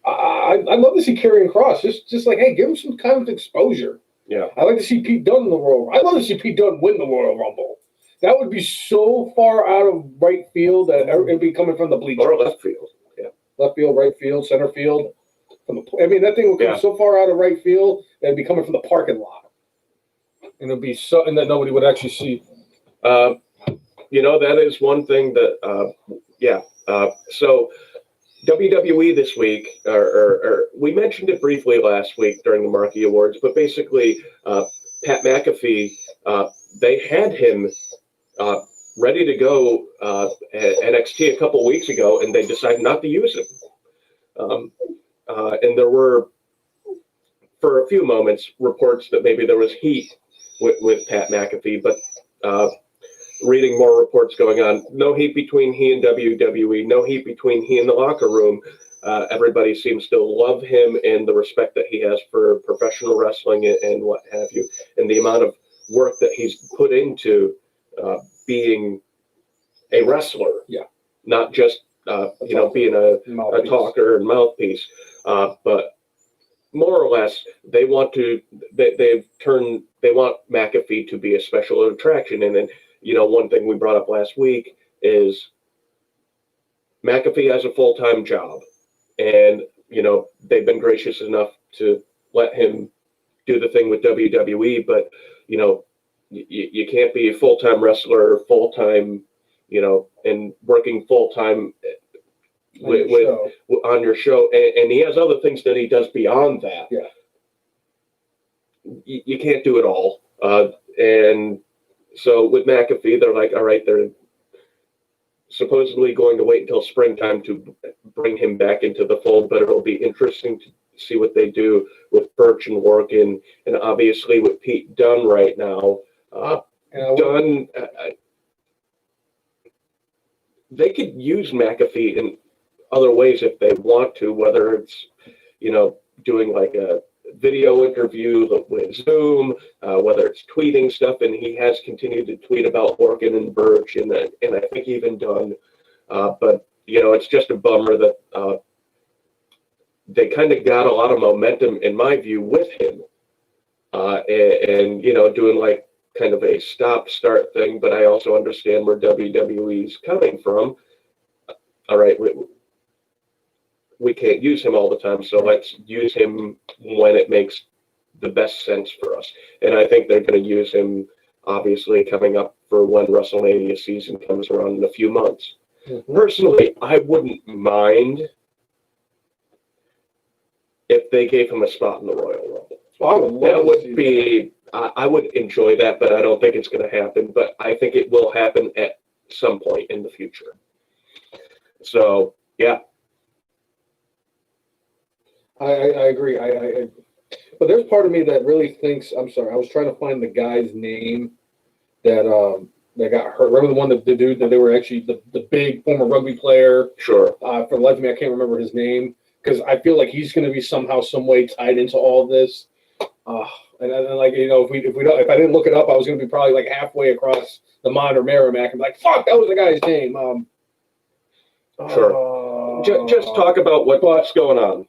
I'd love to see Karrion Kross. Just like, hey, give him some kind of exposure. Yeah. I'd like to see Pete Dunne in the Royal Rumble. I'd love to see Pete Dunne win the Royal Rumble. That would be so far out of right field that it would be coming from the bleachers. Or left field. Yeah. Left field, right field, center field. That thing would come so far out of right field that it'd be coming from the parking lot. And it'd be something that nobody would actually see. That is one thing that, so WWE this week, or we mentioned it briefly last week during the Marquee Awards, but basically, Pat McAfee, they had him ready to go at NXT a couple weeks ago, and they decided not to use him. And there were, for a few moments, reports that maybe there was heat with Pat McAfee, but reading more reports going on, no heat between he and WWE, no heat between he and the locker room. Everybody seems to love him and the respect that he has for professional wrestling and what have you, and the amount of work that he's put into being a wrestler. Yeah. Not just being a talker and mouthpiece, but more or less they want McAfee to be a special attraction. And then one thing we brought up last week is McAfee has a full-time job, and they've been gracious enough to let him do the thing with WWE, but you can't be a full-time wrestler, full-time, and working full-time on your show, and he has other things that he does beyond that. Yeah, you can't do it all, and so with McAfee, they're like, all right, they're supposedly going to wait until springtime to bring him back into the fold, but it'll be interesting to see what they do with Birch and Workin, and obviously with Pete Dunne right now. Dunne, they could use McAfee in other ways if they want to, whether it's, doing like a video interview with Zoom, whether it's tweeting stuff, and he has continued to tweet about Workin and Birch, and I think even Dunne. But, it's just a bummer that they kind of got a lot of momentum, in my view, with him. And doing like kind of a stop-start thing, but I also understand where WWE's coming from. All right, we can't use him all the time, so let's use him when it makes the best sense for us. And I think they're going to use him, obviously, coming up for when WrestleMania season comes around in a few months. Mm-hmm. Personally, I wouldn't mind if they gave him a spot in the Royal Rumble. I would enjoy that, but I don't think it's going to happen. But I think it will happen at some point in the future. So, yeah. I agree. But there's part of me that really thinks, I'm sorry, I was trying to find the guy's name that got hurt. Remember the dude that they were actually the big former rugby player? Sure. For the life of me, I can't remember his name, because I feel like he's going to be somehow, some way tied into all this. And like, if I didn't look it up, I was going to be probably like halfway across the monitor Merrimack and be like, fuck, that was the guy's name. Sure. Just talk about what's going on.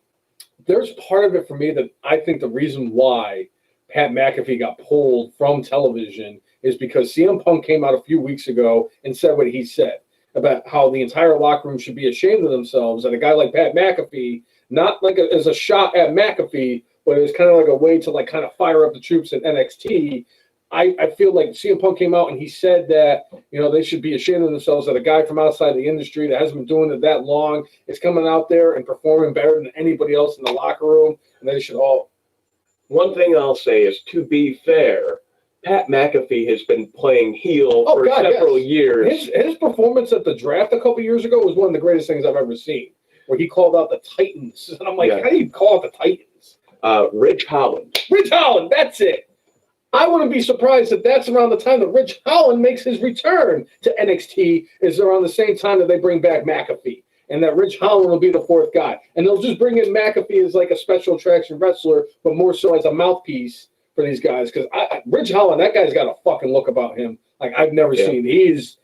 There's part of it for me that I think the reason why Pat McAfee got pulled from television is because CM Punk came out a few weeks ago and said what he said about how the entire locker room should be ashamed of themselves, and a guy like Pat McAfee, not like as a shot at McAfee, but it was kind of like a way to like kind of fire up the troops at NXT. I feel like CM Punk came out and he said that, they should be ashamed of themselves that a guy from outside the industry that hasn't been doing it that long is coming out there and performing better than anybody else in the locker room, and they should all. One thing I'll say is, to be fair, Pat McAfee has been playing heel for several years. His performance at the draft a couple years ago was one of the greatest things I've ever seen, where he called out the Titans. And I'm like, How do you call out the Titans? Ridge Holland. Ridge Holland, that's it. I wouldn't be surprised if that's around the time that Ridge Holland makes his return to NXT, is around the same time that they bring back McAfee, and that Ridge Holland will be the fourth guy. And they'll just bring in McAfee as like a special attraction wrestler, but more so as a mouthpiece for these guys. Because Ridge Holland, that guy's got a fucking look about him like I've never seen. He is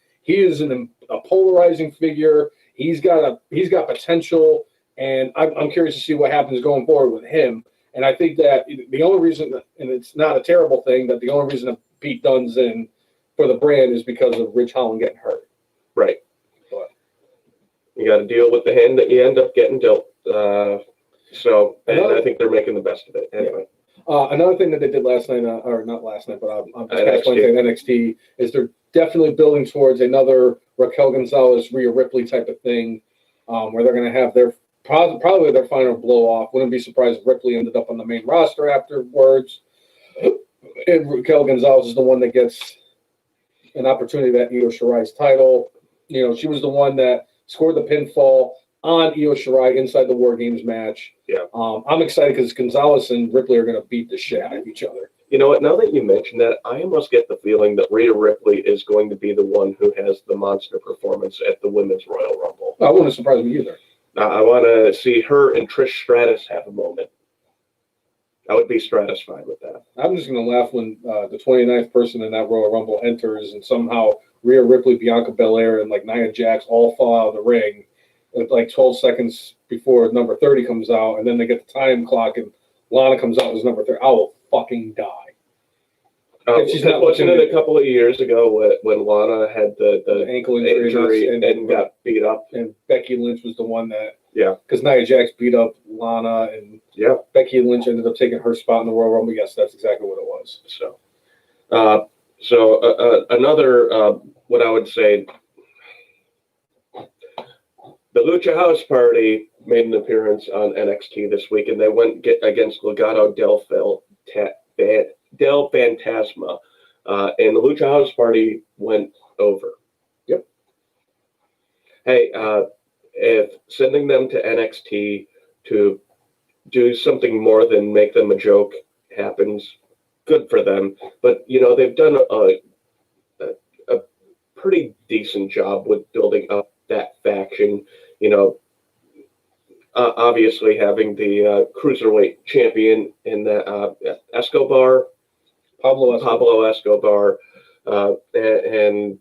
a polarizing figure. He's got potential, and I'm curious to see what happens going forward with him. And I think that the only reason, and it's not a terrible thing, that the only reason that Pete Dunne's in for the brand is because of Ridge Holland getting hurt. Right. But you got to deal with the hand that you end up getting dealt. And I think they're making the best of it. Anyway. Yeah. Another thing that they did last night, or not last night, but I'm just kind of playing NXT, is they're definitely building towards another Raquel Gonzalez, Rhea Ripley type of thing. where they're going to have their probably their final blow off. Wouldn't be surprised if Ripley ended up on the main roster afterwards. And Raquel Gonzalez is the one that gets an opportunity at Io Shirai's title. You know, she was the one that scored the pinfall on Io Shirai inside the War Games match. Yeah. I'm excited because Gonzalez and Ripley are going to beat the shit out of each other. You know what? Now that you mention that, I almost get the feeling that Rhea Ripley is going to be the one who has the monster performance at the Women's Royal Rumble. That wouldn't surprise me either. I want to see her and Trish Stratus have a moment. I would be satisfied with that. I'm just going to laugh when the 29th person in that Royal Rumble enters and somehow Rhea Ripley, Bianca Belair, and like Nia Jax all fall out of the ring at like 12 seconds before number 30 comes out, and then they get the time clock and Lana comes out as number 30. I will fucking die. Wasn't it a couple of years ago when Lana had the ankle injury and got beat up? And Becky Lynch was the one that, yeah, because Nia Jax beat up Lana, and yeah, Becky Lynch ended up taking her spot in the Royal Rumble. Yes, that's exactly what it was. So, another what I would say, the Lucha House Party made an appearance on NXT this week, and they went against Legado del Fantasma, and the Lucha House Party went over. Yep. Hey, if sending them to NXT to do something more than make them a joke happens, good for them. But, you know, they've done a pretty decent job with building up that faction. You know, obviously having the cruiserweight champion in the Pablo Escobar, and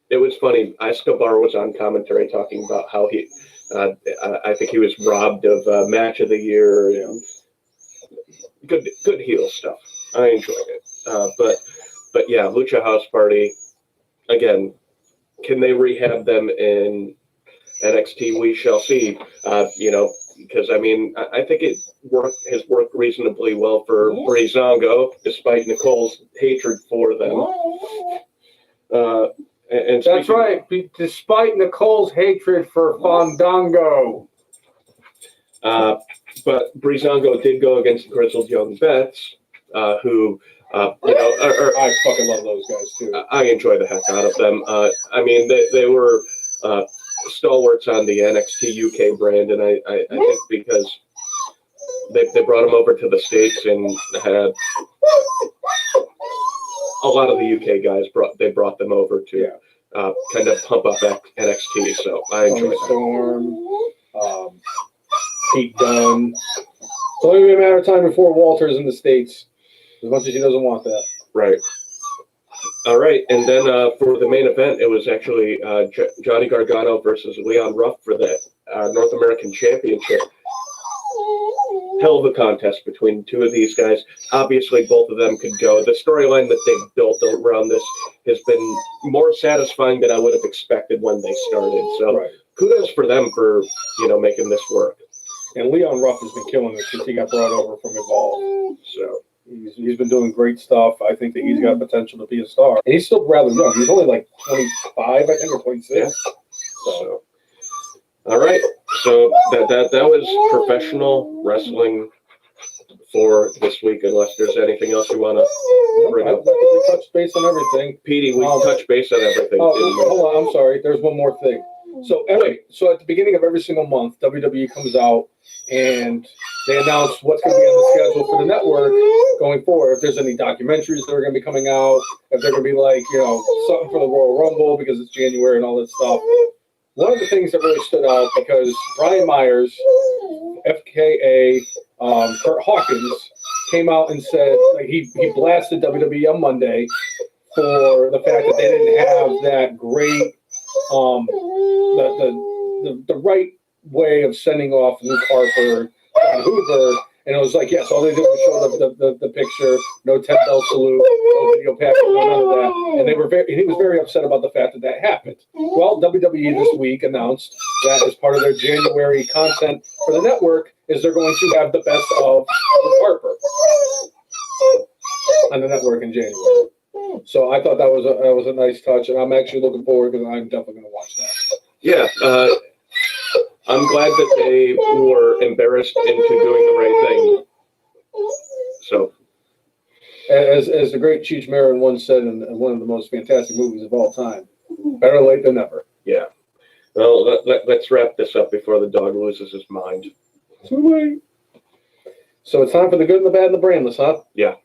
it was funny. Escobar was on commentary talking about how he, I think he was robbed of match of the year. And good heel stuff. I enjoyed it. But yeah, Lucha House Party. Again, can they rehab them in NXT? We shall see. You know, because I mean, I think it has worked reasonably well for Breezango, despite Nicole's hatred for them. And that's right. Despite Nicole's hatred for Fandango. But Breezango did go against the Grizzled Young Vets, who, you know, I fucking love those guys too. I enjoy the heck out of them. I mean, they were stalwarts on the NXT UK brand, and I think because they brought them over to the States and had a lot of the UK guys brought them over to kind of pump up NXT. So I enjoy that. Storm, Pete Dunne. It's only a matter of time before Walter's in the States, as much as he doesn't want that. Right. All right, and then for the main event, it was actually Johnny Gargano versus Leon Ruff for the North American Championship. Hell of a contest between two of these guys. Obviously, both of them could go. The storyline that they've built around this has been more satisfying than I would have expected when they started. So kudos for them for, you know, making this work. And Leon Ruff has been killing it since he got brought over from Evolve. So he's been doing great stuff. I think that he's got potential to be a star. And he's still rather young. He's only like 25, I think, or 26. Yeah. So, all right. So that was professional wrestling for this week. Unless there's anything else you want to bring up. We touched base on everything. Petey, we touched base on everything. Hold on. I'm sorry. There's one more thing. So at the beginning of every single month, WWE comes out and they announce what's going to be on the schedule for the network going forward. If there's any documentaries that are going to be coming out, if they're going to be like, you know, something for the Royal Rumble because it's January and all that stuff. One of the things that really stood out because Brian Myers, FKA Kurt Hawkins, came out and said, like, he blasted WWE on Monday for the fact that they didn't have that great the right way of sending off Luke Harper and Hoover, and it was like, yes, all they did was show the picture, no 10-bell salute, no video package, no none of that, and he was very upset about the fact that happened. Well, WWE this week announced that as part of their January content for the network is they're going to have the best of Luke Harper on the network in January. So I thought that was a nice touch, and I'm actually looking forward because I'm definitely going to watch that. Yeah, I'm glad that they were embarrassed into doing the right thing. So, as the great Cheech Marin once said in one of the most fantastic movies of all time, better late than never. yeah. Well, let's wrap this up before the dog loses his mind. Too late. So it's time for the good and the bad and the brainless, huh? Yeah.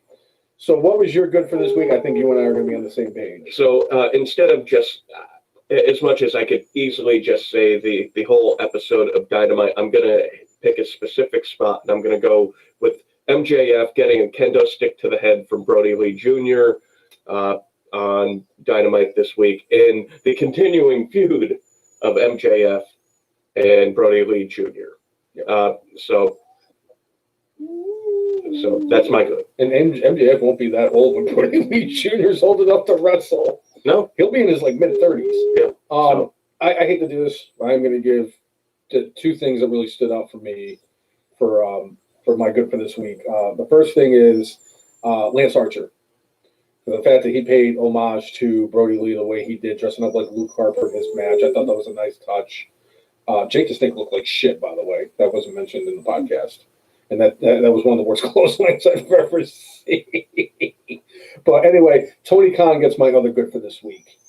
So what was your good for this week? I think you and I are going to be on the same page. So instead of just, as much as I could easily just say the whole episode of Dynamite, I'm going to pick a specific spot, and I'm going to go with MJF getting a kendo stick to the head from Brodie Lee Jr. On Dynamite this week, in the continuing feud of MJF and Brodie Lee Jr. So that's my good. And MJF won't be that old when Brodie Lee Jr. is old enough to wrestle. No, he'll be in his mid-30s. Yeah. I hate to do this. I'm going to give two things that really stood out for me for my good for this week. The first thing is Lance Archer. The fact that he paid homage to Brodie Lee the way he did, dressing up like Luke Harper in his match, I thought that was a nice touch. Jake the Snake looked like shit, by the way. That wasn't mentioned in the podcast. And that was one of the worst clotheslines I've ever seen. But anyway, Tony Khan gets my other good for this week.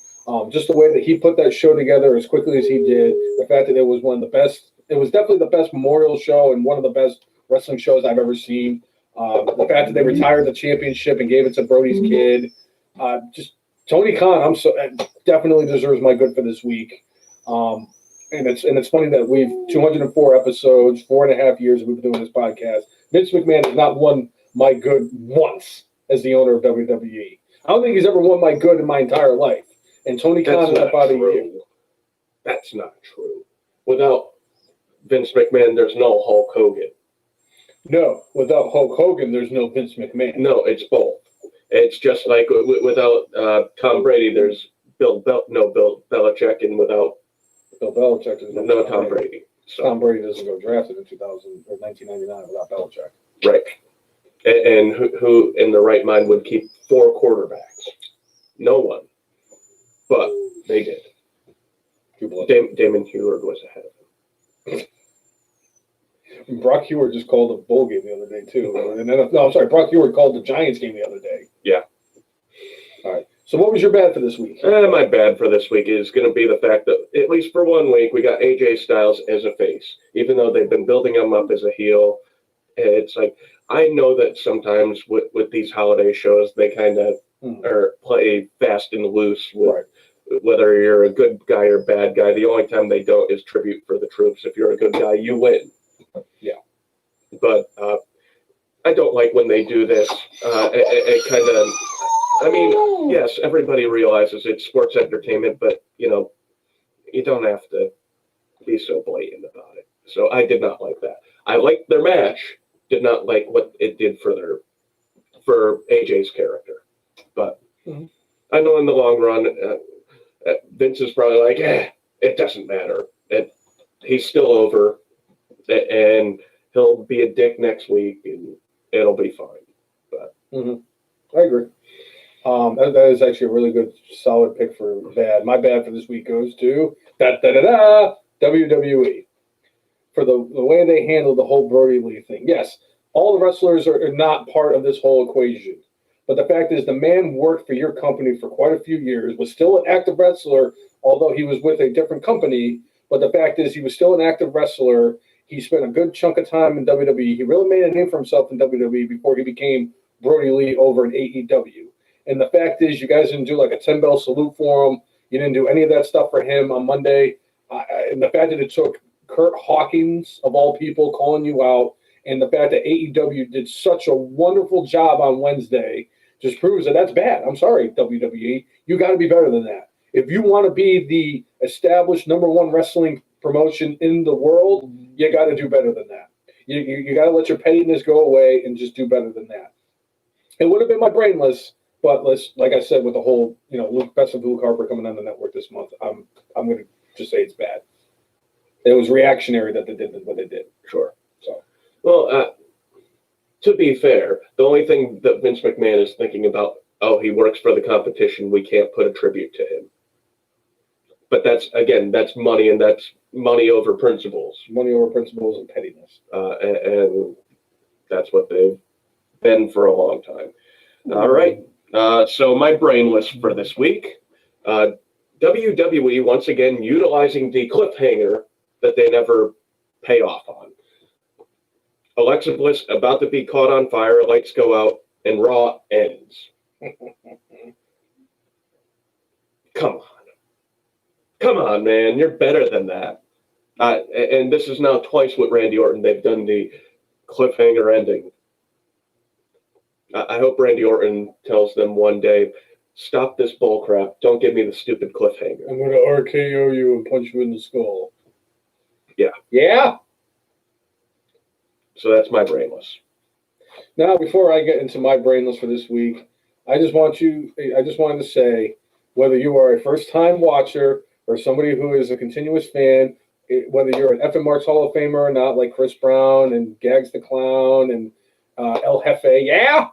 Just the way that he put that show together as quickly as he did, the fact that it was one of the best, it was definitely the best memorial show and one of the best wrestling shows I've ever seen. The fact that they retired the championship and gave it to Brodie's kid. Just Tony Khan, definitely deserves my good for this week. And it's funny that we've 204 episodes, 4.5 years we've been doing this podcast. Vince McMahon has not won my good once as the owner of WWE. I don't think he's ever won my good in my entire life. And Tony Khan is about a year. That's not true. Without Vince McMahon, there's no Hulk Hogan. No, without Hulk Hogan, there's no Vince McMahon. No, it's both. It's just like without Tom Brady, there's Bill Belichick, and without Bill Belichick, there's no Tom Brady. So Tom Brady doesn't go drafted in 2000 or 1999 without Belichick. Right. And who in the right mind would keep 4 quarterbacks? No one. But they did. Damon Heward was ahead of him. Brock Heward just called a bowl game the other day, too. And then, no, I'm sorry, Brock Heward called the Giants game the other day. Yeah. All right. So what was your bad for this week? My bad for this week is going to be the fact that, at least for 1 week, we got AJ Styles as a face. Even though they've been building him up as a heel, it's like, I know that sometimes with these holiday shows, they kind of play fast and loose with whether you're a good guy or bad guy. The only time they don't is tribute for the troops. If you're a good guy, you win. Yeah. But I don't like when they do this. It kind of, I mean, yes, everybody realizes it's sports entertainment, but, you don't have to be so blatant about it. So I did not like that. I liked their match, did not like what it did for AJ's character. But I know in the long run, Vince is probably like, it doesn't matter. He's still over, and he'll be a dick next week, and it'll be fine. But I agree. That is actually a really good, solid pick for bad. My bad for this week goes to WWE for the way they handled the whole Brodie Lee thing. Yes, all the wrestlers are not part of this whole equation. But the fact is, the man worked for your company for quite a few years, was still an active wrestler, although he was with a different company. But the fact is, he was still an active wrestler. He spent a good chunk of time in WWE. He really made a name for himself in WWE before he became Brodie Lee over in AEW. And the fact is, you guys didn't do like a 10-bell salute for him. You didn't do any of that stuff for him on Monday. And the fact that it took Kurt Hawkins, of all people, calling you out, and the fact that AEW did such a wonderful job on Wednesday just proves that that's bad. I'm sorry, WWE. You got to be better than that. If you want to be the established #1 wrestling promotion in the world, you got to do better than that. You got to let your pettiness go away and just do better than that. It would have been my brainless, but like I said, with the whole, best of Luke Harper coming on the network this month, I'm going to just say it's bad. It was reactionary that they did what they did. Sure. So, well, to be fair, the only thing that Vince McMahon is thinking about, he works for the competition, we can't put a tribute to him. But that's money, and that's money over principles. Money over principles and pettiness. And that's what they've been for a long time. All right. So my brainless for this week, WWE once again utilizing the cliffhanger that they never pay off on. Alexa Bliss about to be caught on fire, lights go out, and Raw ends. Come on, man, you're better than that. And this is now twice with Randy Orton. They've done the cliffhanger ending. I hope Randy Orton tells them one day, stop this bullcrap. Don't give me the stupid cliffhanger. I'm going to RKO you and punch you in the skull. Yeah. Yeah? So that's my brainless. Now, before I get into my brainless for this week, I just wanted to say, whether you are a first-time watcher or somebody who is a continuous fan, whether you're an F and Marks Hall of Famer or not, like Chris Brown and Gags the Clown and El Jefe, yeah?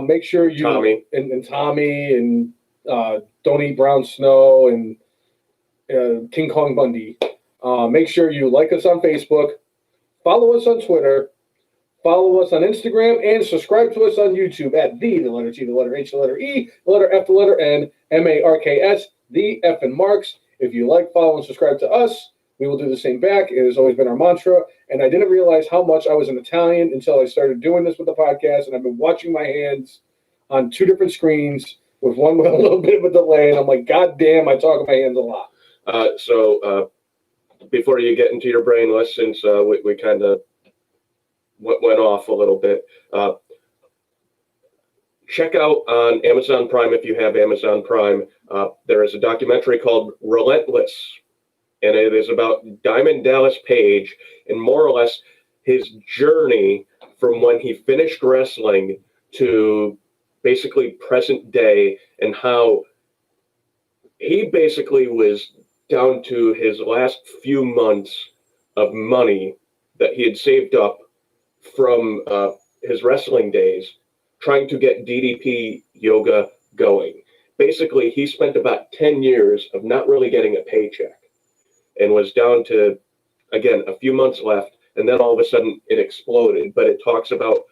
Make sure you Tommy and Tommy and Don't Eat Brown Snow and King Kong Bundy. Make sure you like us on Facebook, follow us on Twitter, follow us on Instagram, and subscribe to us on YouTube at the letter T, the letter H, the letter E, the letter F, the letter N, MARKS, the F and Marks. If you like, follow, and subscribe to us, we will do the same back. It has always been our mantra, and I didn't realize how much I was an Italian until I started doing this with the podcast, and I've been watching my hands on two different screens with one with a little bit of a delay, and I'm like, God damn, I talk with my hands a lot. So before you get into your brainless, since we kind of went off a little bit, check out on Amazon Prime, if you have Amazon Prime, there is a documentary called Relentless, and it is about Diamond Dallas Page and more or less his journey from when he finished wrestling to basically present day, and how he basically was down to his last few months of money that he had saved up from his wrestling days, trying to get DDP yoga going. Basically, he spent about 10 years of not really getting a paycheck and was down to, again, a few months left, and then all of a sudden it exploded. But it talks about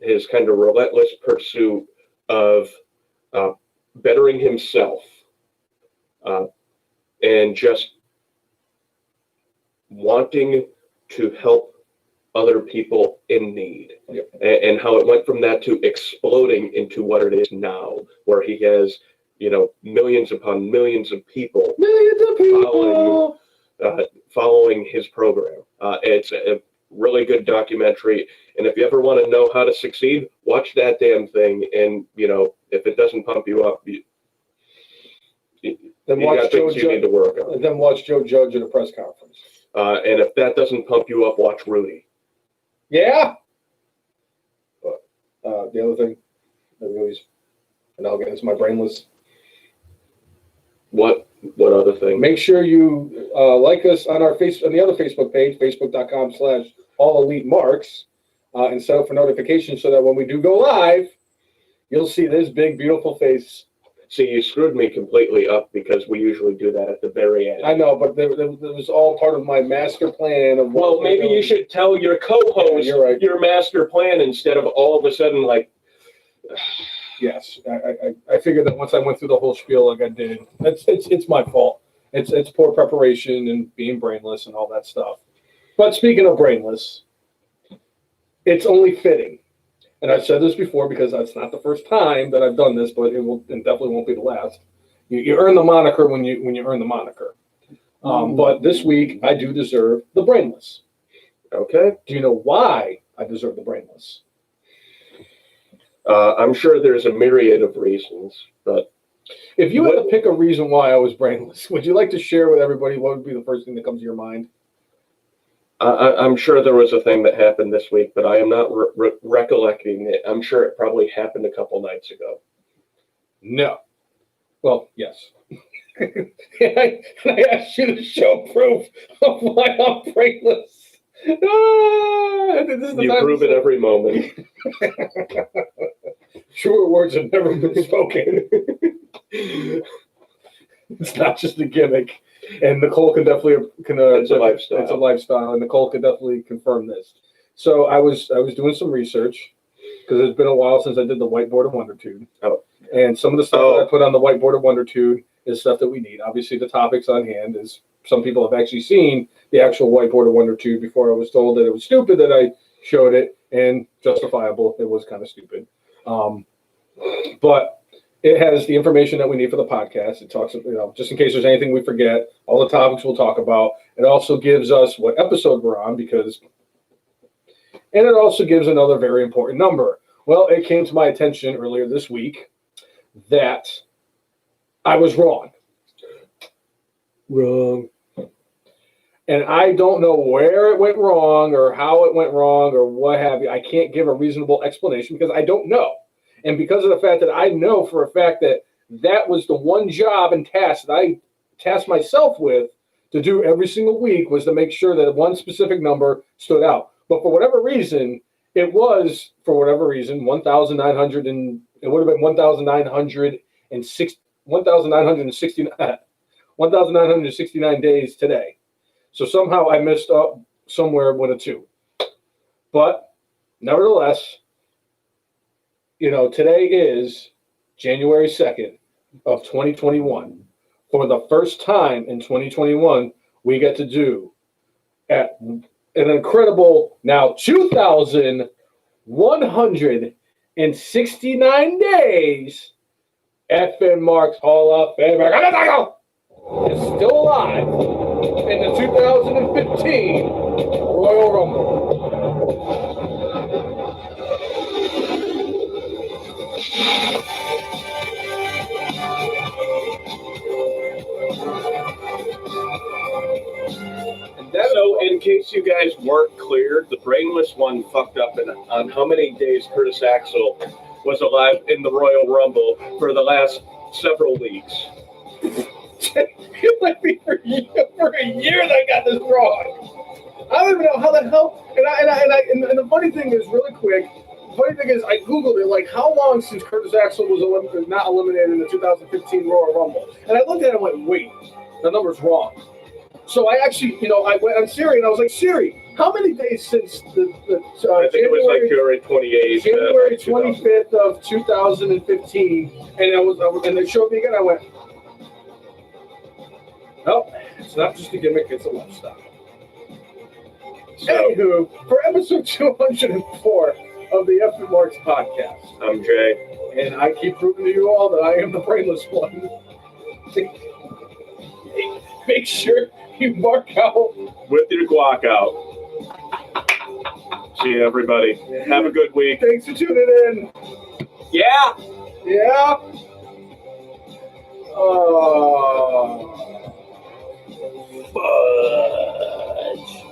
his kind of relentless pursuit of bettering himself and just wanting to help other people in need. Yep. And how it went from that to exploding into what it is now, where he has, millions upon millions of people, following his program. It's a really good documentary, and if you ever want to know how to succeed, watch that damn thing. And if it doesn't pump you up, Then you watch got Joe things you need to work on. And then watch Joe Judge at a press conference. And if that doesn't pump you up, watch Rudy. Yeah. The other thing, and I'll get into my brainless. What other thing? Make sure you like us on our on the other Facebook page, facebook.com/AllEliteMarks, and set up for notifications so that when we do go live, you'll see this big, beautiful face. See, you screwed me completely up because we usually do that at the very end. I know, but it was all part of my master plan of. Well, maybe you should tell your co-host your master plan instead of all of a sudden like. Yes, I figured that once I went through the whole spiel like I did, it's my fault. It's poor preparation and being brainless and all that stuff. But speaking of brainless, it's only fitting, and I've said this before because that's not the first time that I've done this, but it definitely won't be the last. You earn the moniker when you earn the moniker. But this week I do deserve the brainless. Okay. Do you know why I deserve the brainless? I'm sure there's a myriad of reasons, but if you had to pick a reason why I was brainless, would you like to share with everybody what would be the first thing that comes to your mind? I'm sure there was a thing that happened this week, but I am not recollecting it. I'm sure it probably happened a couple nights ago. No. Well, yes. I asked you to show proof of why I'm brainless. You prove it every moment. Truer words have never been spoken. It's not just a gimmick. And Nicole can definitely It's a lifestyle. It's a lifestyle, and Nicole can definitely confirm this. So I was doing some research because it's been a while since I did the whiteboard of wondertude. Oh. And some of the stuff that I put on the whiteboard of wondertude is stuff that we need. Obviously, the topics on hand is some people have actually seen the actual whiteboard of wondertude before I was told that it was stupid that I showed it, and justifiable. It was kind of stupid. But it has the information that we need for the podcast. It talks, just in case there's anything we forget, all the topics we'll talk about. It also gives us what episode we're on and it also gives another very important number. Well, it came to my attention earlier this week that I was wrong. And I don't know where it went wrong or how it went wrong or what have you. I can't give a reasonable explanation because I don't know. And because of the fact that I know for a fact that that was the one job and task that I tasked myself with to do every single week was to make sure that one specific number stood out. But for whatever reason, it was, for whatever reason, 1,900 and it would have been 1,969 days today. So somehow I messed up somewhere with a 2. But nevertheless, today is January 2nd of 2021. For the first time in 2021, we get to do at an incredible now 2,169 days. FN Marks Hall of Fame is still alive in the 2015 Royal Rumble. So, in case you guys weren't clear, the brainless one fucked up on how many days Curtis Axel was alive in the Royal Rumble for the last several weeks. It might be for a year that I got this wrong. I don't even know how the hell. And the funny thing is, really quick, I Googled it, like, how long since Curtis Axel was not eliminated in the 2015 Royal Rumble? And I looked at it and went, wait, the number's wrong. So I actually, I went on Siri and I was like, Siri, how many days since I think it was like January 28th. January 25th of 2015, and they showed me again. I went, no, it's not just a gimmick; it's a lifestyle. So, anywho, for episode 204 of the FN Marks podcast, I'm Jay, and I keep proving to you all that I am the brainless one. Make sure you mark out with your guac out. See you, everybody. Yeah. Have a good week. Thanks for tuning in. Yeah. Yeah. Fudge.